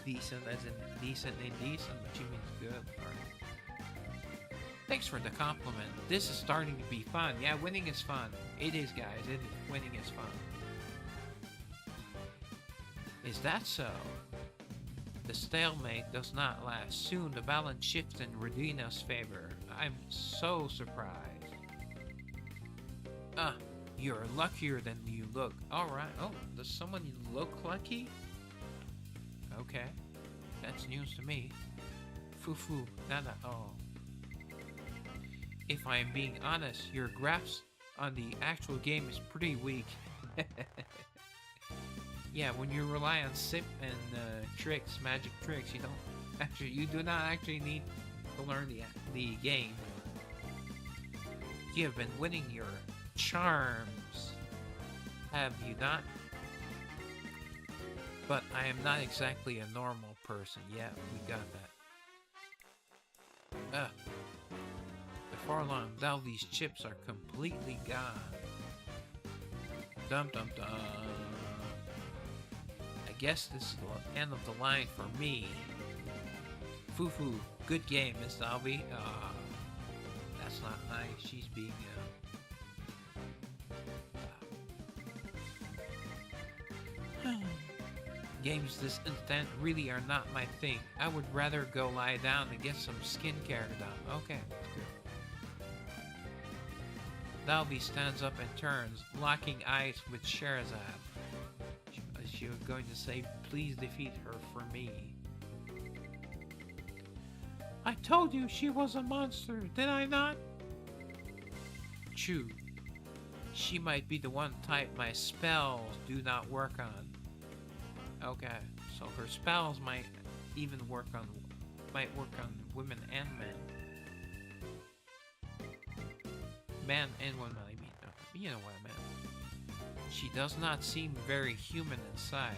decent as in decent and indecent, but she means good. Alright. Thanks for the compliment. This is starting to be fun. Yeah, winning is fun. It is, guys. Winning is fun. Is that so? The stalemate does not last. Soon the balance shifts in Redina's favor. I'm so surprised. You're luckier than you look. Alright. Oh, does someone look lucky? Okay. That's news to me. Fufu. Nada. Oh. If I am being honest, your grasp on the actual game is pretty weak. Yeah, when you rely on sip and tricks, magic tricks, you do not actually need to learn the game. You have been winning your charms, have you not? But I am not exactly a normal person. Yeah, we got that. Before long, now these chips are completely gone. Dum dum dum. I guess this is the end of the line for me. Fufu, good game, Miss Dalby. That's not nice. She's being games this instant really are not my thing. I would rather go lie down and get some skincare done. Okay, that's good. Dalby stands up and turns, locking eyes with Sherazade. she was going to say, please defeat her for me. I told you she was a monster, did I not? True. She might be the one type my spells do not work on. Okay, so her spells might work on women and men. Man and women, I mean. You know what I meant. She does not seem very human inside.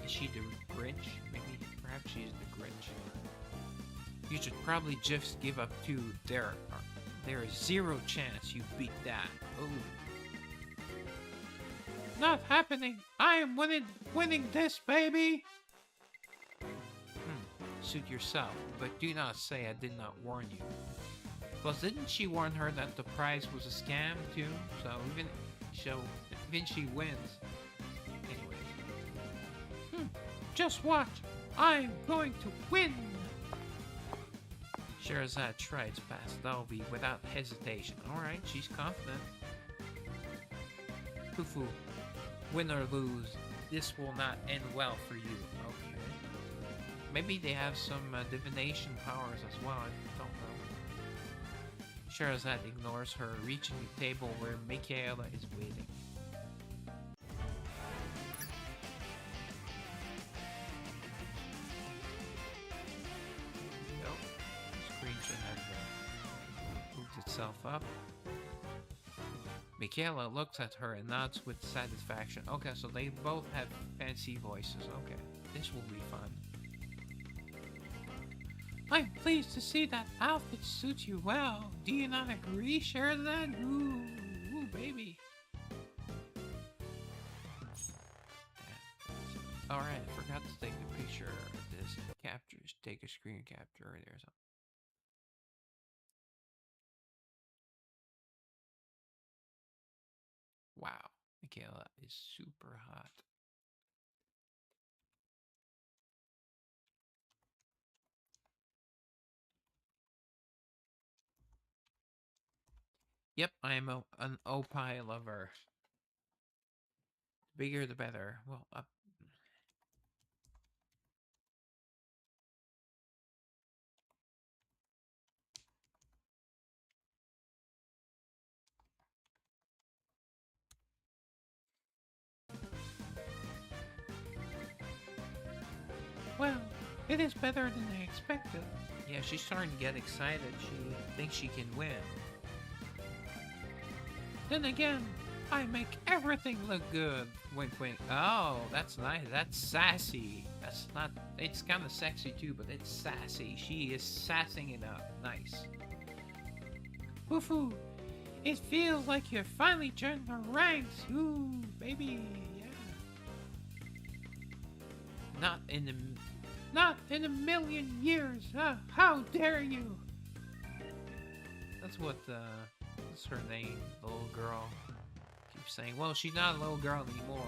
Is she the Grinch? Maybe, perhaps she's the Grinch. You should probably just give up too. There is zero chance you beat that. Oh. Not happening. I am winning this, baby. Suit yourself, but do not say I did not warn you. Plus, didn't she warn her that the prize was a scam too? So even she wins. Anyway. Just watch. I'm going to win. Sherazade strides past Dalby without hesitation. Alright, she's confident. Fufu, win or lose, this will not end well for you. Okay. Maybe they have some divination powers as well, I don't know. Sherazade ignores her, reaching the table where Michaela is waiting. Itself up. Michaela looks at her and nods with satisfaction. Okay, so they both have fancy voices. Okay, this will be fun. I'm pleased to see that outfit suits you well. Do you not agree, Sherazade? Ooh, baby. Alright, I forgot to take a picture of this. Take a screen capture earlier or something. Wow, Michaela is super hot. Yep, I am an opie lover. The bigger the better. Well, up. Well, it is better than I expected. Yeah, she's starting to get excited. She thinks she can win. Then again, I make everything look good. Wink, wink. Oh, that's nice. That's sassy. That's not... It's kind of sexy too, but it's sassy. She is sassing it up. Nice. Fufu, it feels like you've finally joined the ranks. Ooh, baby. Yeah. Not in a million years. How dare you? That's what, what's her name? The little girl keeps saying. Well, she's not a little girl anymore.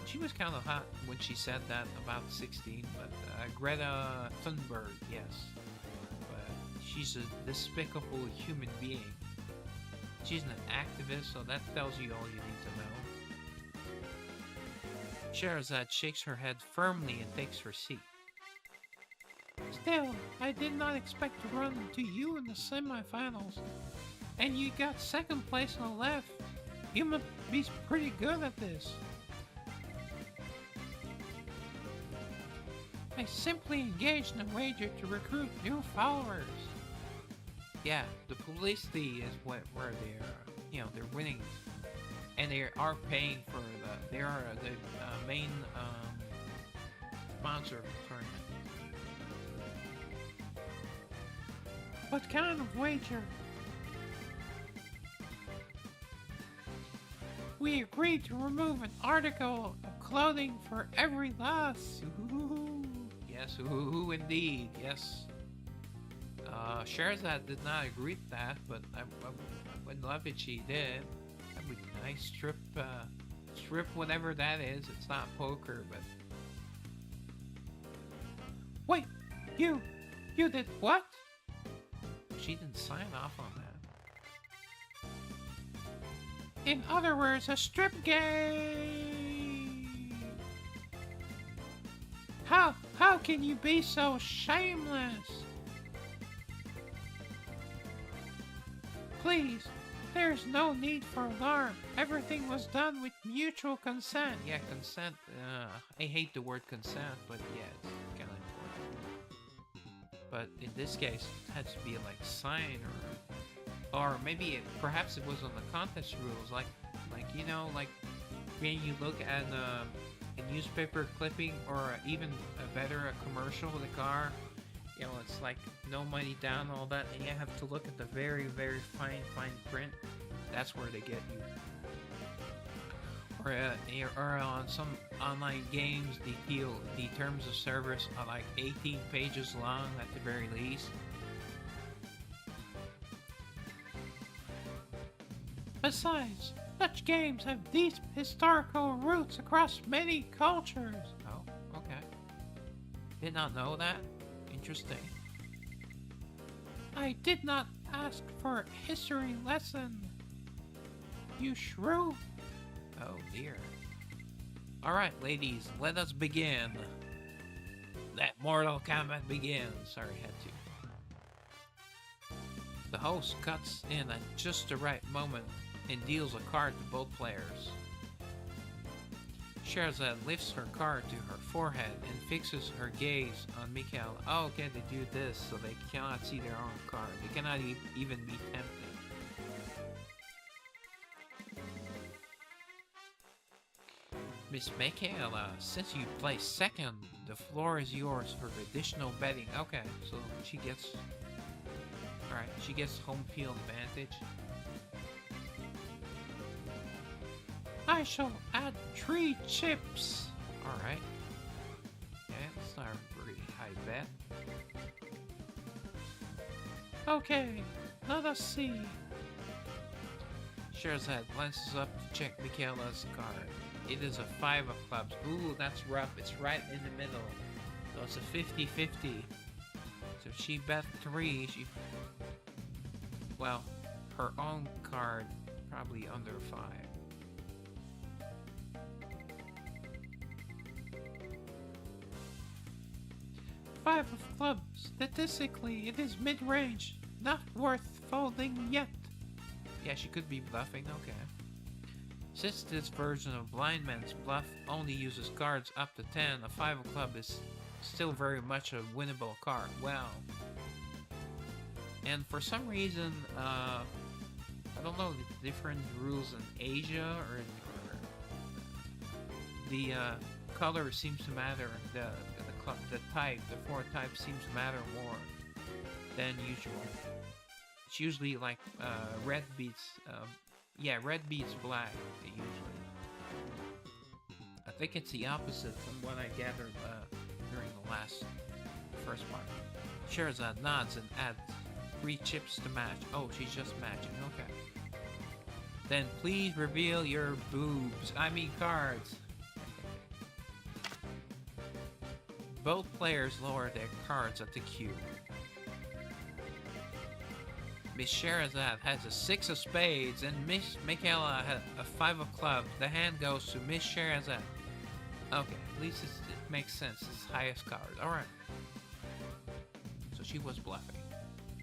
She was kind of hot when she said that, about 16, but Greta Thunberg, yes. But she's a despicable human being. She's an activist, so that tells you all you need to know. Sherazade shakes her head firmly and takes her seat. Still, I did not expect to run into you in the semifinals. And you got second place on the left. You must be pretty good at this. I simply engaged in a wager to recruit new followers. Yeah, the publicity is where they're, they're winning. And they are paying for they are the main sponsor of the tournament. What kind of wager? We agreed to remove an article of clothing for every loss. Ooh. Yes, ooh, indeed, yes. Sherazade did not agree to that, but I would love it she did. That would be nice. Strip whatever that is. It's not poker, but... Wait! You did what? She didn't sign off on that. In other words, a strip game! How can you be so shameless? Please, there's no need for alarm. Everything was done with mutual consent. Yeah, consent. I hate the word consent, but yeah, it's kind of important. But in this case, it had to be like sign or maybe perhaps it was on the contest rules, like you know, like when you look at a newspaper clipping or even a better a commercial with a car. You know, it's like no money down, all that, and you have to look at the very, very fine print. That's where they get you. Or on some online games, the terms of service are like 18 pages long at the very least. Besides, such games have deep historical roots across many cultures. Oh, okay. Did not know that. Interesting. I did not ask for a history lesson. You shrew. Oh dear. Alright, ladies, let us begin. Let Mortal Kombat begin. Sorry, had to. The host cuts in at just the right moment and deals a card to both players. Sherazade lifts her card to her forehead and fixes her gaze on Mikael. Oh, okay, they do this so they cannot see their own card. They cannot even be tempted. Miss Michaela, since you placed second, the floor is yours for additional betting. Okay, so she gets... Alright, she gets home field advantage. I shall add 3 chips. Alright. Yeah, that's not a really high bet. Okay, let us see. Sherazade glances up to check Michaela's card. It is a 5 of clubs. Ooh, that's rough. It's right in the middle. So it's a 50-50. So if she bet 3, she... Well, her own card probably under 5. 5 of clubs. Statistically, it is mid-range. Not worth folding yet. Yeah, she could be bluffing. Okay. Since this version of Blind Man's Bluff only uses cards up to 10, a 5 of club is still very much a winnable card. Well, and for some reason, I don't know the different rules in Asia or the color seems to matter. The type, the 4 type seems to matter more than usual. It's usually like red beats. Yeah, red beats black, usually. I think it's the opposite from what I gathered during the first part. Sherazade nods and adds 3 chips to match. Oh, she's just matching, okay. Then please reveal your boobs. I mean cards. Both players lower their cards at the cue. Miss Sherazade has a 6 of spades and Miss Michaela has a 5 of clubs. The hand goes to Miss Sherazade. Okay, at least it makes sense. It's the highest card. Alright. So she was bluffing.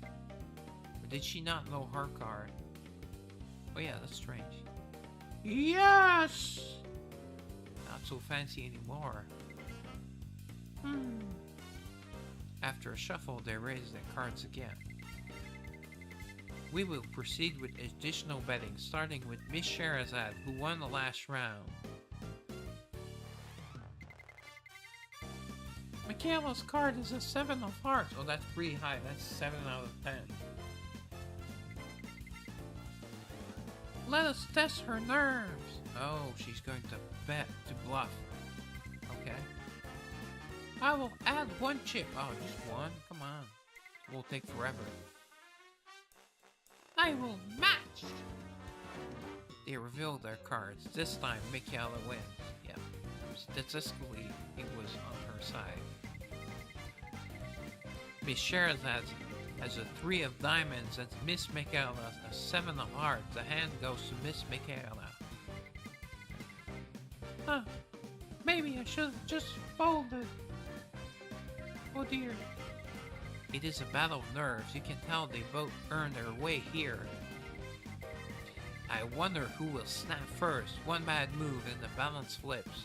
Or did she not know her card? Oh yeah, that's strange. Yes! Not so fancy anymore. After a shuffle, they raise their cards again. We will proceed with additional betting, starting with Miss Sherazade, who won the last round. Michaela's card is a 7 of hearts. Oh, that's pretty high. That's 7 out of 10. Let us test her nerves. Oh, she's going to bet to bluff. Okay. I will add 1 chip. Oh, just 1? Come on. It will take forever. I will match! They reveal their cards. This time, Michaela wins. Yeah. Statistically, it was on her side. Miss Sherazade has a 3 of diamonds and Miss Michaela a 7 of hearts. The hand goes to Miss Michaela. Huh. Maybe I should have just folded. Oh dear. It is a battle of nerves. You can tell they both earned their way here. I wonder who will snap first. One bad move and the balance flips.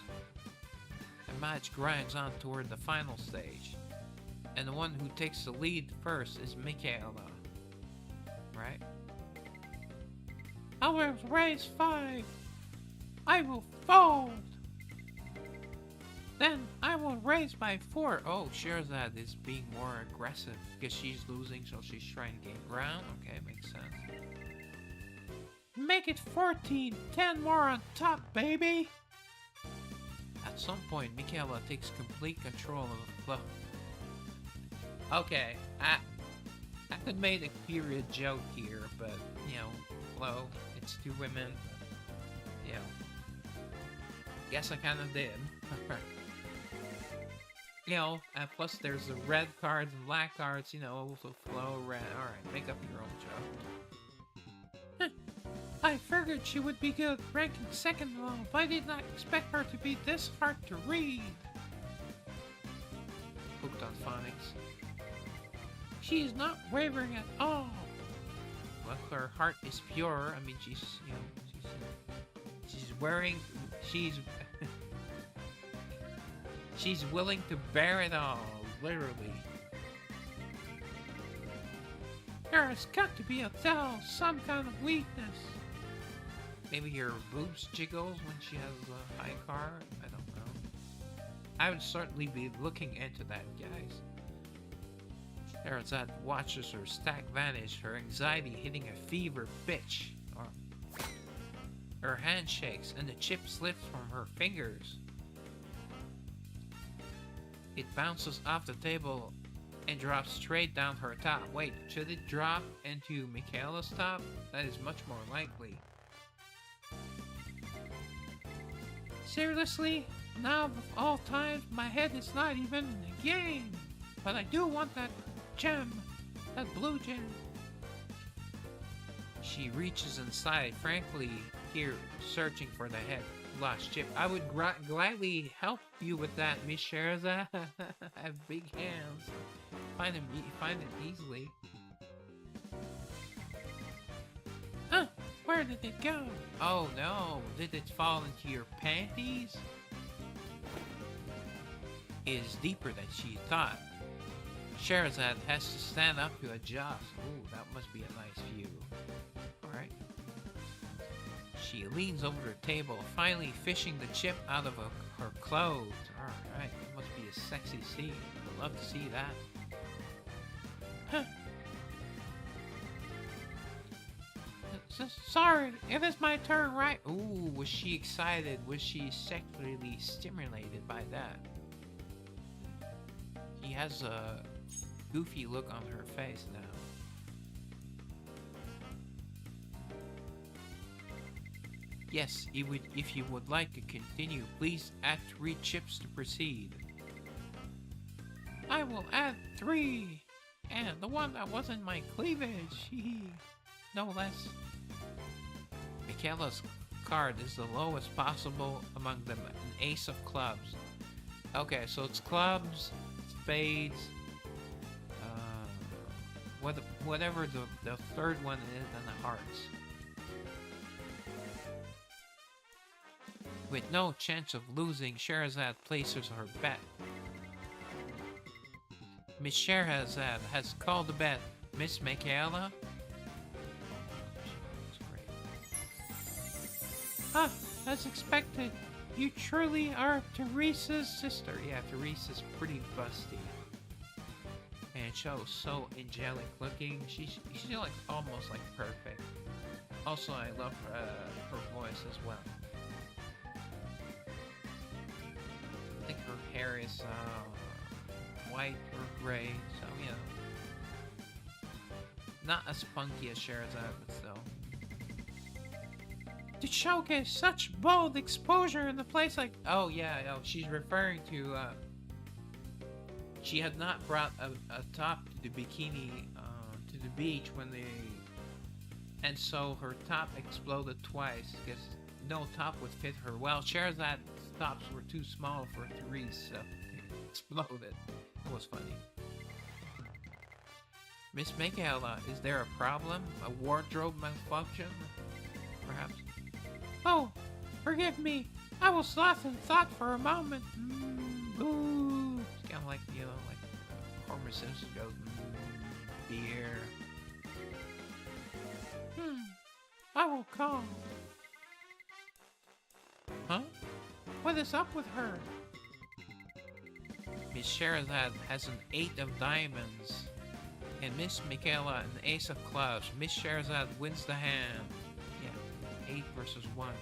The match grinds on toward the final stage. And the one who takes the lead first is Michaela. Right? I will raise 5. I will fold. Then I will raise by 4. Oh, Sherazad is being more aggressive because she's losing, so she's trying to gain ground. Okay, makes sense. Make it 14. 10 more on top, baby. At some point, Michaela takes complete control of the flow. Okay, I could make a period joke here, but, you know, flow, it's 2 women. You know, guess I kind of did. You know, and plus there's the red cards and black cards, you know, so flow, red. Alright, make up your own joke. I figured she would be good, ranking 2nd alone, but I did not expect her to be this hard to read. Hooked on phonics. She is not wavering at all. Well, her heart is pure. I mean, she's, you know, she's wearing, she's willing to bear it all, literally. There has got to be some kind of weakness. Maybe her boobs jiggles when she has a high card? I don't know. I would certainly be looking into that, guys. Sherazad watches her stack vanish, her anxiety hitting a fever pitch. Her hand shakes and the chip slips from her fingers. It bounces off the table and drops straight down her top. Wait, should it drop into Michaela's top? That is much more likely. Seriously? Now of all times, my head is not even in the game. But I do want that gem. That blue gem. She reaches inside, frankly, here, searching for the head lost chip. I would gladly help you with that, Miss Sherazad. I have big hands. Find it easily. Huh? Where did it go? Oh no, did it fall into your panties? It is deeper than she thought. Sherazad has to stand up to adjust. Ooh, that must be a nice view. Alright. She leans over the table, finally fishing the chip out of her clothes. Alright, it must be a sexy scene. I'd love to see that. Huh. Sorry, it is my turn, right? Ooh, was she excited? Was she sexually stimulated by that? She has a goofy look on her face now. Yes, if you would like to continue, please add 3 chips to proceed. I will add 3! And the one that wasn't my cleavage, no less. Michaela's card is the lowest possible among them, an ace of clubs. Okay, so it's clubs, spades, whatever the third one is, and the hearts. With no chance of losing, Sherazad places her bet. Miss Sherazad has called the bet. Miss Michaela? Ah, as expected. You truly are Teresa's sister. Yeah, Teresa's pretty busty. And shows so angelic looking. She's like almost like perfect. Also, I love her voice as well. I think her hair is white or gray, so you know, not as punky as Sherazad, but still. To showcase such bold exposure in a place like, oh yeah, oh, she's referring to she had not brought a top to the bikini to the beach when they, and so her top exploded twice because no top would fit her. Well, Sherazad's tops were too small for Therese, so it exploded. It was funny. Miss Michaela, is there a problem? A wardrobe malfunction? Perhaps? Oh, forgive me. I was lost in thought for a moment. Boo. It's kind of like, you know, like Homer Simpson goes, beer. I will call. Huh? What is up with her? Miss Sherazade has an 8 of diamonds. And Miss Michaela an ace of clubs. Miss Sherazade wins the hand. Yeah, 8 versus 1.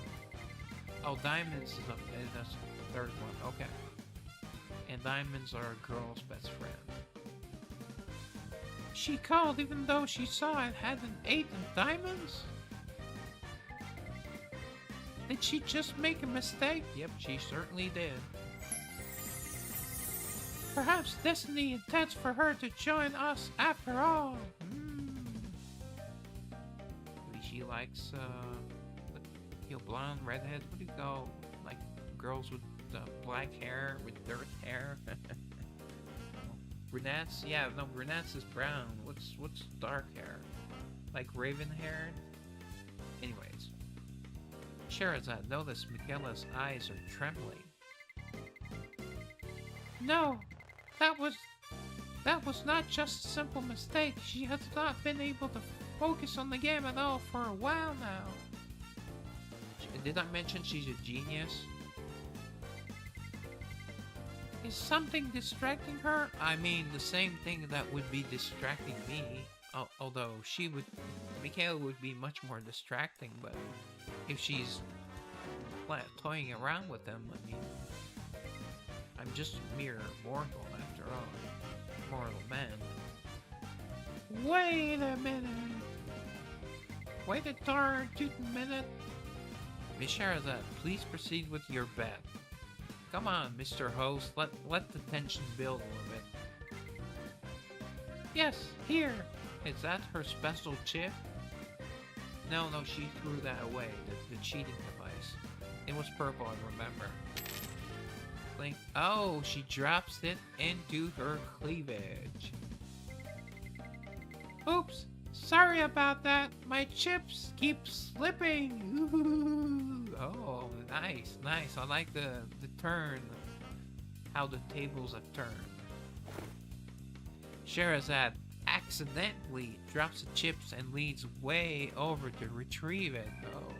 Oh, diamonds is that's the third one. Okay. And diamonds are a girl's best friend. She called even though she saw it had an 8 of diamonds? Did she just make a mistake? Yep, she certainly did. Perhaps destiny intends for her to join us after all. Maybe she likes, blonde, redhead. What do you call, like, girls with black hair, with dirt hair? Brunettes? Yeah, no, brunettes is brown. What's dark hair? Like raven haired? Anyways. Sherazade noticed Michaela's eyes are trembling. No, that was not just a simple mistake. She has not been able to focus on the game at all for a while now. Did I mention she's a genius? Is something distracting her? I mean, the same thing that would be distracting me. Although Michaela would be much more distracting, but if she's toying around with them, I mean, I'm just a mere mortal after all. Mortal man. Wait a minute. Wait a darn tootin' minute. Miss Sherazade, please proceed with your bet. Come on, Mr. Host, let the tension build a little bit. Yes, here. Is that her special chip? No, she threw that away, the cheating device. It was purple, I remember. Blink. Oh, she drops it into her cleavage. Oops, sorry about that. My chips keep slipping. Ooh. Oh, nice. I like the turn, how the tables have turned. Sherazade accidentally drops the chips and leans way over to retrieve it. Oh.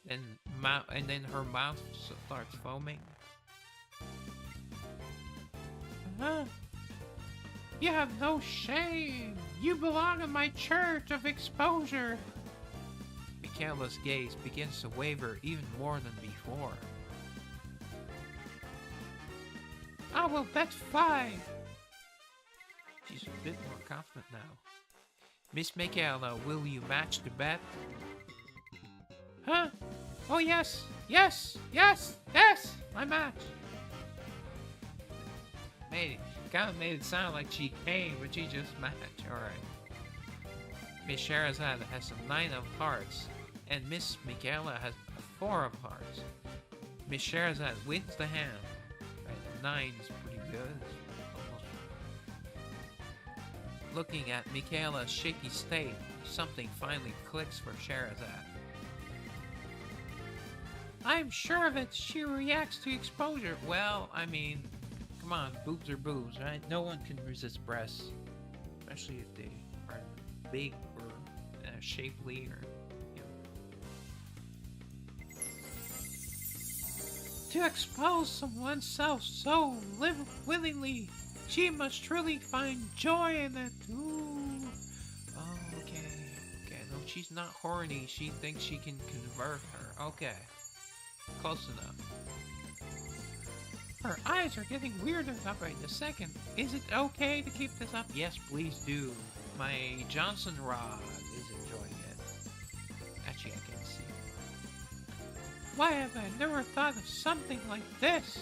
And then her mouth starts foaming. Huh? You have no shame. You belong in my church of exposure. Michaela's gaze begins to waver even more than before. I will bet 5. She's a bit more confident now. Miss Michaela, will you match the bet? Huh? Oh yes! I match! Kinda made it sound like she came, but she just matched. Alright. Miss Sherazade has a 9 of hearts, and Miss Michaela has a 4 of hearts. Miss Sherazade wins the hand. Right, a 9 is pretty good. Almost. Looking at Michaela's shaky state, something finally clicks for Sherazade. I'm sure of it. She reacts to exposure. Well, I mean, come on, boobs are boobs, right? No one can resist breasts, especially if they are big or shapely or, you know. To expose oneself so willingly, she must truly find joy in it. Ooh. Oh, okay. No, she's not horny. She thinks she can convert her. Okay. Close enough. Her eyes are getting weirder right this second. Is it okay to keep this up? Yes, please do. My Johnson rod is enjoying it. Actually, I can't see. Why have I never thought of something like this?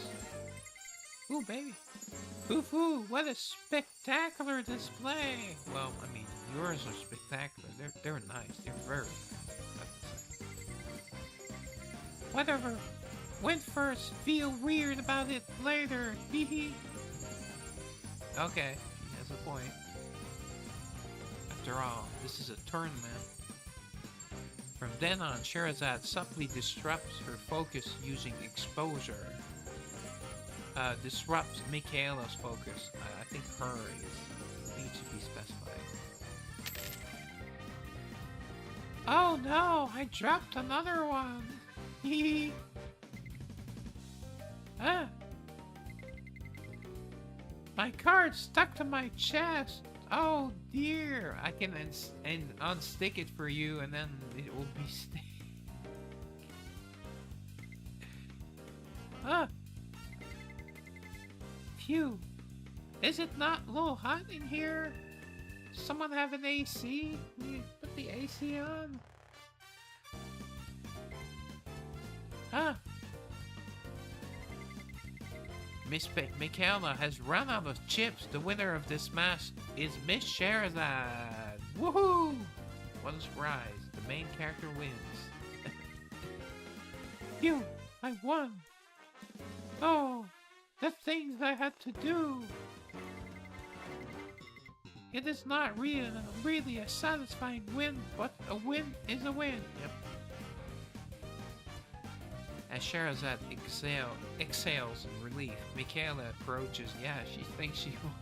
Ooh, baby. Ooh, what a spectacular display. Well, I mean, yours are spectacular. They're nice. They're very nice. Whatever. Went first. Feel weird about it later. Hee. Okay, he has a point. After all, this is a tournament. From then on, Sherazade subtly disrupts her focus using exposure. Disrupts Michaela's focus. I think her needs to be specified. Oh no, I dropped another one. Hee. Ah. My card stuck to my chest. Oh dear. I can unstick it for you and then it will be stick. Ah. Phew. Is it not a little hot in here? Someone have an AC? We put the AC on. Ah. Miss Michaela has run out of chips. The winner of this match is Miss Sherazade. Woohoo! What a surprise. The main character wins. Phew! I won! Oh! The things I had to do! It is not really a satisfying win, but a win is a win. Yep. As Sherazade exhales in relief, Michaela approaches. Yeah, she thinks she won.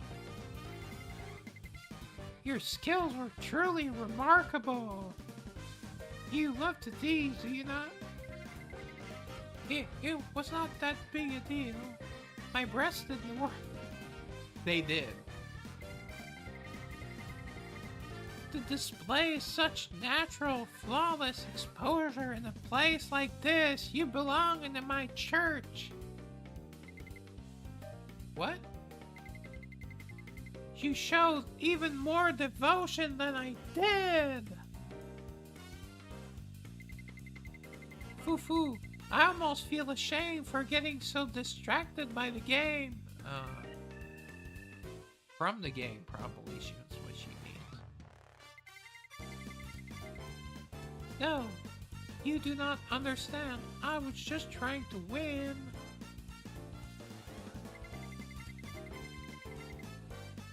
Your skills were truly remarkable. You love to tease, do you not? It was not that big a deal. My breasts didn't work. They did. To display such natural, flawless exposure in a place like this, you belong in my church. What? You showed even more devotion than I did. Foo-foo, I almost feel ashamed for getting so distracted by the game. From the game, probably, that's what she means. No, you do not understand. I was just trying to win.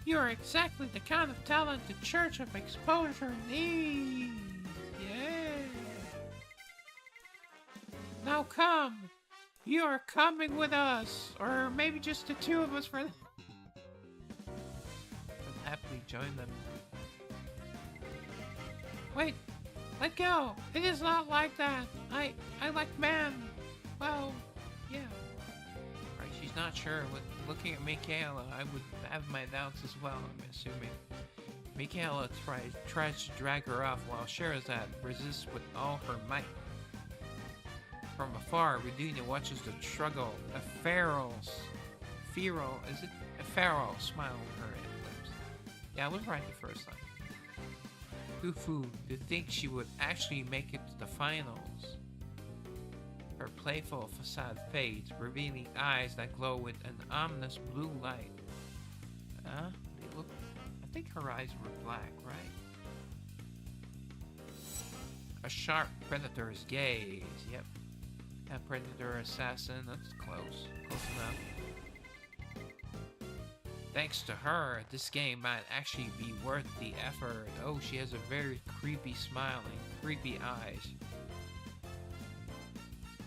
You're exactly the kind of talent the Church of Exposure needs. Yeah. Now come. You are coming with us. Or maybe just the two of us for... I'll happily join them. Wait. Let go. It is not like that. I like men. Well, yeah. Right, she's not sure. Looking at Michaela, I would have my doubts as well, I'm assuming. Michaela tries to drag her off while Sherazade resists with all her might. From afar, Redina watches the struggle. A feral smile on her lips. Yeah, I was right the first time. Foo-foo, to think she would actually make it to the finals. Her playful facade fades, revealing eyes that glow with an ominous blue light. They look... I think her eyes were black, right? A sharp predator's gaze. Yep. A predator assassin. That's close. Close enough. Thanks to her, this game might actually be worth the effort. Oh, she has a very creepy smile and creepy eyes.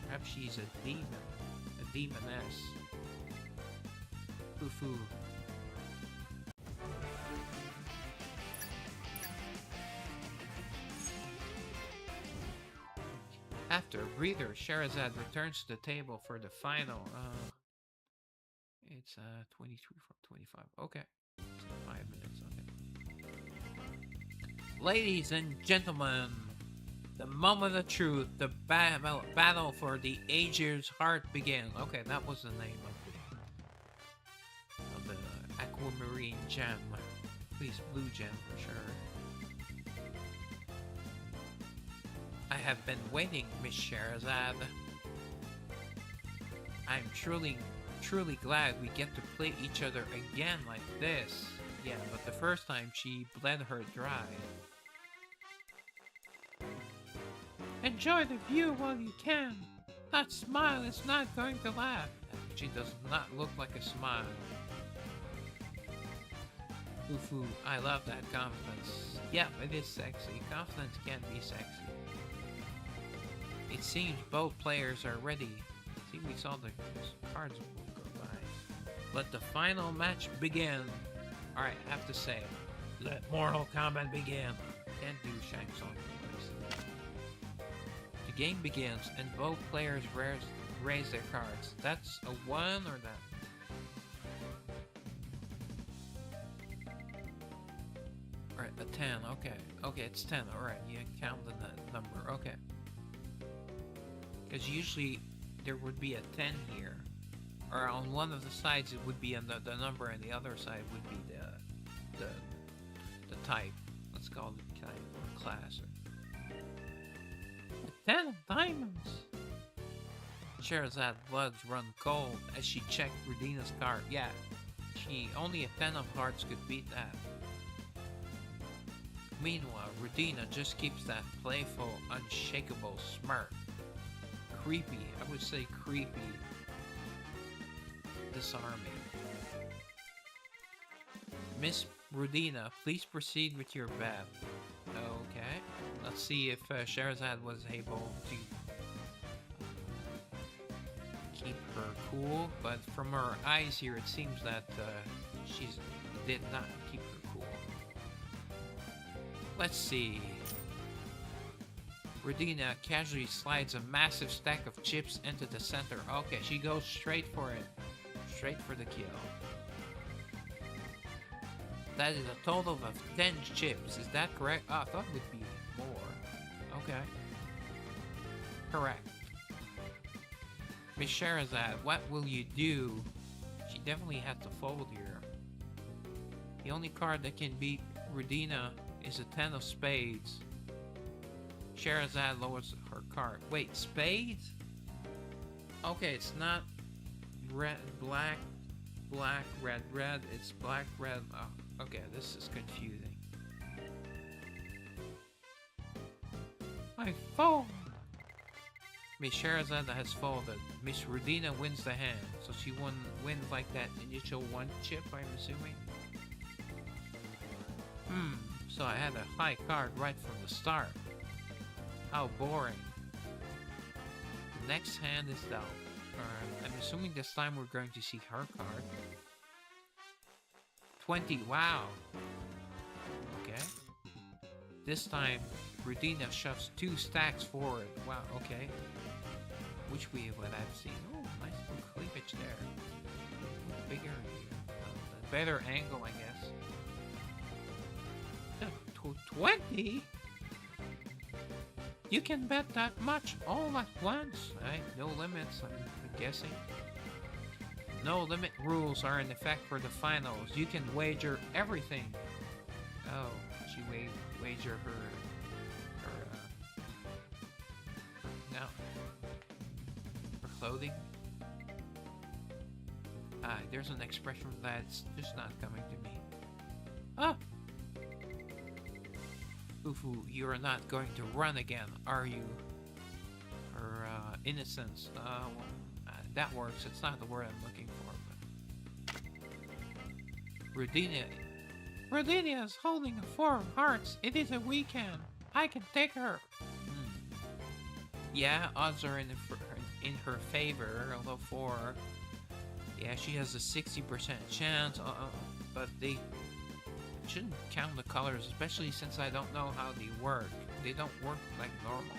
Perhaps she's a demon. A demoness. Foo-foo. After a breather, Sherazade returns to the table for the final. It's 23 from 25. Okay. 5 minutes. Okay. Ladies and gentlemen, the moment of truth, the battle for the Aegir's heart begins. Okay, that was the name of the aquamarine gem. Please, blue gem for sure. I have been waiting, Miss Sherazade. I'm truly glad we get to play each other again like this. Yeah, but the first time she bled her dry. Enjoy the view while you can. That smile is not going to laugh. She does not look like a smile. Fufu, I love that confidence. Yeah, it is sexy. Confidence can be sexy. It seems both players are ready. See, we saw the cards go by. Let the final match begin. Alright, I have to say, let Mortal Kombat begin. Can't do Shang Tsung voice. The game begins and both players raise their cards. That's a 1 or that? Alright, a 10, okay. Okay, it's 10, alright, you count the number, okay. Because usually there would be a 10 here. Or on one of the sides it would be the number and the other side would be the type. Let's call it type or class. A 10 of diamonds! Sherazad's blood run cold as she checked Rudina's card. Yeah, only a 10 of hearts could beat that. Meanwhile, Rudina just keeps that playful, unshakable smirk. Creepy, I would say creepy. Disarming. Miss Rudina, please proceed with your bet. Okay, let's see if Sherazad was able to keep her cool, but from her eyes here it seems that she did not keep her cool. Let's see. Rudina casually slides a massive stack of chips into the center. Okay, she goes straight for it. Straight for the kill. That is a total of 10 chips. Is that correct? Oh, I thought it would be more. Okay. Correct. Miss Sherazad, what will you do? She definitely had to fold here. The only card that can beat Rudina is a 10 of spades. Sherazad lowers her card. Wait, spades? Okay, it's not red, black, black, red, red. It's black, red. Oh, okay, this is confusing. I fold. Miss Sherazad has folded. Miss Rudina wins the hand, so she wins like that initial 1 chip, I'm assuming. So I had a high card right from the start. How boring. The next hand is dealt. I'm assuming this time we're going to see her card. 20, wow. Okay. This time, Rudina shoves 2 stacks forward. Wow, okay. Which we would have seen. Oh, nice little cleavage there. Bigger, better angle, I guess. 20? You can bet that much all at once. Right? No limits, I'm guessing. No limit rules are in effect for the finals. You can wager everything. Oh, she wager her clothing. There's an expression that's just not coming to me. Ah! Fufu, you are not going to run again, are you? Her innocence. That works. It's not the word I'm looking for. But Rudina is holding a 4 of hearts. It is a weekend. I can take her. Yeah, odds are in her favor. Although 4. Yeah, she has a 60% chance. But they shouldn't count the colors, especially since I don't know how they work. They don't work like normal.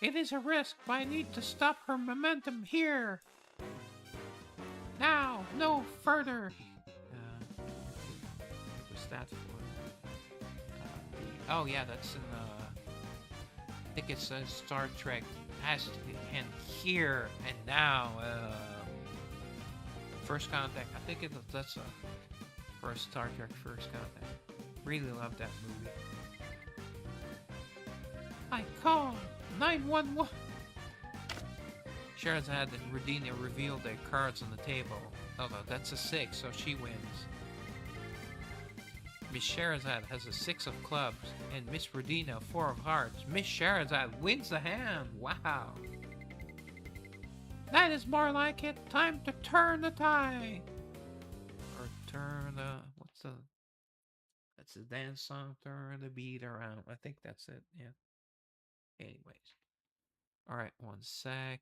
It is a risk, but I need to stop her momentum here. Now, no further. What was that for? Oh yeah, that's in I think it says Star Trek has to end here and now. First Contact. I think that's a first Star Trek First Contact. Really love that movie. I call 911. Sherazad and Rudina revealed their cards on the table. Oh no, that's a 6, so she wins. Miss Sherazad has a 6 of clubs, and Miss Rudina 4 of hearts. Miss Sherazad wins the hand. Wow. That is more like it. Time to turn the tide. Or turn that's a dance song. Turn the beat around. I think that's it. Yeah. Anyways. All right, one sec.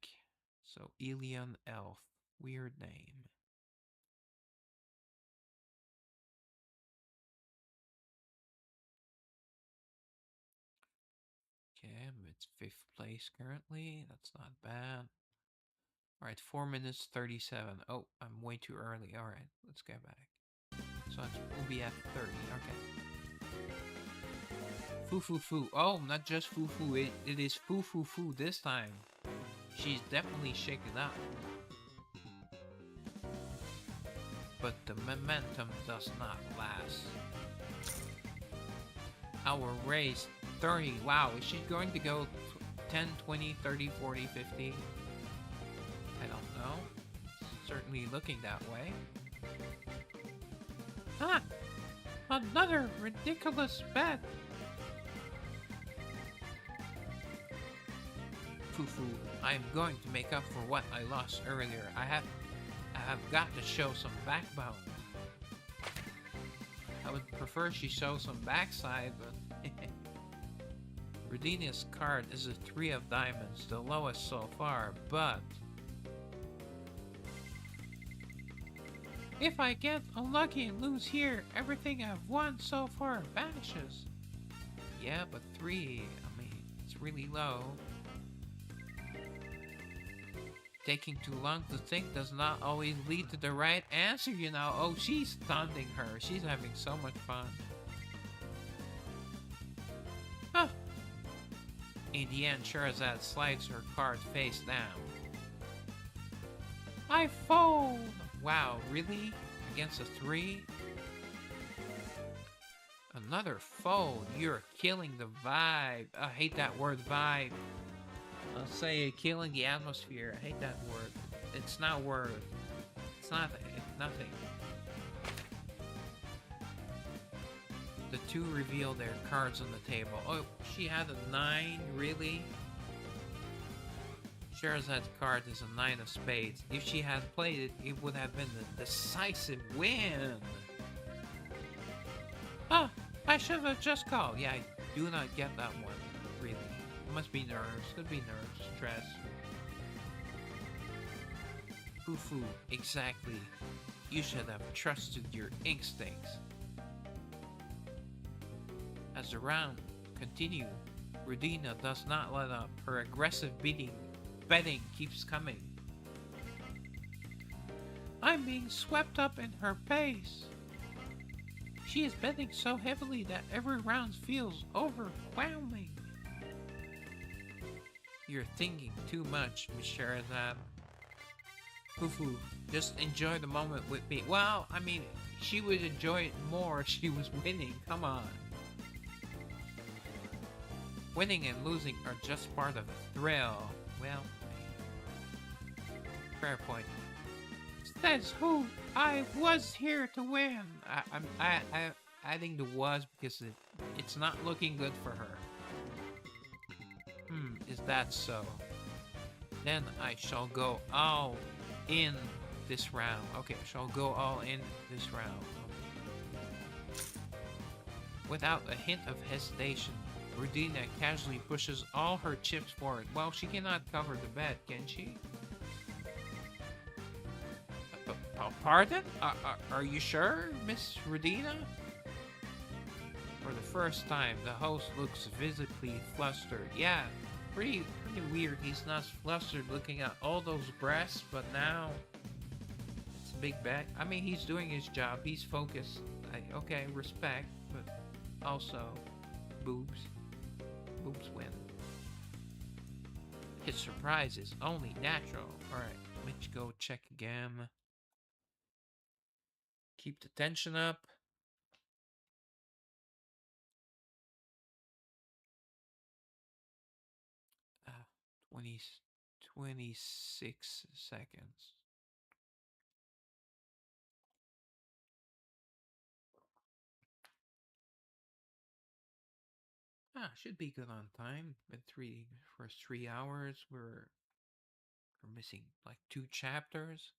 So Elian Elf, weird name. Okay, it's fifth place currently. That's not bad. All right, 4 minutes 37. Oh, I'm way too early. All right, let's get back. So we'll be at 30. Okay. Foo foo foo. Oh, not just foo foo. It is foo foo foo this time. She's definitely shaken up. But the momentum does not last. Our race 30. Wow, is she going to go 10, 20, 30, 40, 50? I don't know. Certainly looking that way. Ah! Another ridiculous bet! Fufu, I am going to make up for what I lost earlier. I have got to show some backbone. I would prefer she show some backside, but Rodinia's card is a 3 of diamonds, the lowest so far, but if I get unlucky and lose here, everything I've won so far vanishes. Yeah, but 3, I mean, it's really low. Taking too long to think does not always lead to the right answer, you know. Oh, she's taunting her. She's having so much fun. Huh. In the end, Sherazade slides her card face down. I fold! Wow, really? Against a 3? Another fold. You're killing the vibe. I hate that word, vibe. I'll say killing the atmosphere. I hate that word. It's not word. It's not nothing. The two reveal their cards on the table. Oh, she had a 9, really? Sherazade's card is a 9 of spades. If she had played it, it would have been a decisive win. Ah, I should have just called. Yeah, I do not get that one, really. Must be nerves. Could be nerves. Stress. Fufu, exactly. You should have trusted your instincts. As the round continues, Rodina does not let up. Her aggressive betting keeps coming. I'm being swept up in her pace. She is betting so heavily that every round feels overwhelming. You're thinking too much, Miss Sherazade. Fufu, just enjoy the moment with me. Well, I mean, she would enjoy it more if she was winning. Come on. Winning and losing are just part of the thrill. Well, fair point. Says who? I was here to win. I'm adding the was because it's not looking good for her. Is that so? Then I shall go all in this round. Okay, I shall go all in this round. Without a hint of hesitation, Rodina casually pushes all her chips forward. Well, she cannot cover the bet, can she? Pardon? Are you sure, Miss Rodina? For the first time, the host looks visibly flustered. Yeah, pretty weird. He's not flustered looking at all those breasts, but now it's a big bet. I mean, he's doing his job. He's focused. Okay, respect, but also boobs. Boobs win. His surprise is only natural. Alright, let's go check again. Keep the tension up. 20, 26 seconds. Should be good on time. But first 3 hours, we're missing like 2 chapters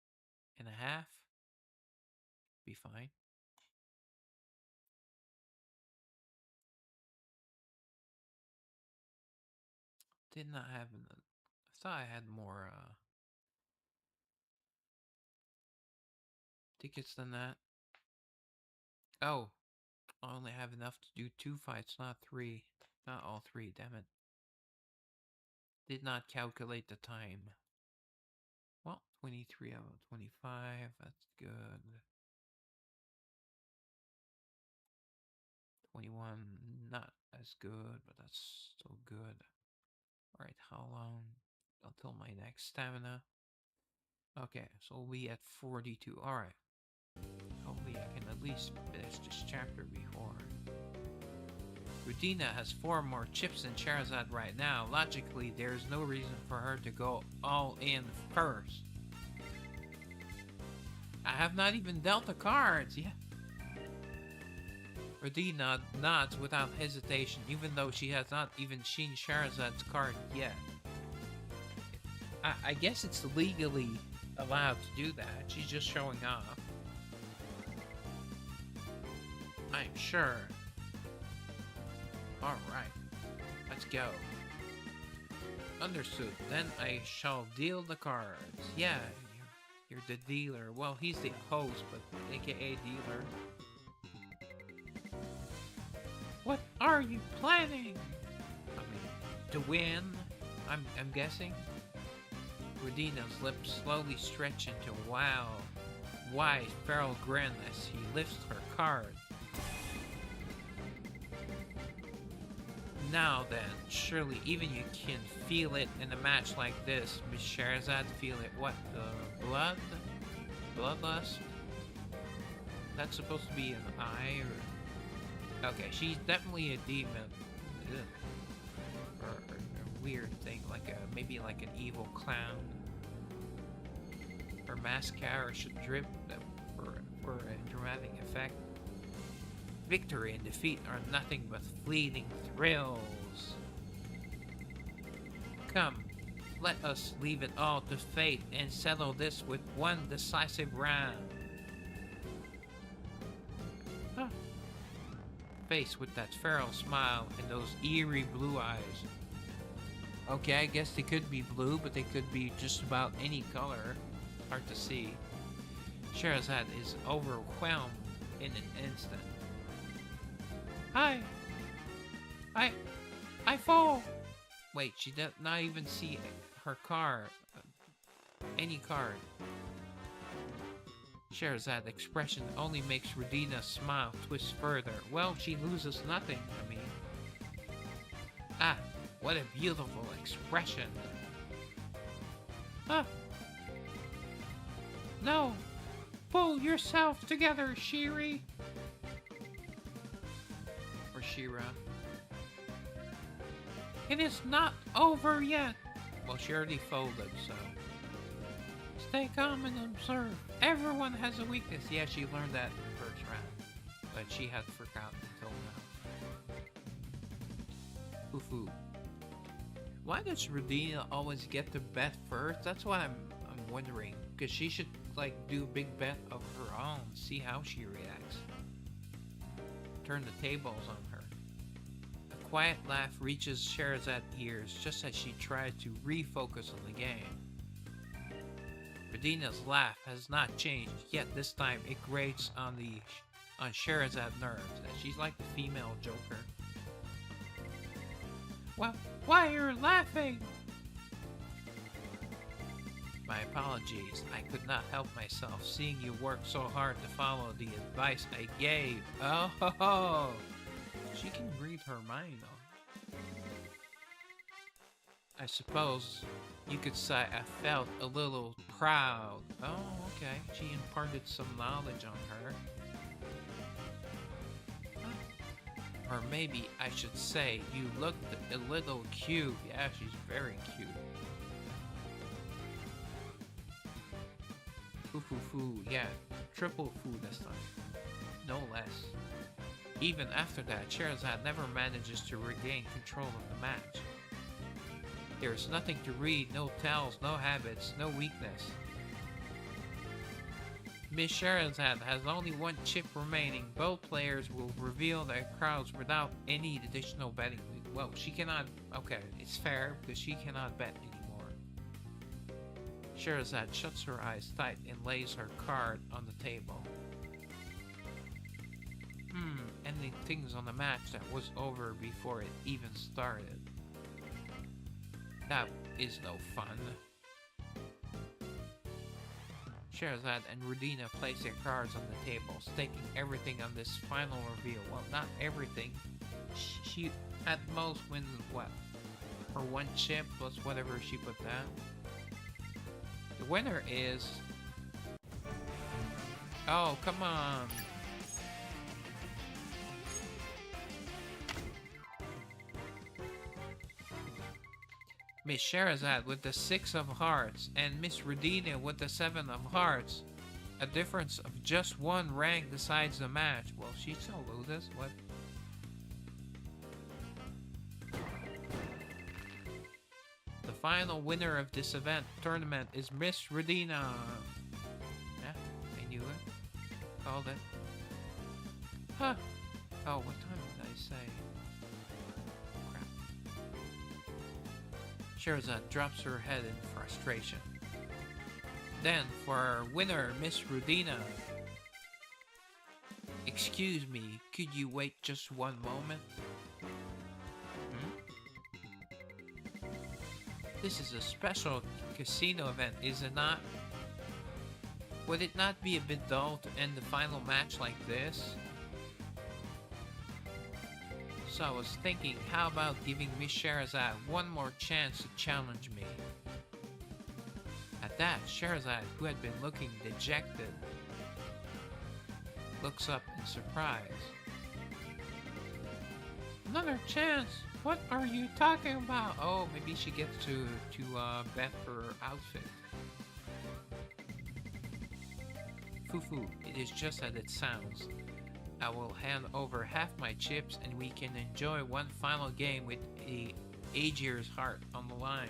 and a half. Be fine. Did not have I thought I had more tickets than that. Oh, I only have enough to do 2 fights, not 3. Not all 3, damn it. Did not calculate the time. Well, 23 out of 25, that's good. 21, not as good, but that's still good. Alright, how long until my next stamina? Okay, so we'll be at 42. Alright. Hopefully I can at least finish this chapter before. Rudina has 4 more chips than Charizard right now. Logically, there's no reason for her to go all in first. I have not even dealt the cards yet. Rudina nods without hesitation, even though she has not even seen Charizard's card yet. I guess it's legally allowed to do that. She's just showing off. I'm sure. Alright. Let's go. Understood. Then I shall deal the cards. Yeah, you're the dealer. Well, he's the host, but aka dealer. What are you planning? I mean, to win? I'm guessing. Rudina's lips slowly stretch into wow. Wide feral grin as he lifts her card. Now then, surely even you can feel it in a match like this. Miss Charizard, feel it. What, the blood? Bloodlust? That's supposed to be an eye, or... Okay, she's definitely a demon. Or a weird thing, like a, maybe like an evil clown. Her mascara should drip for a dramatic effect. Victory and defeat are nothing but fleeting thrills. Come, let us leave it all to fate and settle this with one decisive round. Huh. Face with that feral smile and those eerie blue eyes. Okay, I guess they could be blue, but they could be just about any color. Hard to see. Charizard is overwhelmed in an instant. I fall. Wait, she does not even see her card. Any card. Charizard's expression only makes Rudina's smile twist further. Well, she loses nothing, I mean. Ah, what a beautiful expression. Ah. No. Pull yourself together, Shiri. Or Shira. It is not over yet. Well, she already folded, so. Stay calm and observe. Everyone has a weakness. Yeah, she learned that in the first round. But she had forgotten until now. Foo-foo. Why does Rudina always get the bet first? That's what I'm wondering. Because she should, like, do a big bet of her own. See how she reacts. Turn the tables on her. A quiet laugh reaches Charizard's ears just as she tries to refocus on the game. Rudina's laugh has not changed, yet this time it grates on Charizard's nerves, and she's like the female Joker. Well, why are you laughing? My apologies, I could not help myself, seeing you work so hard to follow the advice I gave. Oh, ho, ho. She can read her mind, though. I suppose you could say I felt a little proud. Oh, okay. She imparted some knowledge on her. Or maybe I should say you looked a little cute. Yeah, she's very cute. Foo, yeah. Triple foo this time. No less. Even after that, Charizard never manages to regain control of the match. There is nothing to read, no tells, no habits, no weakness. Miss Charizard has only one chip remaining. Both players will reveal their crowds without any additional betting Well, she cannot... Okay, it's fair, because she cannot bet anymore. Sherazad shuts her eyes tight and lays her card on the table. Ending things on a match that was over before it even started. That is no fun. Sherazad and Rudina place their cards on the table, staking everything on this final reveal. Well, not everything. She at most wins what? Her one chip plus whatever she put down. The winner is... Oh, come on. Miss Sherazad with the 6 of hearts and Miss Rudina with the 7 of hearts. A difference of just 1 rank decides the match. Well, she still loses. What? The final winner of this tournament is Miss Rudina. Yeah, I knew it. Called it. Huh. Oh, what time did I say? Sherazad drops her head in frustration. Then, for our winner, Miss Rudina. Excuse me, could you wait just one moment? This is a special casino event, is it not? Would it not be a bit dull to end the final match like this? So I was thinking, how about giving Miss Sherazad one more chance to challenge me? At that, Sherazad, who had been looking dejected, looks up in surprise. Another chance? What are you talking about? Oh, maybe she gets to bet her outfit. Fufu, it is just as it sounds. I will hand over half my chips and we can enjoy one final game with a Aegir's heart on the line.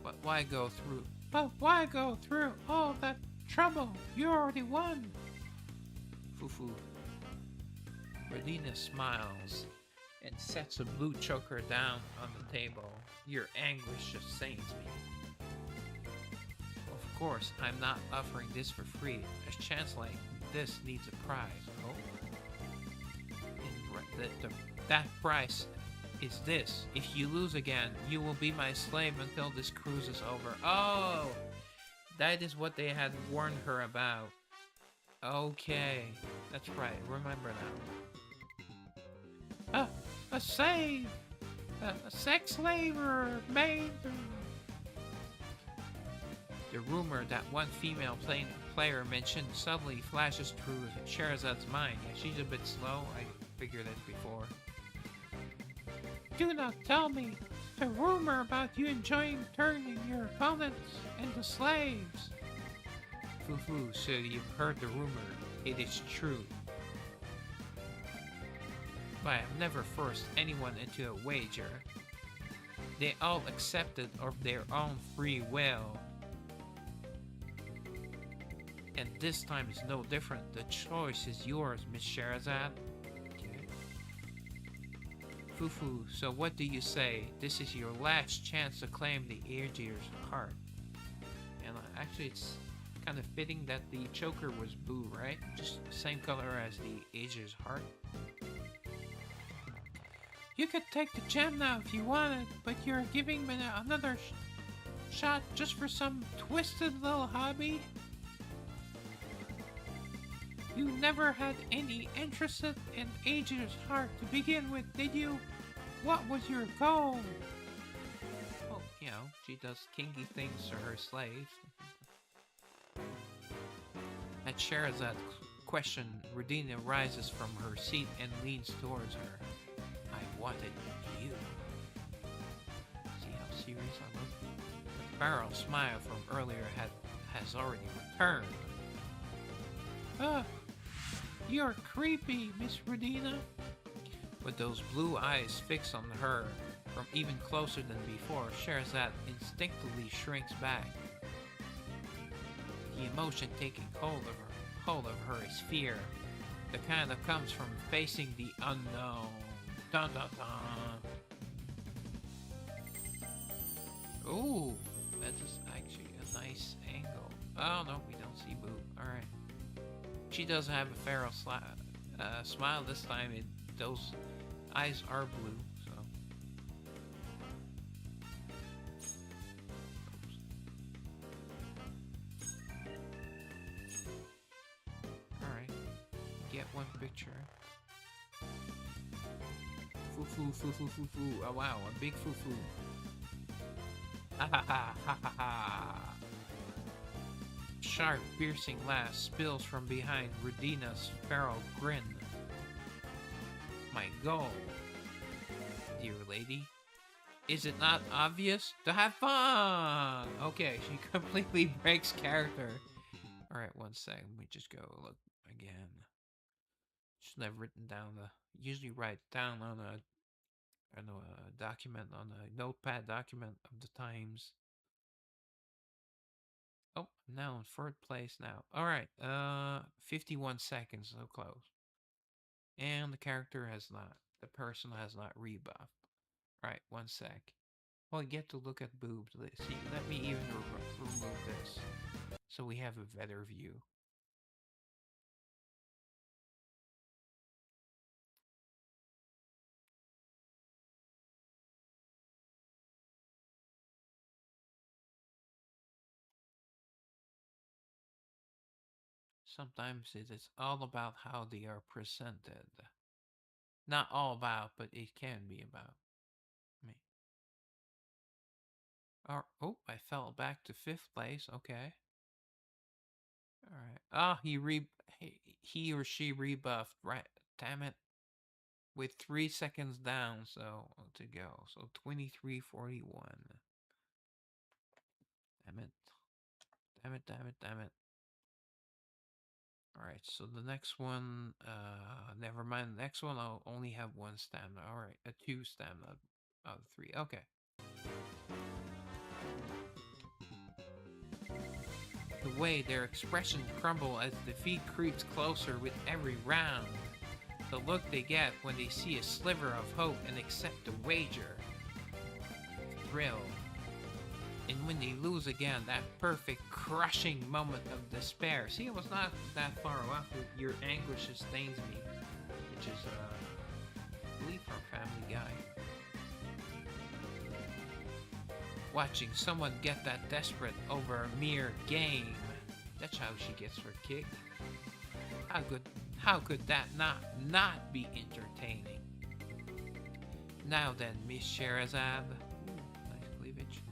But why go through? But why go through all that trouble? You already won. Fufu. Radina smiles and sets a blue choker down on the table. Your anguish just saves me. Of course, I'm not offering this for free. A chance like this needs a prize. Oh? And that price is this. If you lose again, you will be my slave until this cruise is over. Oh! That is what they had warned her about. Okay. That's right. Remember now. A slave! A sex slave or maid? The rumor that one female player mentioned suddenly flashes through Sherazad's mind. Yeah, she's a bit slow. I figured it before. Do not tell me the rumor about you enjoying turning your opponents into slaves. Fufu, so you've heard the rumor. It is true. But I have never forced anyone into a wager. They all accepted of their own free will. And this time is no different. The choice is yours, Miss Sherazad. Okay. Fufu, so what do you say? This is your last chance to claim the Aegir's heart. And actually it's kind of fitting that the choker was blue, right? Just the same color as the Aegir's heart. You could take the gem now if you wanted, but you're giving me another shot just for some twisted little hobby? You never had any interest in Aegir's heart to begin with, did you? What was your goal? Well, you know, she does kinky things to her slaves. At Sherazad's question, Rudina rises from her seat and leans towards her. I wanted you. See how serious I look? The barrel smile from earlier has already returned. You're creepy, Miss Rudina. With those blue eyes fixed on her from even closer than before, Sherazad instinctively shrinks back. The emotion taking hold of her is fear, the kind that comes from facing the unknown. Dun dun dun. Ooh, that is actually a nice angle. Oh no, we don't see boob. Alright. She does have a feral smile this time. Those eyes are blue, so. Alright. Get one picture. Foo foo foo foo foo foo. Oh wow, a big foo foo. Ha ha ha ha ha ha. Sharp, piercing laugh spills from behind Rudina's feral grin. My goal, dear lady, is it not obvious? To have fun! Okay, she completely breaks character. Alright, one sec. Let me just go look again. Should have written down usually write down on a document, on a notepad document of the times. Oh, now in third place now. Alright, 51 seconds, so close. And the person has not rebuffed. Right, one sec. Well, I get to look at boobs. See, let me even remove this, so we have a better view. Sometimes it is all about how they are presented. Not all about, but it can be about. Me. Oh, I fell back to 5th place. Okay. All right. Oh, he or she rebuffed. Right. Damn it. With 3 seconds down, so to go. So 23:41. Damn it. Damn it, damn it, damn it. Alright, so the next one, never mind. The next one, I'll only have 1 stamina. Alright, a 2 stamina out of 3. Okay. The way their expressions crumble as defeat creeps closer with every round. The look they get when they see a sliver of hope and accept a wager. Thrill. And when they lose again, that perfect crushing moment of despair. See, it was not that far off. Your anguish sustains me. Which is, I believe, from Family Guy. Watching someone get that desperate over a mere game. That's how she gets her kick. How could that not be entertaining? Now then, Miss Sherazade. Nice cleavage.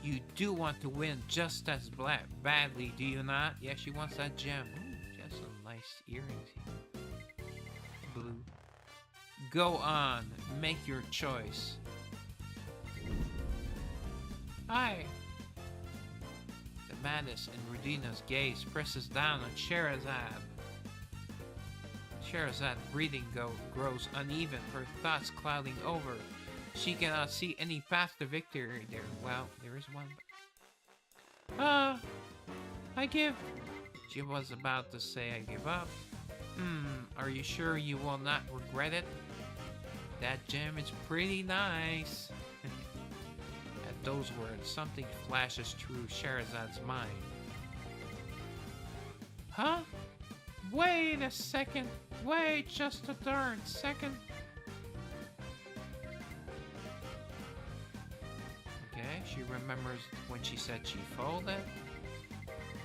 You do want to win just as badly, do you not? Yeah, she wants that gem. Ooh, she has some nice earrings here. Blue. Go on, make your choice. Hi. The madness in Rudina's gaze presses down on Sherazade. Sherazade's breathing grows uneven, her thoughts clouding over. She cannot see any path to victory there. Well, there is one. I give. She was about to say I give up. Are you sure you will not regret it? That gem is pretty nice. At those words, something flashes through Sherazade's mind. Huh? Wait a second. Wait just a darn second. She remembers when she said she folded.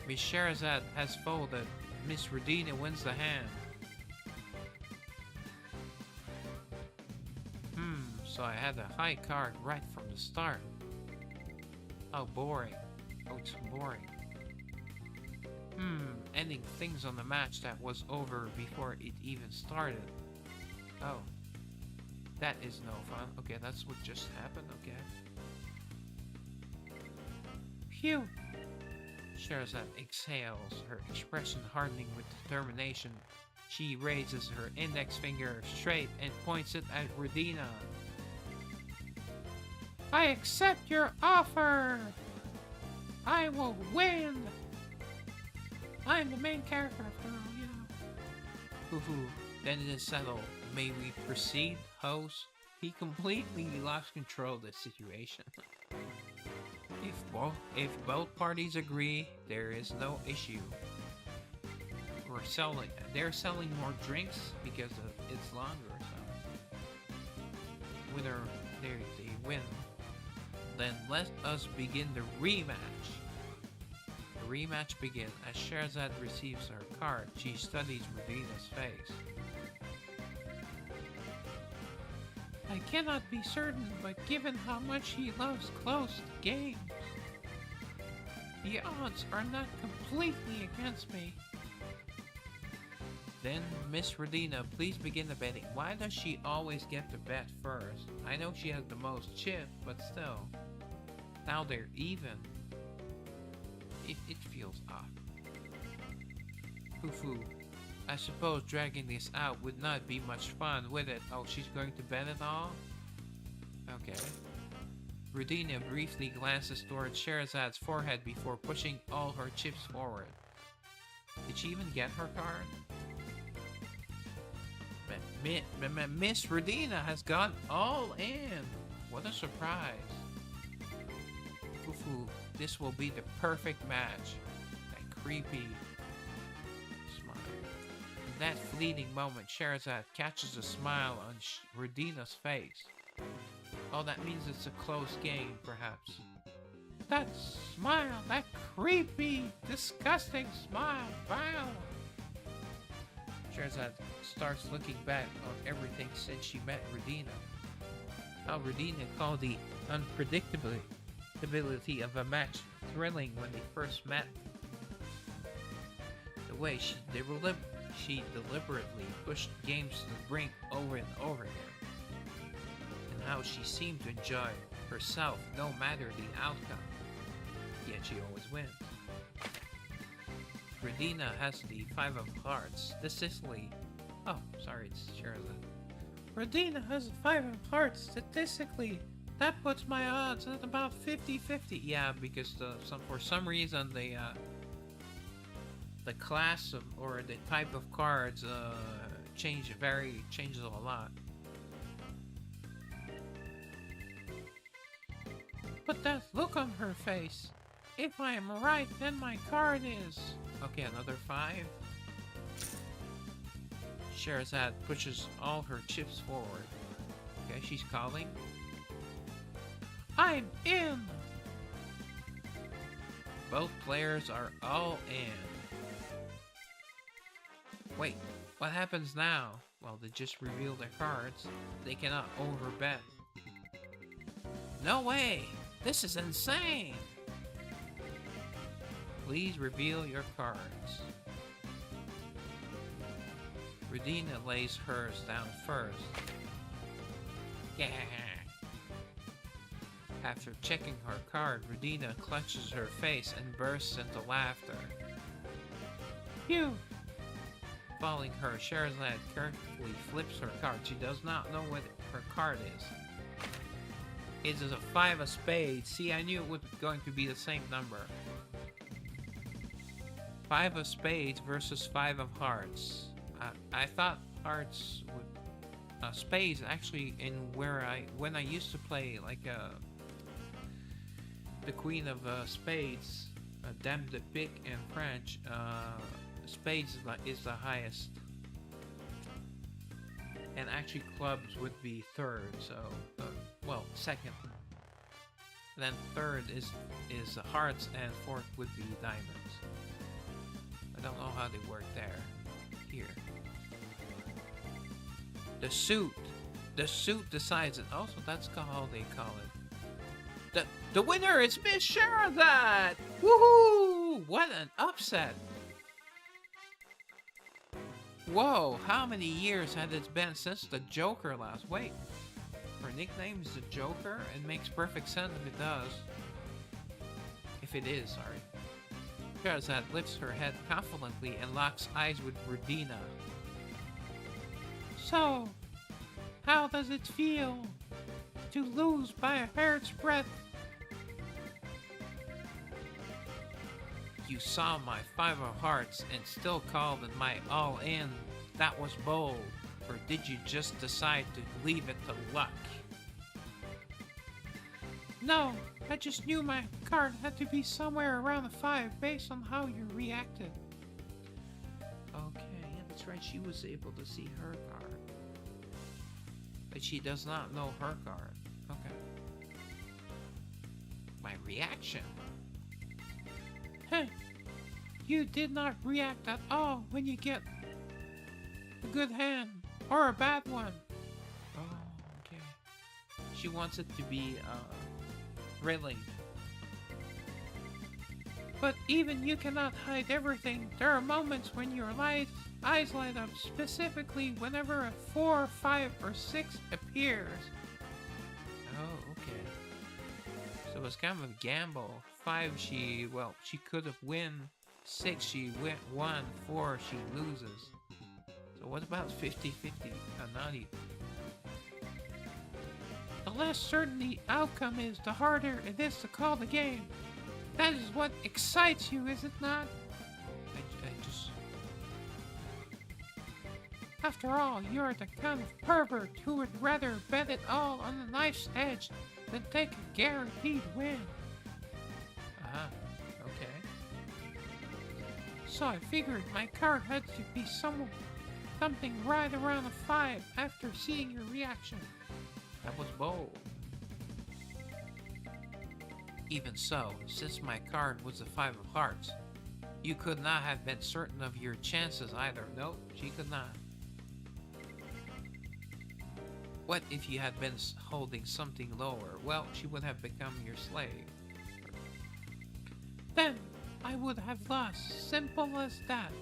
Miss Sherazade has folded. Miss Rudina wins the hand. So I had a high card right from the start. How boring. Oh, it's boring. Ending things on the match that was over before it even started. Oh. That is no fun. Okay, that's what just happened. Okay. Phew! Sherazade exhales, her expression hardening with determination. She raises her index finger straight and points it at Rudina. I accept your offer! I will win! I'm the main character after all, you know. Hoo-hoo, then it is settled. May we proceed, host? He completely lost control of the situation. If both parties agree, there is no issue. They're selling more drinks because it's longer, so winner, they win. Then let us begin the rematch. The rematch begins as Sherazad receives her card. She studies Radina's face. I cannot be certain, but given how much he loves close games, the odds are not completely against me. Then, Miss Radina, please begin the betting. Why does she always get to bet first? I know she has the most chip, but still. Now they're even. It feels off. Foo-foo. I suppose dragging this out would not be much fun, would it? Oh, she's going to bet it all? Okay. Radina briefly glances towards Sherazad's forehead before pushing all her chips forward. Did she even get her card? Miss Radina has gone all in! What a surprise. Foo-foo, this will be the perfect match. That creepy smile. In that fleeting moment, Sherazad catches a smile on Radina's face. Oh, that means it's a close game, perhaps. That smile, that creepy, disgusting smile, wow! Sherazad starts looking back on everything since she met Radina. How Radina called the unpredictability of a match thrilling when they first met. The way she deliberately pushed games to the brink over and over again. And how she seemed to enjoy herself no matter the outcome. Yet she always wins. Radina has the 5 of hearts. Statistically... Oh, sorry, it's Sherazad. Radina has the 5 of hearts. Statistically, that puts my odds at about 50-50. Yeah, because for some reason the class of, or the type of cards changes a lot. But that look on her face. If I am right, then my card is... Okay, another 5. Sherazad pushes all her chips forward. Okay, she's calling. I'm in! Both players are all in. Wait, what happens now? Well, they just revealed their cards. They cannot overbet. No way! This is insane! Please reveal your cards. Radina lays hers down first. Yeah. After checking her card, Radina clutches her face and bursts into laughter. Phew! Following her, Sherazad carefully flips her card. She does not know what her card is. It is a 5 of spades. See, I knew it was going to be the same number. 5 of spades versus 5 of hearts. I thought hearts would... spades actually when I used to play like the Queen of Spades, Dame de Pique in French, spades is the highest. And actually clubs would be third, so, well, second. Then third is hearts and fourth would be diamonds. I don't know how they work there. Here. The suit decides it. Also, that's how they call it. The winner is Miss Sherazad! Woohoo! What an upset! Whoa, how many years had it been since the Joker last? Wait, her nickname is the Joker? It makes perfect sense if it does. If it is, sorry. Sherazad lifts her head confidently and locks eyes with Radina. So, how does it feel to lose by a hair's breadth? You saw my 5 of hearts and still called in my all in. That was bold. Or did you just decide to leave it to luck? No, I just knew my card had to be somewhere around a 5 based on how you reacted. Okay, yeah, that's right, she was able to see her card. But she does not know her card. Okay. My reaction? Huh. You did not react at all when you get a good hand or a bad one. Oh, okay. She wants it to be, thrilling. But even you cannot hide everything. There are moments when your eyes light up, specifically whenever a 4, 5, or 6 appears. Oh, okay. So it's kind of a gamble. 5, she could have win. 6, she won. 4, she loses. So what about 50-50? Not even. The less certain the outcome is, the harder it is to call the game. That is what excites you, is it not? I just... After all, you're the kind of pervert who would rather bet it all on the knife's edge than take a guaranteed win. Okay. So I figured my card had to be something right around a 5 after seeing your reaction. That was bold. Even so, since my card was the 5 of hearts, you could not have been certain of your chances either. Nope, she could not. What if you had been holding something lower? Well, she would have become your slave. Then, I would have lost. Simple as that.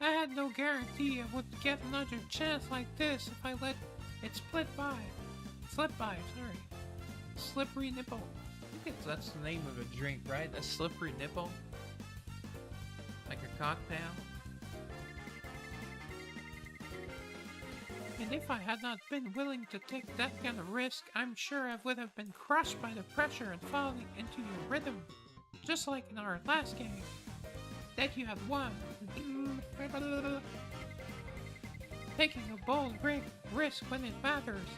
I had no guarantee I would get another chance like this if I let it slip by, sorry. Slippery nipple. I think that's the name of a drink, right? A slippery nipple? Like a cocktail? And if I had not been willing to take that kind of risk, I'm sure I would have been crushed by the pressure and falling into your rhythm. Just like in our last game. That you have won. Taking a bold risk when it matters.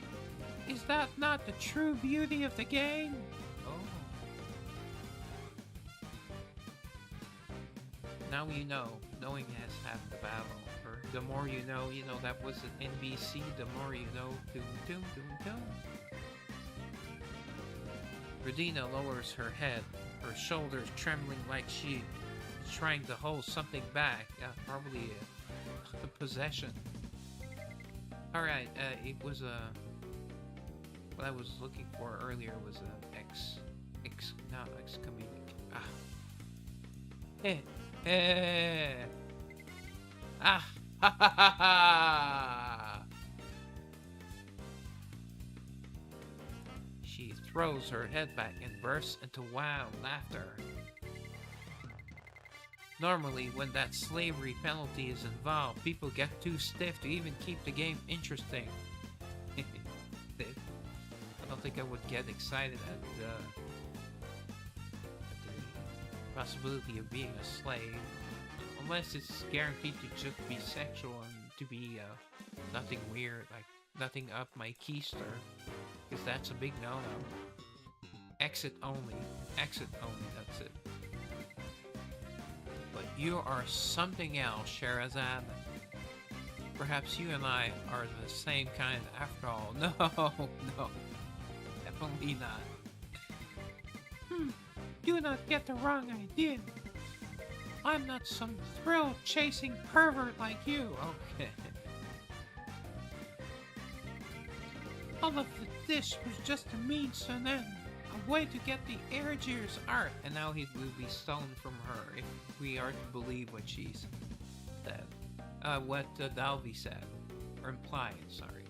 Is that not the true beauty of the game? Oh. Now you know. Knowing has half the battle. Or the more you know, that was an NBC, the more you know. Doom, doom, doom, doom. Radina lowers her head, her shoulders trembling like she is trying to hold something back. Probably a possession. Alright, it was a... what I was looking for earlier was an not excommunic. Ha ha ha ha! She throws her head back and bursts into wild laughter. Normally, when that slavery penalty is involved, people get too stiff to even keep the game interesting. I don't think I would get excited at the possibility of being a slave. Unless it's guaranteed to just be sexual and to be nothing weird, like nothing up my keister. Because that's a big no-no. Exit only. Exit only, that's it. But you are something else, Sherazade. Perhaps you and I are the same kind after all. No, no. Definitely not. Do not get the wrong idea. I'm not some thrill-chasing pervert like you. Okay. All of this was just a means to an end. A way to get the Airgear's art. And now he will be stolen from her if we are to believe what she said. What Dalvi said. Or implied, sorry.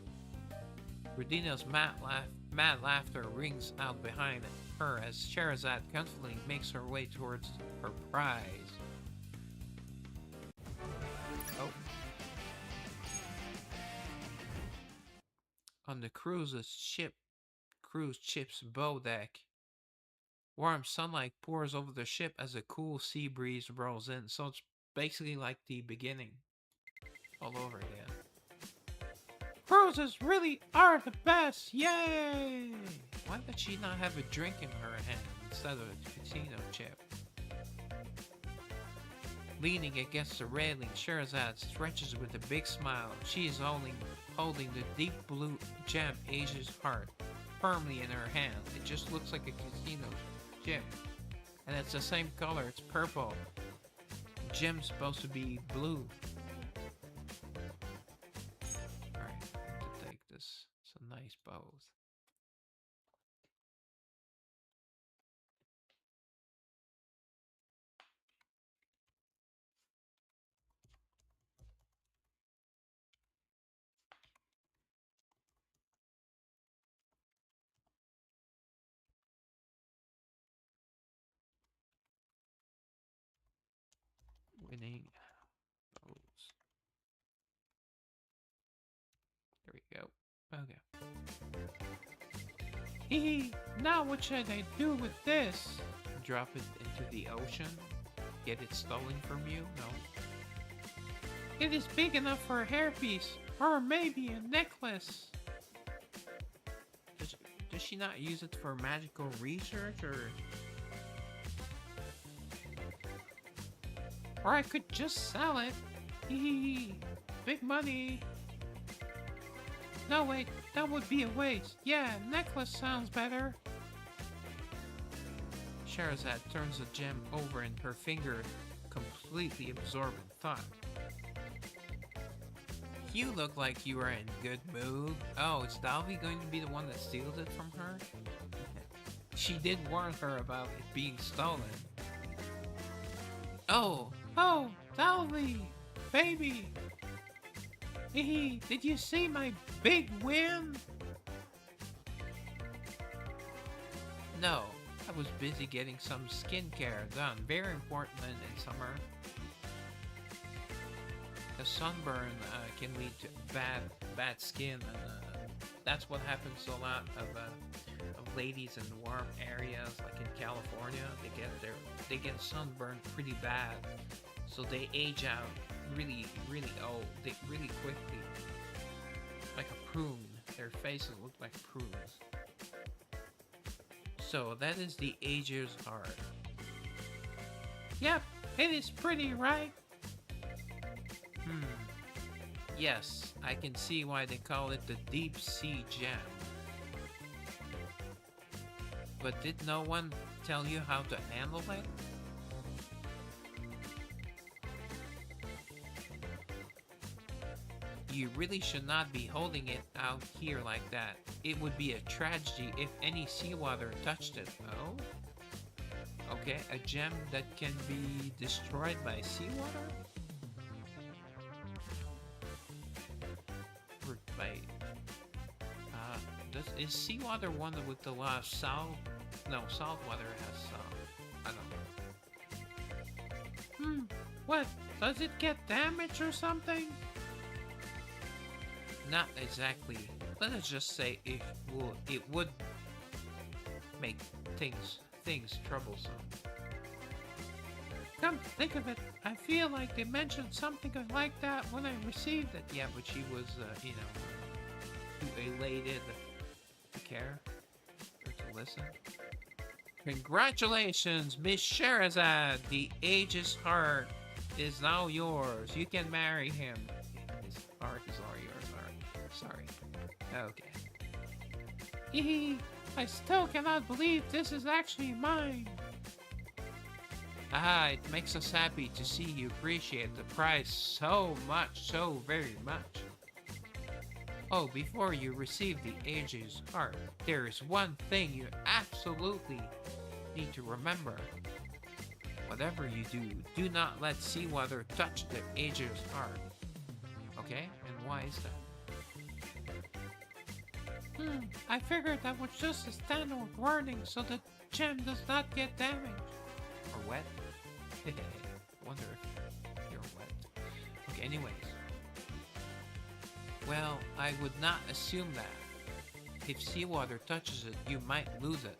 Radina's mad laughter rings out behind her as Sherazade confidently makes her way towards her prize. Oh. On the cruise ship's bow deck, Warm sunlight pours over the ship as a cool sea breeze rolls in, so it's basically like the beginning all over again. Cruises really are the best, yay! Why did she not have a drink in her hand instead of a casino chip? Leaning against the railing, Sherazade stretches with a big smile. She is holding the deep blue gem Asia's heart firmly in her hand. It just looks like a casino gem. And it's the same color, it's purple. The gem's supposed to be blue. Alright, I have to take this. It's a nice pose. Winning pose. There we go. Okay. Hee, now what should I do with this? Drop it into the ocean? Get it stolen from you? No. It is big enough for a hairpiece, or maybe a necklace. Does she not use it for magical research, or I could just sell it. Hee, big money. No, wait, that would be a waste. Yeah, necklace sounds better. Sherazade turns the gem over in her finger, completely absorbed in thought. You look like you are in good mood. Oh, is Dalvi going to be the one that steals it from her? She did warn her about it being stolen. Oh, Dalvi, baby. Hee, did you see my big win? No, I was busy getting some skincare done. Very important in summer. The sunburn can lead to bad skin, and that's what happens to a lot of ladies in warm areas, like in California. They get sunburned pretty bad, so they age out really old, really quickly, like a prune. Their faces look like prunes. So that is the ager's heart. Yep, it is pretty, right? Yes, I can see why they call it the deep sea gem. But did no one tell you how to handle it? You really should not be holding it out here like that. It would be a tragedy if any seawater touched it. Oh? Okay, a gem that can be destroyed by seawater? Or by... is seawater one with the lot of salt? No, salt water has salt. I don't know. What? Does it get damaged or something? Not exactly. Let us just say it would make things troublesome. Come to think of it, I feel like they mentioned something like that when I received it. Yeah, but she was, too elated to care or to listen. Congratulations, Miss Sherazade! The Aegis heart is now yours. You can marry him. His heart is all yours. Sorry. Okay. Hee, I still cannot believe this is actually mine. Ah, it makes us happy to see you appreciate the prize so much, so very much. Oh, before you receive the Aegis heart, there is one thing you absolutely need to remember. Whatever you do, do not let seawater touch the Aegis heart. Okay? And why is that? I figured that was just a standard warning so the gem does not get damaged. Or wet? Wonder if you're wet. Okay, anyways. Well, I would not assume that. If seawater touches it, you might lose it.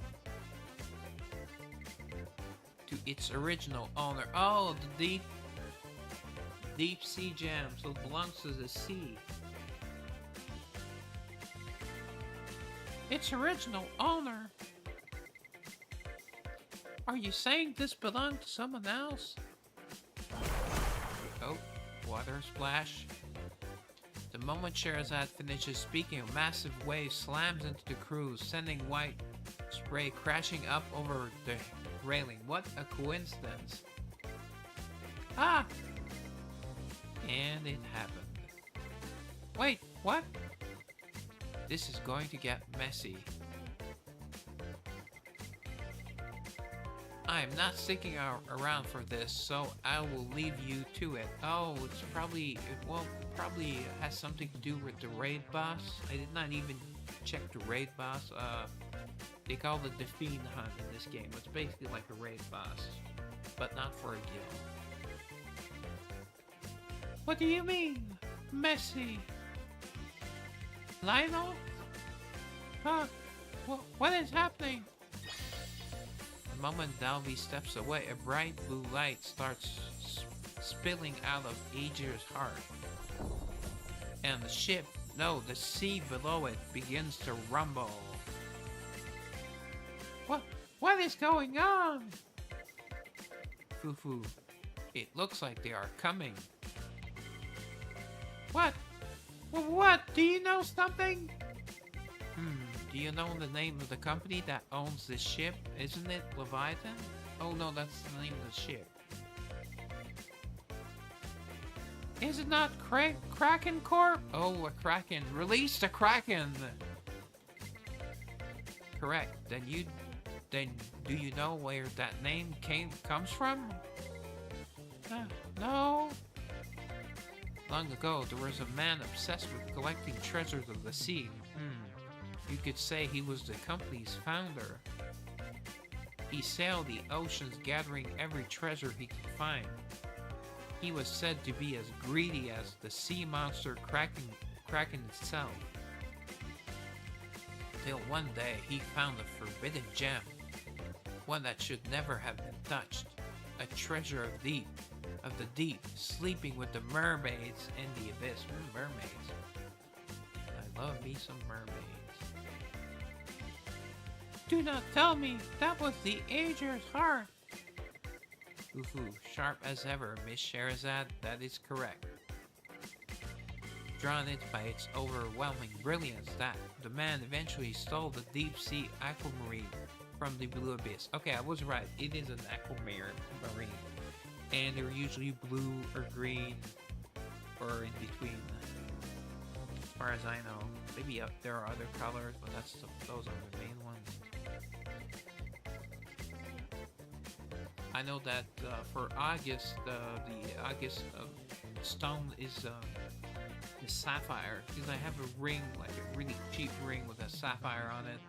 its original owner. Oh, the deep sea gem, so it belongs to the sea. Its original owner? Are you saying this belonged to someone else? Oh, water splash. The moment Sherazad finishes speaking, a massive wave slams into the cruise, sending white spray crashing up over the railing. What a coincidence. Ah! And it happened. Wait, what? This is going to get messy. I'm not sticking around for this, so I will leave you to it. Oh, it's probably has something to do with the raid boss. I did not even check the raid boss. They call it the Fiend Hunt in this game. It's basically like a raid boss, but not for a guild. What do you mean, messy? Lionel? Huh? What is happening? The moment Dalby steps away, a bright blue light starts spilling out of Aegir's heart. And the ship, no, the sea below it begins to rumble. What is going on? Fufu, it looks like they are coming. What? What? Do you know something? Do you know the name of the company that owns this ship? Isn't it Leviathan? Oh no, that's the name of the ship. Is it not Kraken Corp? Oh, a Kraken. Release the Kraken! Correct. Then do you know where that name comes from? No. Long ago, there was a man obsessed with collecting treasures of the sea. You could say he was the company's founder. He sailed the oceans gathering every treasure he could find. He was said to be as greedy as the sea monster Kraken itself. Till one day he found a forbidden gem. One that should never have been touched. A treasure of the deep, sleeping with the mermaids in the abyss. Mermaids. I love me some mermaids. Do not tell me that was the Aegir's heart. Fufu, sharp as ever, Miss Sherazad, that is correct. Drawn it by its overwhelming brilliance, that the man eventually stole the deep sea aquamarine from the blue abyss. Okay, I was right. It is an aquamarine. And they're usually blue or green or in between. As far as I know. Maybe there are other colors, but those are the main ones. I know that for August, the August stone is sapphire, because I have a ring, like a really cheap ring with a sapphire on it.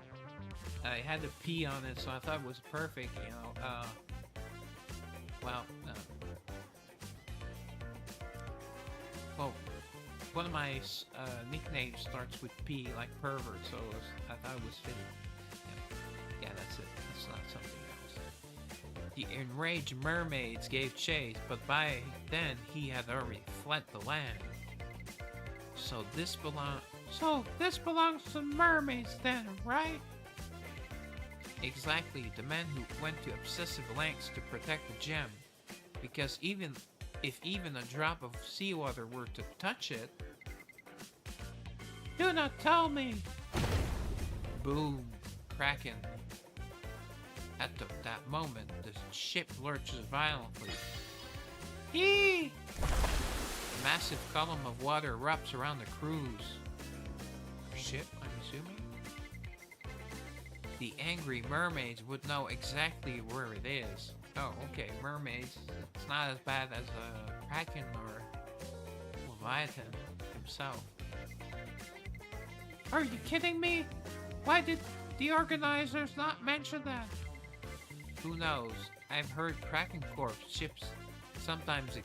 I had a P on it, so I thought it was perfect, you know. Well, one of my nicknames starts with P, like pervert, so I thought it was fitting. Yeah, that's it. It's not something else. The enraged mermaids gave chase, but by then he had already fled the land. So this belongs to mermaids then, right? Exactly, the men who went to obsessive lengths to protect the gem. Because if even a drop of seawater were to touch it... Do not tell me! Boom. Kraken. At that moment, the ship lurches violently. Eee! A massive column of water erupts around the cruise. Ship, I'm assuming? The angry mermaids would know exactly where it is. Oh, okay, mermaids. It's not as bad as Kraken or Leviathan himself. Are you kidding me? Why did the organizers not mention that? Who knows? I've heard Kraken Corp ships sometimes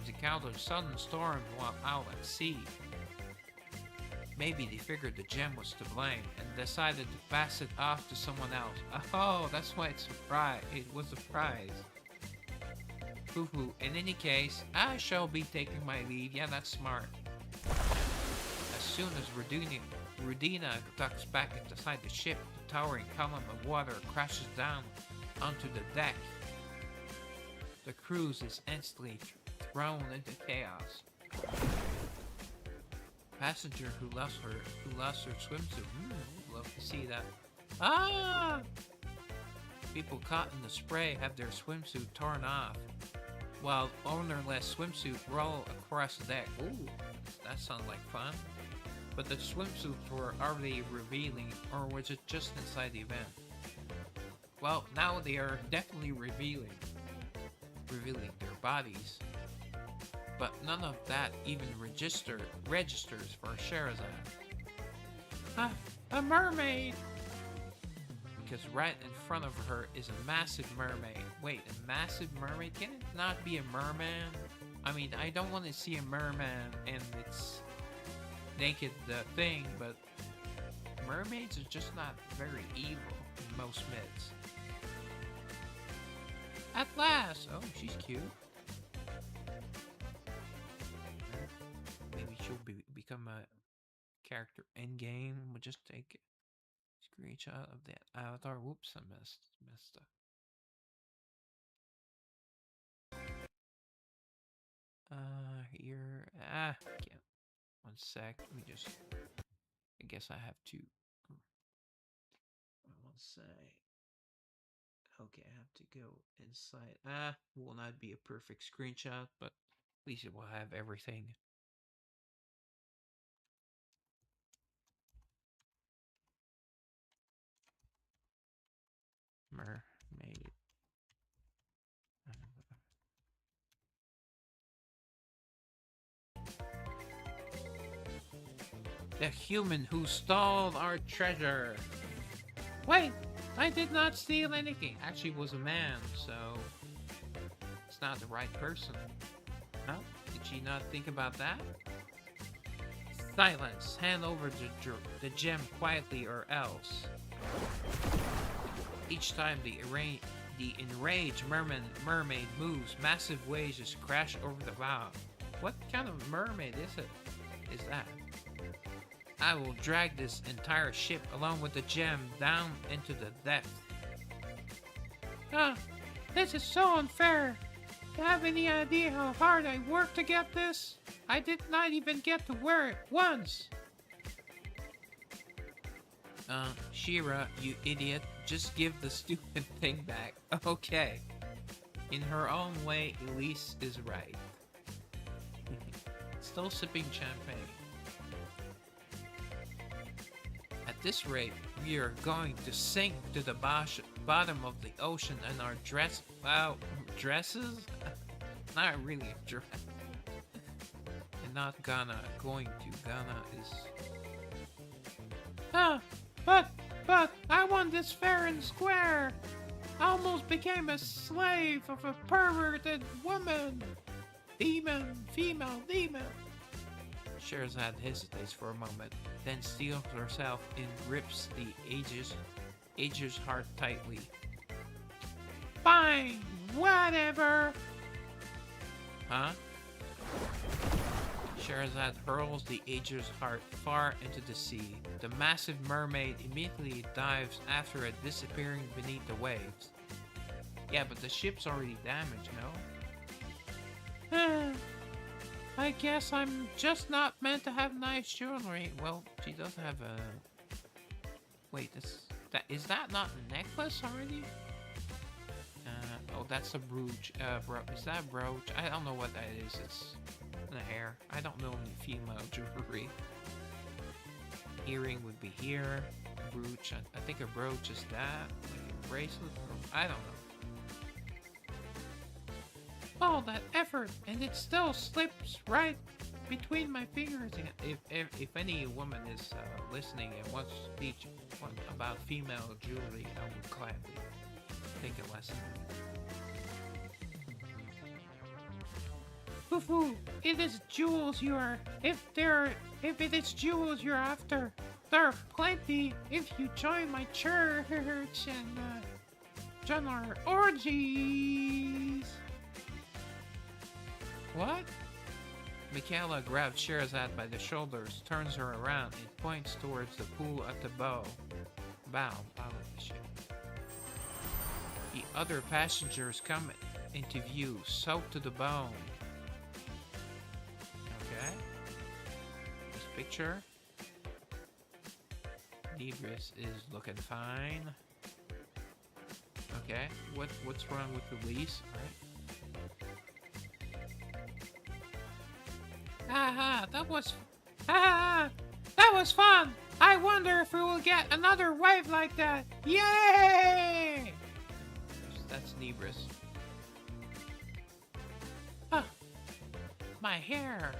encounter sudden storms while out at sea. Maybe they figured the gem was to blame and decided to pass it off to someone else. Oh, that's why it was a prize. Hoo-hoo. In any case, I shall be taking my leave. Yeah, that's smart. As soon as Rudina ducks back inside the ship, the towering column of water crashes down onto the deck. The cruise is instantly thrown into chaos. Passenger who lost her swimsuit. Love to see that. Ah! People caught in the spray have their swimsuit torn off, while ownerless swimsuit roll across the deck. Ooh, that sounds like fun. But the swimsuits were already revealing, or was it just inside the event? Well, now they are definitely revealing their bodies. But none of that even registers for Sherazade. A mermaid! Because right in front of her is a massive mermaid. Wait, a massive mermaid? Can it not be a merman? I mean, I don't want to see a merman and it's naked thing, but mermaids are just not very evil in most myths. At last! Oh, she's cute. Maybe she'll become a character in game. We'll just take a screenshot of that avatar. Whoops, I messed up. Here. Can't. One sec. Let me just. I guess I have to. One sec. Okay, I have to go inside. Will not be a perfect screenshot, but at least it will have everything. Mermaid. The human who stole our treasure. Wait, I did not steal anything. Actually, it was a man, so it's not the right person. Huh? Did she not think about that? Silence. Hand over the gem quietly, or else. Each time the enraged mermaid moves, massive waves just crash over the bow. What kind of mermaid is that? I will drag this entire ship along with the gem down into the depth. This is so unfair. Do you have any idea how hard I worked to get this? I did not even get to wear it once. Shira, you idiot. Just give the stupid thing back. Okay. In her own way, Elise is right. Still sipping champagne. At this rate, we are going to sink to the bottom of the ocean and our dresses? Not really a dress. And not Ghana. Going to Ghana is... But I won this fair and square. I almost became a slave of a perverted woman. Female demon. Sherazade hesitates for a moment, then steels herself and grips the Ager's heart tightly. Fine, whatever. Huh? Sherazade hurls the Ager's heart far into the sea. The massive mermaid immediately dives after it, disappearing beneath the waves. Yeah, but the ship's already damaged, no? I guess I'm just not meant to have nice jewelry. Well, she does have a... Wait, is that not a necklace already? Oh, that's a brooch. Is that a brooch? I don't know what that is. It's the hair. I don't know any female jewelry. Earring would be here. A brooch. I think a brooch is that. Like a bracelet. I don't know. All that effort, and it still slips right between my fingers. If any woman is listening and wants to teach one about female jewelry, I would gladly take a lesson. Foo-foo, it is jewels you are. If they're if it is jewels you're after, there are plenty if you join my church and join our orgies. What? Michaela grabs Sherazade by the shoulders, turns her around, and points towards the pool at the bow. Bow of the ship. The other passengers come into view, soaked to the bone. Okay. This picture. Idris is looking fine. Okay. What's wrong with the lease? Haha, that was fun. I wonder if we will get another wave like that. Yay! That's Nebris. Huh. My hair.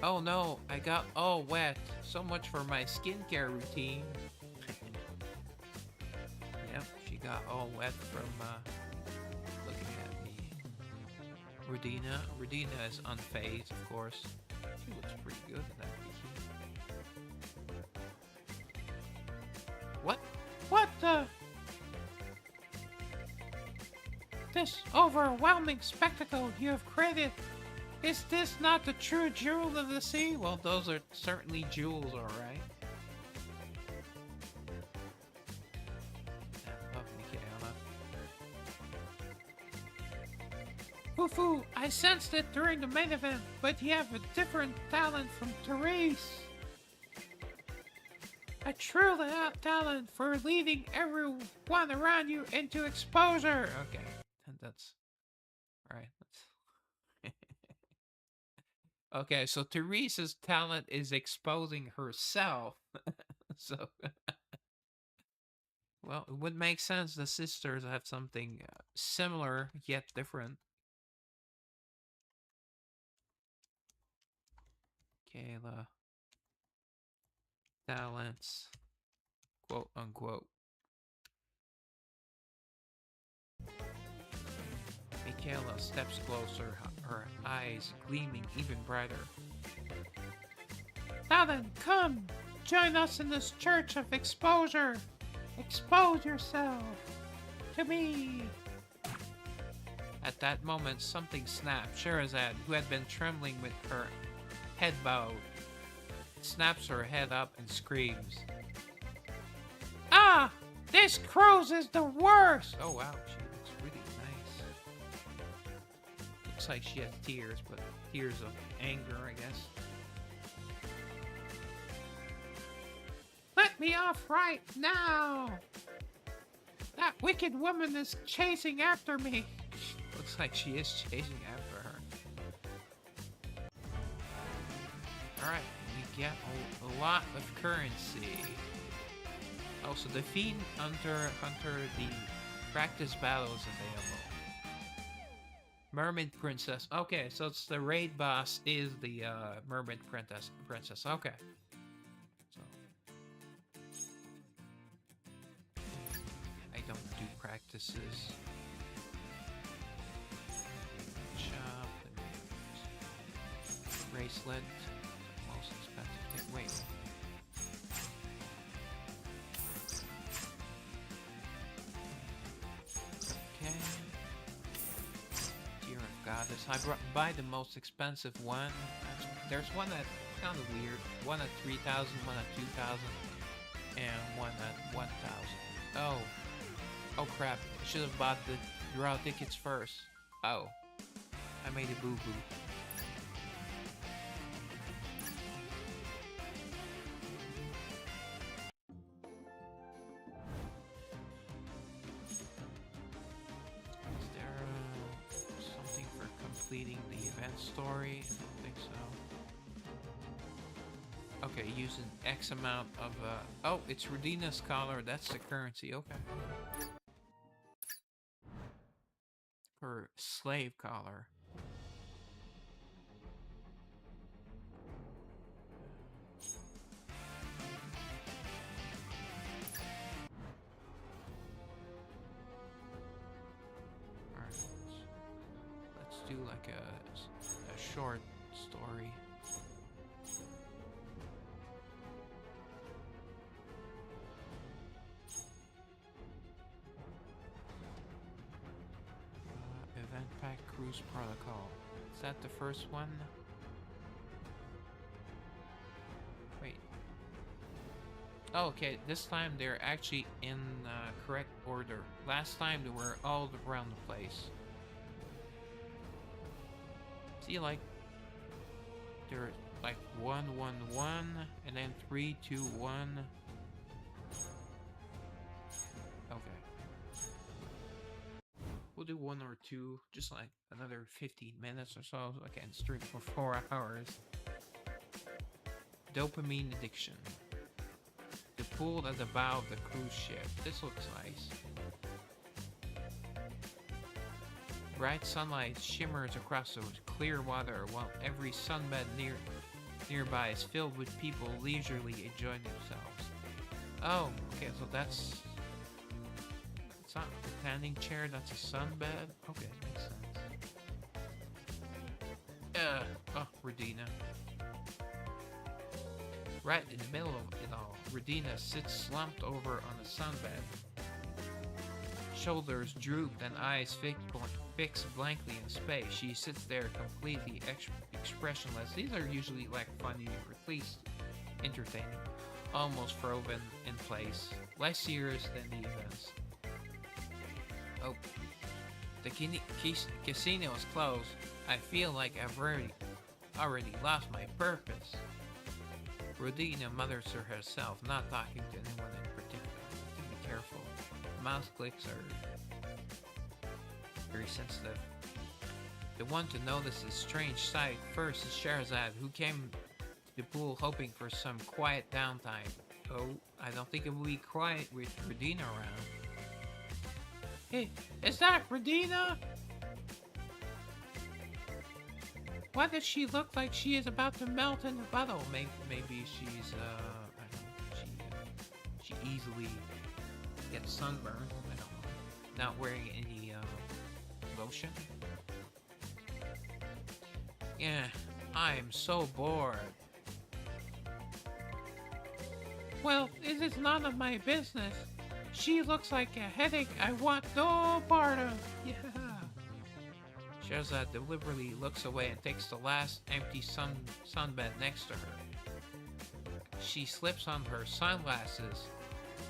Oh no, I got all wet. So much for my skincare routine. Yep, she got all wet from looking at me. Rudina is unfazed, of course. She looks pretty good in that bikini. What the? This overwhelming spectacle you have created. Is this not the true jewel of the sea? Well, those are certainly jewels, alright. Fufu, I sensed it during the main event, but you have a different talent from Therese. A true talent for leading everyone around you into exposure. Okay, that's... Alright, okay, so Therese's talent is exposing herself. So... Well, it would make sense the sisters have something similar, yet different. Kayla. Talents. Quote unquote. Michaela steps closer, her eyes gleaming even brighter. Now then, come! Join us in this church of exposure! Expose yourself! To me! At that moment, something snapped. Sherazade, who had been trembling with her head bowed, snaps her head up and screams. Ah! This Crows is the worst! Oh wow, she looks really nice. Looks like she has tears, but tears of anger, I guess. Let me off right now! That wicked woman is chasing after me. Looks like she is chasing after her. Alright, we get a lot of currency. Also, the Fiend Hunter, the practice battle is available. Mermaid Princess. Okay, so it's the raid boss is the Mermaid Princess. Okay. So I don't do practices. Shop. Bracelet. Most expensive thing. Wait. Okay. Dear of Goddess. I buy the most expensive one. There's one that's kind of weird. One at 3,000, one at 2,000, and one at 1,000. Oh. Oh crap. I should have bought the draw tickets first. Oh. I made a boo-boo. Is there something for completing the event story? I don't think so. Okay, using X amount of oh, it's Rudina's collar, that's the currency, okay. Her slave collar. Alright, let's do like a short story. Pack Cruise Protocol. Is that the first one? Wait. Oh, okay, this time they're actually in correct order. Last time they were all around the place. See, like, they're like 1, 1, 1, and then 3, 2, 1. Okay. We'll do 1 or 2, just like another 15 minutes or so I can stream for 4 hours. Dopamine addiction. The pool at the bow of the cruise ship. This looks nice. Bright sunlight shimmers across the clear water while every sunbed nearby is filled with people leisurely enjoying themselves. Oh, okay, so that's... It's not a tanning chair, that's a sunbed? Okay, makes sense. Oh, Radina. Right in the middle of it all, Radina sits slumped over on a sunbed. Shoulders drooped and eyes fixed blankly in space. She sits there completely expressionless. These are usually like funny or at least entertaining. Almost frozen in place. Less serious than the events. Oh. The casino is closed. I feel like I've already lost my purpose. Rodina mutters to herself, not talking to anyone in particular. To be careful. Mouse clicks are very sensitive. The one to notice this strange sight first is Sherazad, who came to the pool hoping for some quiet downtime. Oh, I don't think it will be quiet with Rodina around. Hey, is that Rodina? Why does she look like she is about to melt in the puddle? Maybe she's, I don't know, she easily gets sunburned. I don't know. Not wearing any, lotion. Yeah, I'm so bored. Well, it is none of my business. She looks like a headache I want no part of. Yeah. Sherazad deliberately looks away and takes the last empty sunbed next to her. She slips on her sunglasses,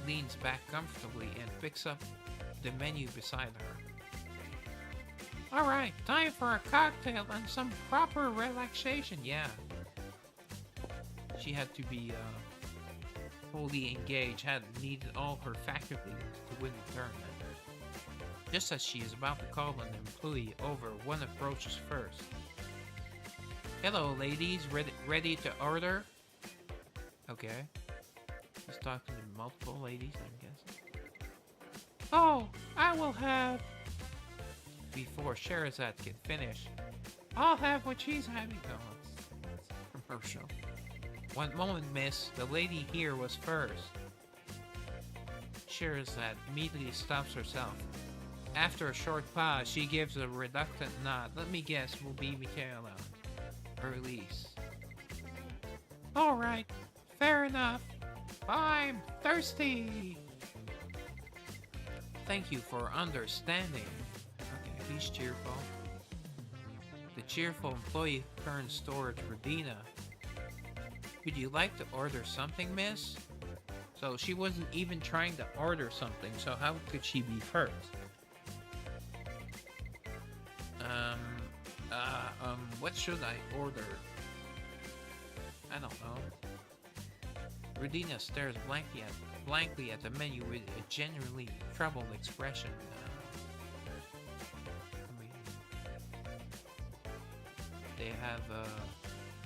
leans back comfortably, and picks up the menu beside her. Alright, time for a cocktail and some proper relaxation, yeah. She had to be fully engaged, had needed all her faculties to win the tournament. Just as she is about to call an employee over, one approaches first. Hello, ladies. Ready to order? Okay. He's talking to multiple ladies, I'm guessing. Oh, I will have... Before Sherazad can finish, I'll have what she's having. Oh, it's commercial. One moment, miss. The lady here was first. Sherazad immediately stops herself. After a short pause, she gives a reluctant nod. Let me guess, will be Michaela. Or Elise. Alright, fair enough. I'm thirsty. Thank you for understanding. Okay, he's cheerful. The cheerful employee turns towards Radina. Would you like to order something, miss? So she wasn't even trying to order something, so how could she be first? What should I order? I don't know. Radina stares blankly at the menu with a genuinely troubled expression. They have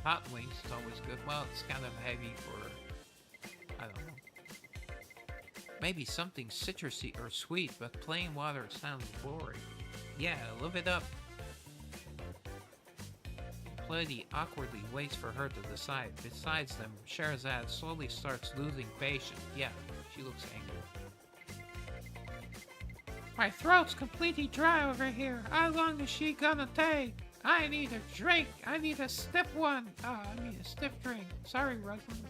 hot wings, it's always good. Well, it's kind of heavy for, I don't know. Maybe something citrusy or sweet, but plain water sounds boring. Yeah, live it up. Lady awkwardly waits for her to decide. Besides them, Sherazad slowly starts losing patience. Yeah, she looks angry. My throat's completely dry over here. How long is she gonna take? I need a drink. I need a stiff one. I mean a stiff drink. Sorry, Rosalind.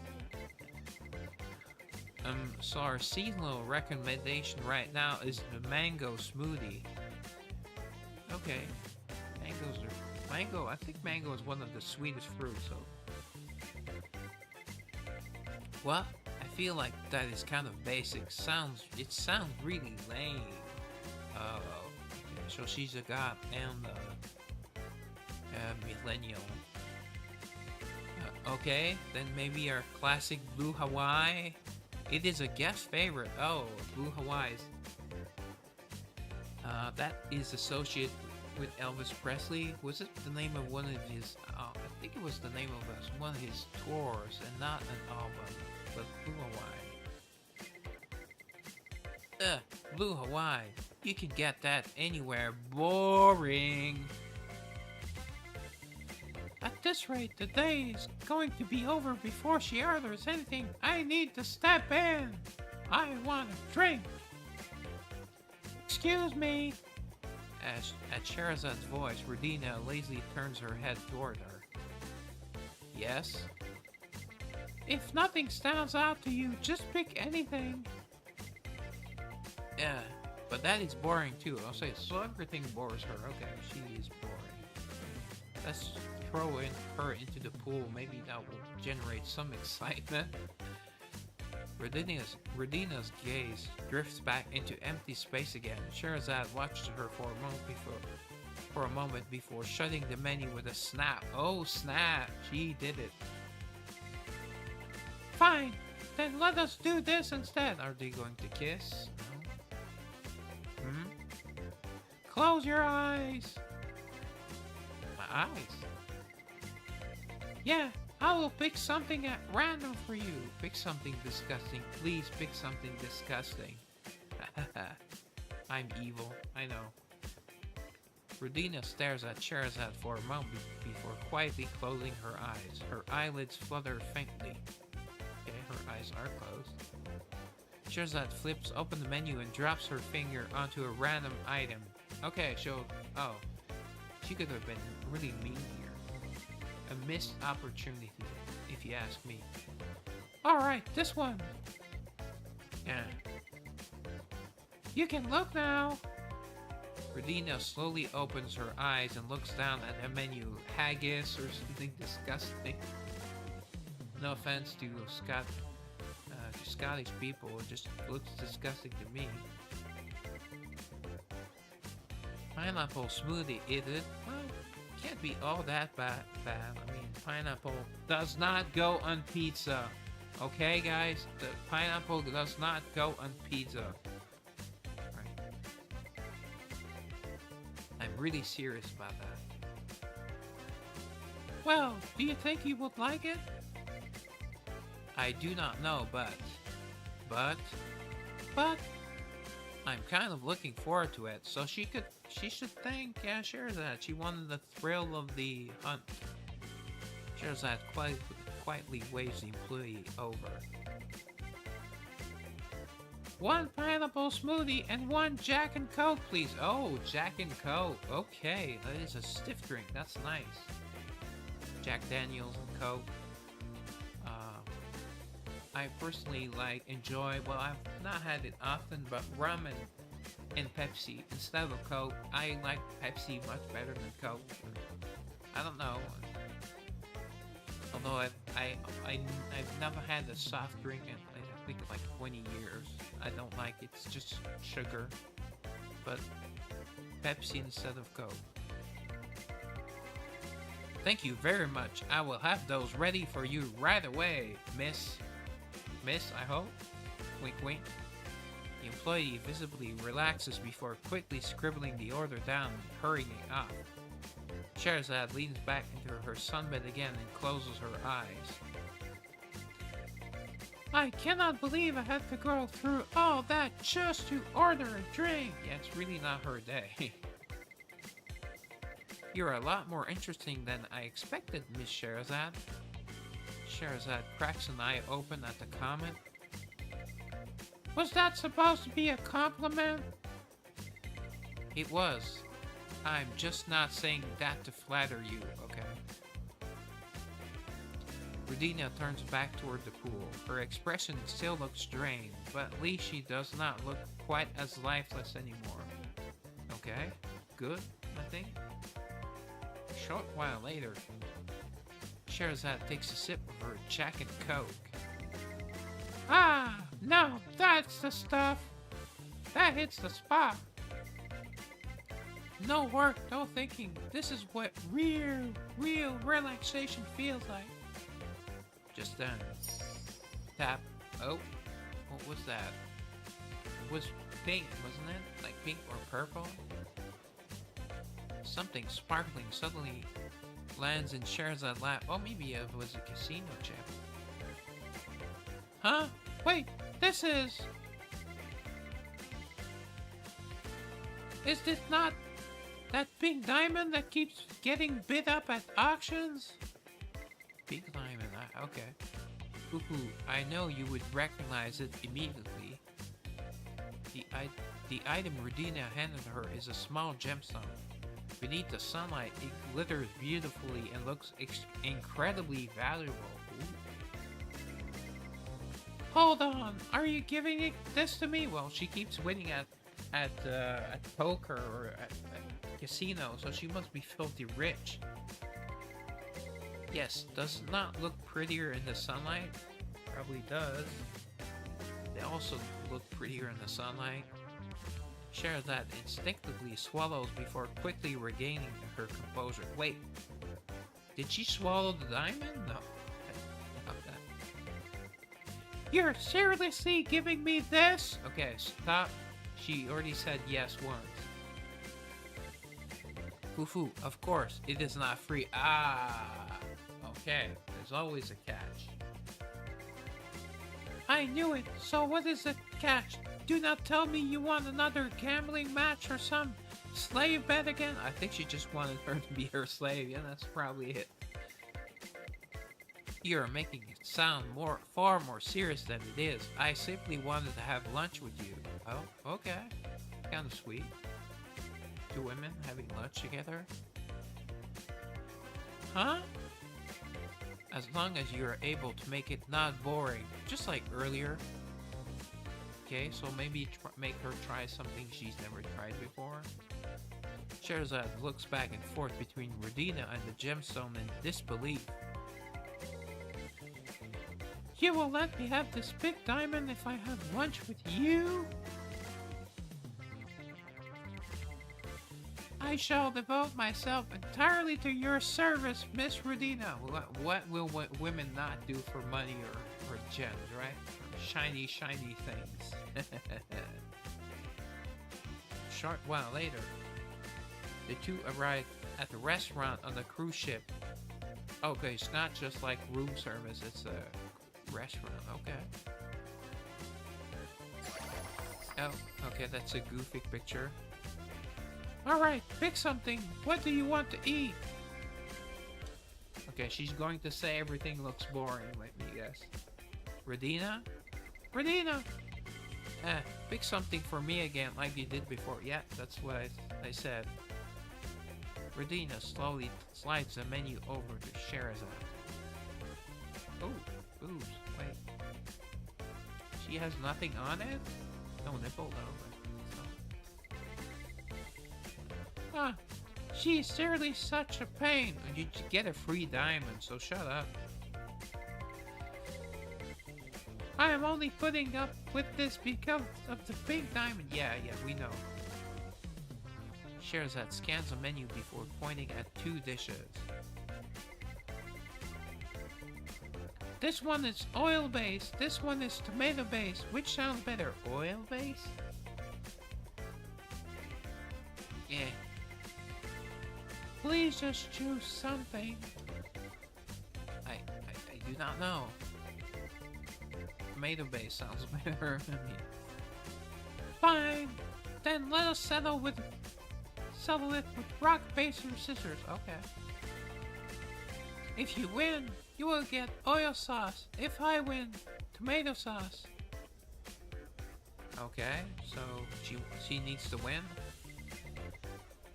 So our seasonal recommendation right now is the mango smoothie. Okay. Mango, I think mango is one of the sweetest fruits, so. What? I feel like that is kind of basic. It sounds really lame. Okay, so she's a god and a millennial. Okay, then maybe our classic Blue Hawaii. It is a guest favorite. Oh, Blue Hawaii's. That is associated with Elvis Presley. Was it the name of one of his? I think it was the name of one of his tours, and not an album, but Blue Hawaii. Blue Hawaii. You can get that anywhere. Boring. At this rate, the day is going to be over before she orders anything. I need to step in. I want a drink. Excuse me. At Sherazad's voice, Radina lazily turns her head toward her. Yes? If nothing stands out to you, just pick anything. Yeah, but that is boring too. I'll say, so everything bores her. Okay, she is boring. Let's throw her into the pool. Maybe that will generate some excitement. Radina's gaze drifts back into empty space again. Sherazad watched her for a moment before shutting the menu with a snap. Oh snap! She did it. Fine, then let us do this instead. Are they going to kiss? No. Close your eyes. My eyes. Yeah. I will pick something at random for you. Pick something disgusting. Please pick something disgusting. I'm evil. I know. Radina stares at Sherazad for a moment before quietly closing her eyes. Her eyelids flutter faintly. Okay, her eyes are closed. Sherazad flips open the menu and drops her finger onto a random item. Okay, so... Oh. She could have been really mean here. A missed opportunity, if you ask me. Alright, this one. Yeah. You can look now. Radina slowly opens her eyes and looks down at a menu. Haggis or something disgusting. No offense to Scottish people, it just looks disgusting to me. Pineapple smoothie, is it? Well, can't be all that bad. I mean, pineapple does not go on pizza. Okay, guys? The pineapple does not go on pizza. Right. I'm really serious about that. Well, do you think you would like it? I do not know, but I'm kind of looking forward to it. So she should thank Sherazad. She wanted the thrill of the hunt. Sherazad quietly waves the employee over. One pineapple smoothie and one Jack and Coke, please. Oh, Jack and Coke. Okay, that is a stiff drink. That's nice. Jack Daniels and Coke. I personally enjoy, well, I've not had it often, but rum and Pepsi instead of Coke. I like Pepsi much better than Coke. I don't know. Although I've never had a soft drink in I think like 20 years. I don't like it. It's just sugar. But Pepsi instead of Coke. Thank you very much. I will have those ready for you right away, miss. Miss, I hope? Wink, wink. The employee visibly relaxes before quickly scribbling the order down and hurrying off. Sherazad leans back into her sunbed again and closes her eyes. I cannot believe I had to go through all that just to order a drink. Yeah, it's really not her day. You're a lot more interesting than I expected, Miss Sherazad. Sherazad cracks an eye open at the comment. Was that supposed to be a compliment? It was. I'm just not saying that to flatter you, okay? Radina turns back toward the pool. Her expression still looks drained, but at least she does not look quite as lifeless anymore. Okay, good, I think. short while later, Sherazad takes a sip of her Jack and Coke. Ah, no, that's the stuff. That hits the spot. No work, no thinking. This is what real relaxation feels like. Just then, tap. Oh, what was that? It was pink, wasn't it? Like pink or purple? Something sparkling suddenly lands in Sherazad's lap. Oh, maybe it was a casino chip. Huh? Wait, this is... Is this not that pink diamond that keeps getting bid up at auctions? Pink diamond, okay. Hoo-hoo, I know you would recognize it immediately. The item Radina handed her is a small gemstone. Beneath the sunlight, it glitters beautifully and looks incredibly valuable. Ooh. Hold on, are you giving this to me? Well, she keeps winning at poker or at casino, so she must be filthy rich. Yes, does it not look prettier in the sunlight? Probably does. They also look prettier in the sunlight. Sherazad instinctively swallows before quickly regaining her composure. Wait, did she swallow the diamond? No. You're seriously giving me this? Okay, stop. She already said yes once. Foo-foo, of course, it is not free. Ah, okay, there's always a catch. I knew it, so what is the catch? Do not tell me you want another gambling match or some slave bet again? I think she just wanted her to be her slave. Yeah, that's probably it. You're making it sound far more serious than it is. I simply wanted to have lunch with you. Oh, okay. Kind of sweet. Two women having lunch together? Huh? As long as you're able to make it not boring, just like earlier. Okay, so maybe make her try something she's never tried before. Sherazad looks back and forth between Radina and the gemstone in disbelief. You will let me have this big diamond if I have lunch with you? I shall devote myself entirely to your service, Miss Radina. What will women not do for money or gems, right? Shiny things. Short while later, the two arrived at the restaurant on the cruise ship. Okay, it's not just like room service, it's a restaurant, okay. Oh, okay, that's a goofy picture. Alright, pick something. What do you want to eat? Okay, she's going to say everything looks boring, let me guess. Radina? Radina! Pick something for me again, like you did before. Yeah, that's what I said. Radina slowly slides the menu over to Sherazad. Oh, boobs. Wait. She has nothing on it? No nipple, no. Huh. She's seriously such a pain. You get a free diamond, so shut up. I am only putting up with this because of the big diamond. Yeah, we know. Sherazad scans the menu before pointing at two dishes. This one is oil-based. This one is tomato-based. Which sounds better? Oil-based? Yeah. Please just choose something. I do not know. Tomato base sounds better. Fine. Then let us settle it with rock, paper, scissors. Okay. If you win, you will get oil sauce. If I win, tomato sauce. Okay, so she needs to win.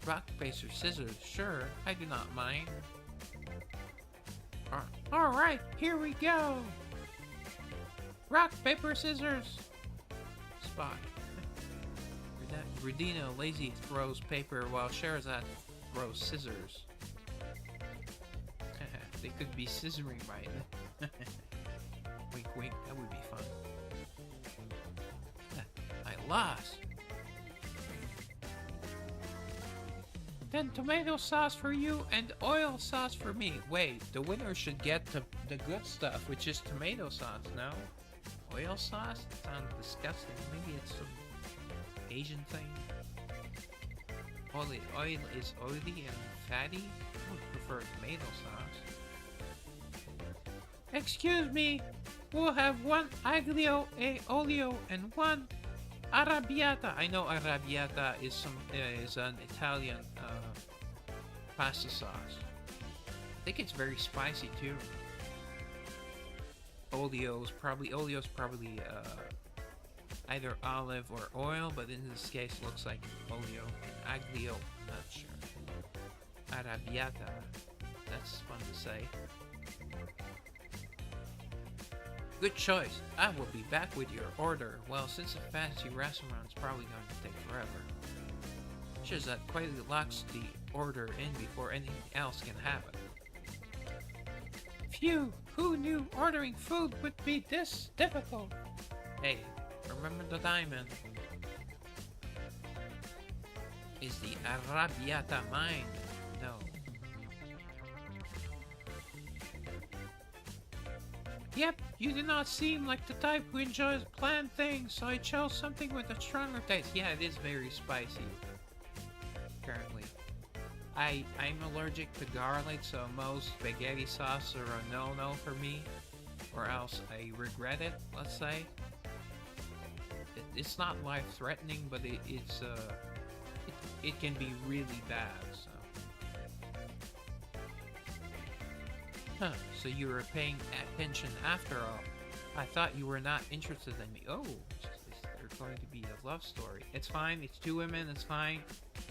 Rock, paper, scissors. Sure, I do not mind. Alright, here we go. Rock, paper, scissors. Spot. Radina lazy throws paper while Sherazad throws scissors. They could be scissoring by then. Wink, wink. That would be fun. I lost. Then tomato sauce for you and oil sauce for me. Wait, the winner should get the good stuff, which is tomato sauce, no? Oil sauce? That sounds disgusting. Maybe it's some Asian thing. Oil is oily and fatty? I would prefer tomato sauce. Excuse me, we'll have one aglio e olio and one arrabbiata. I know arrabbiata is an Italian pasta sauce. I think it's very spicy too. Olio's probably either olive or oil, but in this case it looks like olio and aglio. Not sure. Arrabbiata. That's fun to say. Good choice. I will be back with your order. Well, since a fancy restaurant's probably going to take forever. Shazad quietly locks the order in before anything else can happen. Phew! Who knew ordering food would be this difficult? Hey, remember the diamond. Is the arrabbiata mine? No. Yep, you do not seem like the type who enjoys bland things, so I chose something with a stronger taste. Yeah, it is very spicy. Apparently. I'm allergic to garlic, so most spaghetti sauce are a no-no for me. Or else I regret it, let's say. It's not life-threatening, but it can be really bad, so. Huh, so you were paying attention after all. I thought you were not interested in me. Oh, there's going to be a love story. It's fine, it's two women, it's fine.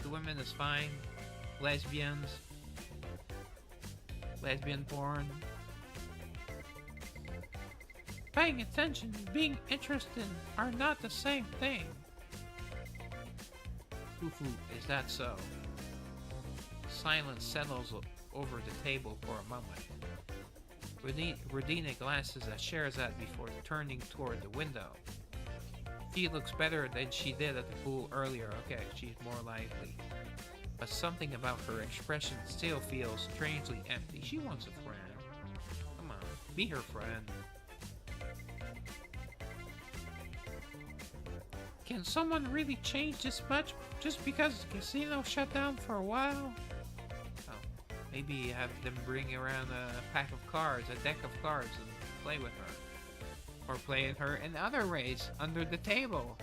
Two women is fine. Lesbians. Lesbian porn. Paying attention and being interested are not the same thing. Fufu, is that so? Silence settles over the table for a moment. Rodina glances at Sherazad before turning toward the window. She looks better than she did at the pool earlier. Okay, she's more lively. But something about her expression still feels strangely empty. She wants a friend. Come on, be her friend. Can someone really change this much just because the casino shut down for a while? Maybe have them bring around a pack of cards, a deck of cards, and play with her. Or play with her in other ways, under the table.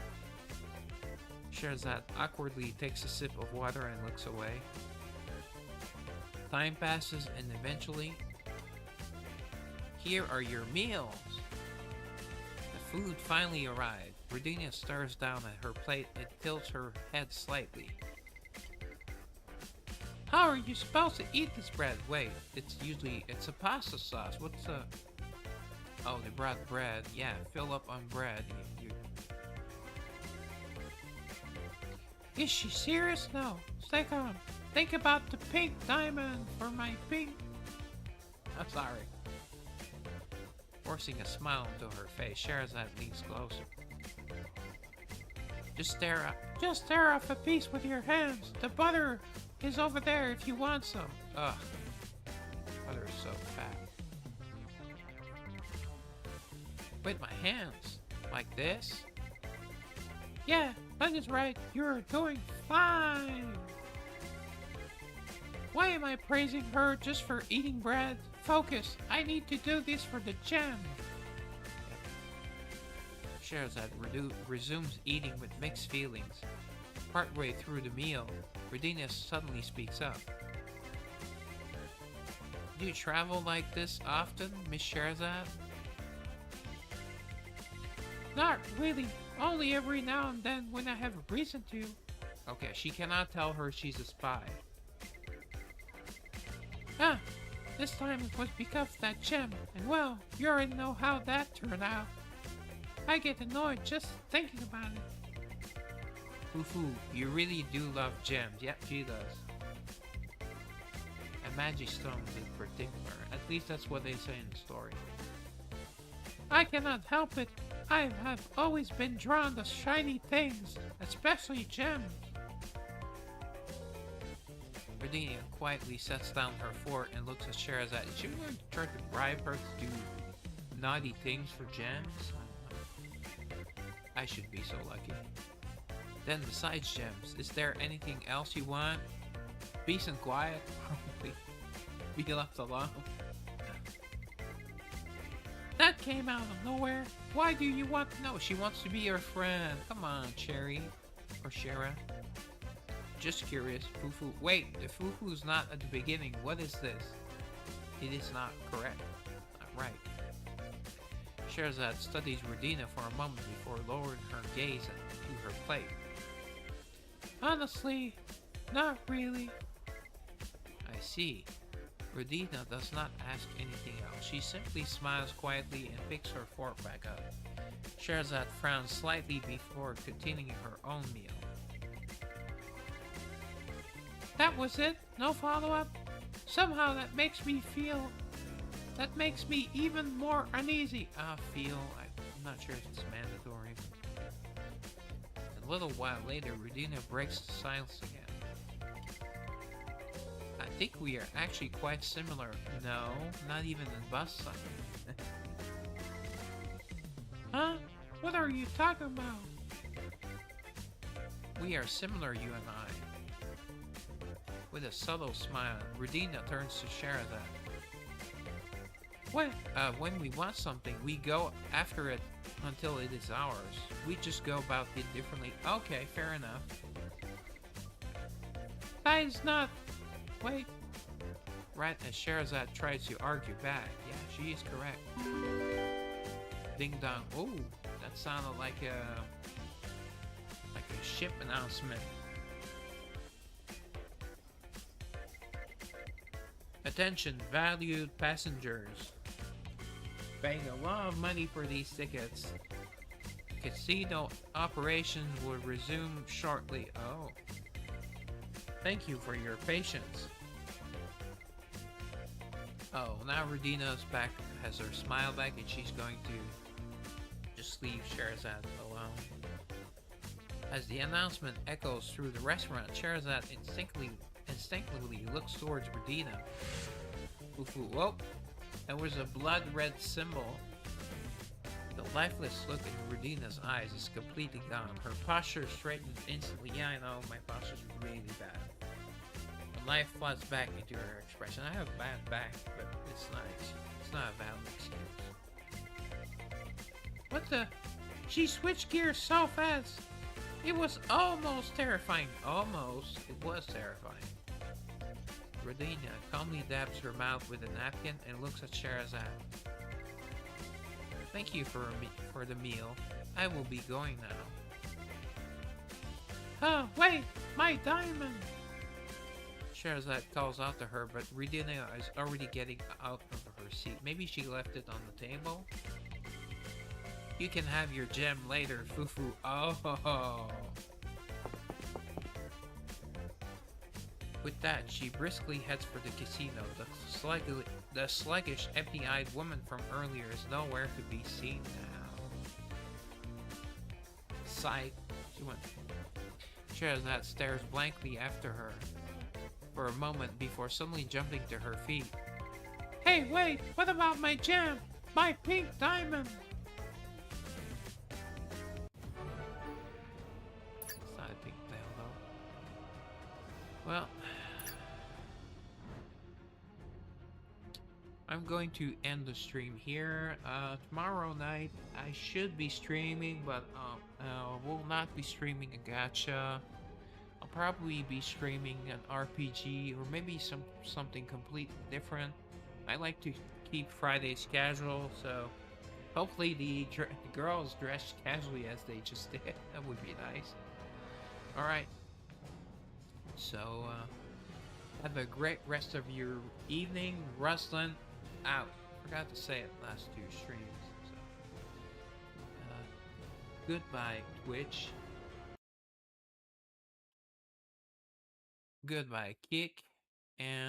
Sherazad awkwardly takes a sip of water and looks away. Time passes and eventually... Here are your meals! The food finally arrived. Rodina stares down at her plate and tilts her head slightly. How are you supposed to eat this bread? Wait, it's a pasta sauce. What's a... Oh, they brought bread. Yeah, fill up on bread. Is she serious? No. Stay calm. Think about the pink diamond for my pink... I'm sorry. Forcing a smile into her face, Sherazad leans closer. Just stare off a piece with your hands. The butter is over there if you want some. Ugh. Butter is so fat. With my hands? Like this? Yeah, that is right. You're doing fine. Why am I praising her just for eating bread? Focus. I need to do this for the gem. Sherazad resumes eating with mixed feelings. Partway through the meal, Rodina suddenly speaks up. Do you travel like this often, Miss Sherazad? Not really. Only every now and then when I have a reason to. Okay, she cannot tell her she's a spy. Ah, this time it was because of that gem, and well, you already know how that turned out. I get annoyed just thinking about it. Fufu, you really do love gems. Yep, she does. And magic stone in particular. At least that's what they say in the story. I cannot help it. I have always been drawn to shiny things, especially gems. Rodinia quietly sets down her fork and looks at Sherazade. Is she going to try to bribe her to do naughty things for gems? I should be so lucky. Then besides gems, is there anything else you want? Peace and quiet? Probably. Be left alone. That came out of nowhere. Why do you want to know? She wants to be your friend. Come on, Cherry. Or Shara. Just curious. Fufu. Wait, the Fufu's not at the beginning. What is this? It is not correct. Not right. Sherazade studies Rodina for a moment before lowering her gaze to her plate. Honestly, not really. I see. Rodina does not ask anything else. She simply smiles quietly and picks her fork back up. Sherazade frowns slightly before continuing her own meal. That was it? No follow-up? Somehow that makes me even more uneasy. I'm not sure if it's mandatory. A little while later, Rodina breaks the silence again. I think we are actually quite similar. No, not even in bus sign. Huh? What are you talking about? We are similar, you and I. With a subtle smile, Rodina turns to Sherazade. When we want something, we go after it until it is ours. We just go about it differently. Okay, fair enough. That is not... Wait. Right as Sherazade tries to argue back. Yeah, she is correct. Ding dong. Oh, that sounded like a ship announcement. Attention, valued passengers. Paying a lot of money for these tickets. Casino operations will resume shortly. Oh. Thank you for your patience. Oh, now Rodina's back, has her smile back, and she's going to just leave Sherazade alone. As the announcement echoes through the restaurant, Sherazade instinctively looks towards Rodina. Fufu, whoa! There was a blood-red symbol. The lifeless look in Rodina's eyes is completely gone. Her posture straightens instantly. Yeah, I know, my posture's really bad. And life floods back into her expression. I have a bad back, but it's not a valid excuse. What the? She switched gears so fast. It was almost terrifying. Almost. It was terrifying. Rodina calmly dabs her mouth with a napkin and looks at Sherazade. Thank you for the meal. I will be going now. Wait! My diamond! Sherazade calls out to her, but Rodina is already getting out of her seat. Maybe she left it on the table? You can have your gem later, Fufu. Oh! With that, she briskly heads for the casino. The sluggish, empty-eyed woman from earlier is nowhere to be seen now. Sight. She went. Sherazade stares blankly after her for a moment before suddenly jumping to her feet. Hey, wait! What about my gem? My pink diamond! It's not a pink diamond, though. Well, I'm going to end the stream here. Tomorrow night I should be streaming, but will not be streaming a gacha. I'll probably be streaming an RPG or maybe something completely different. I like to keep Fridays casual, so hopefully the girls dress casually as they just did. That would be nice. All right. So have a great rest of your evening. Rustlin out. Forgot to say it last two streams. So, goodbye, Twitch. Goodbye, Kick. And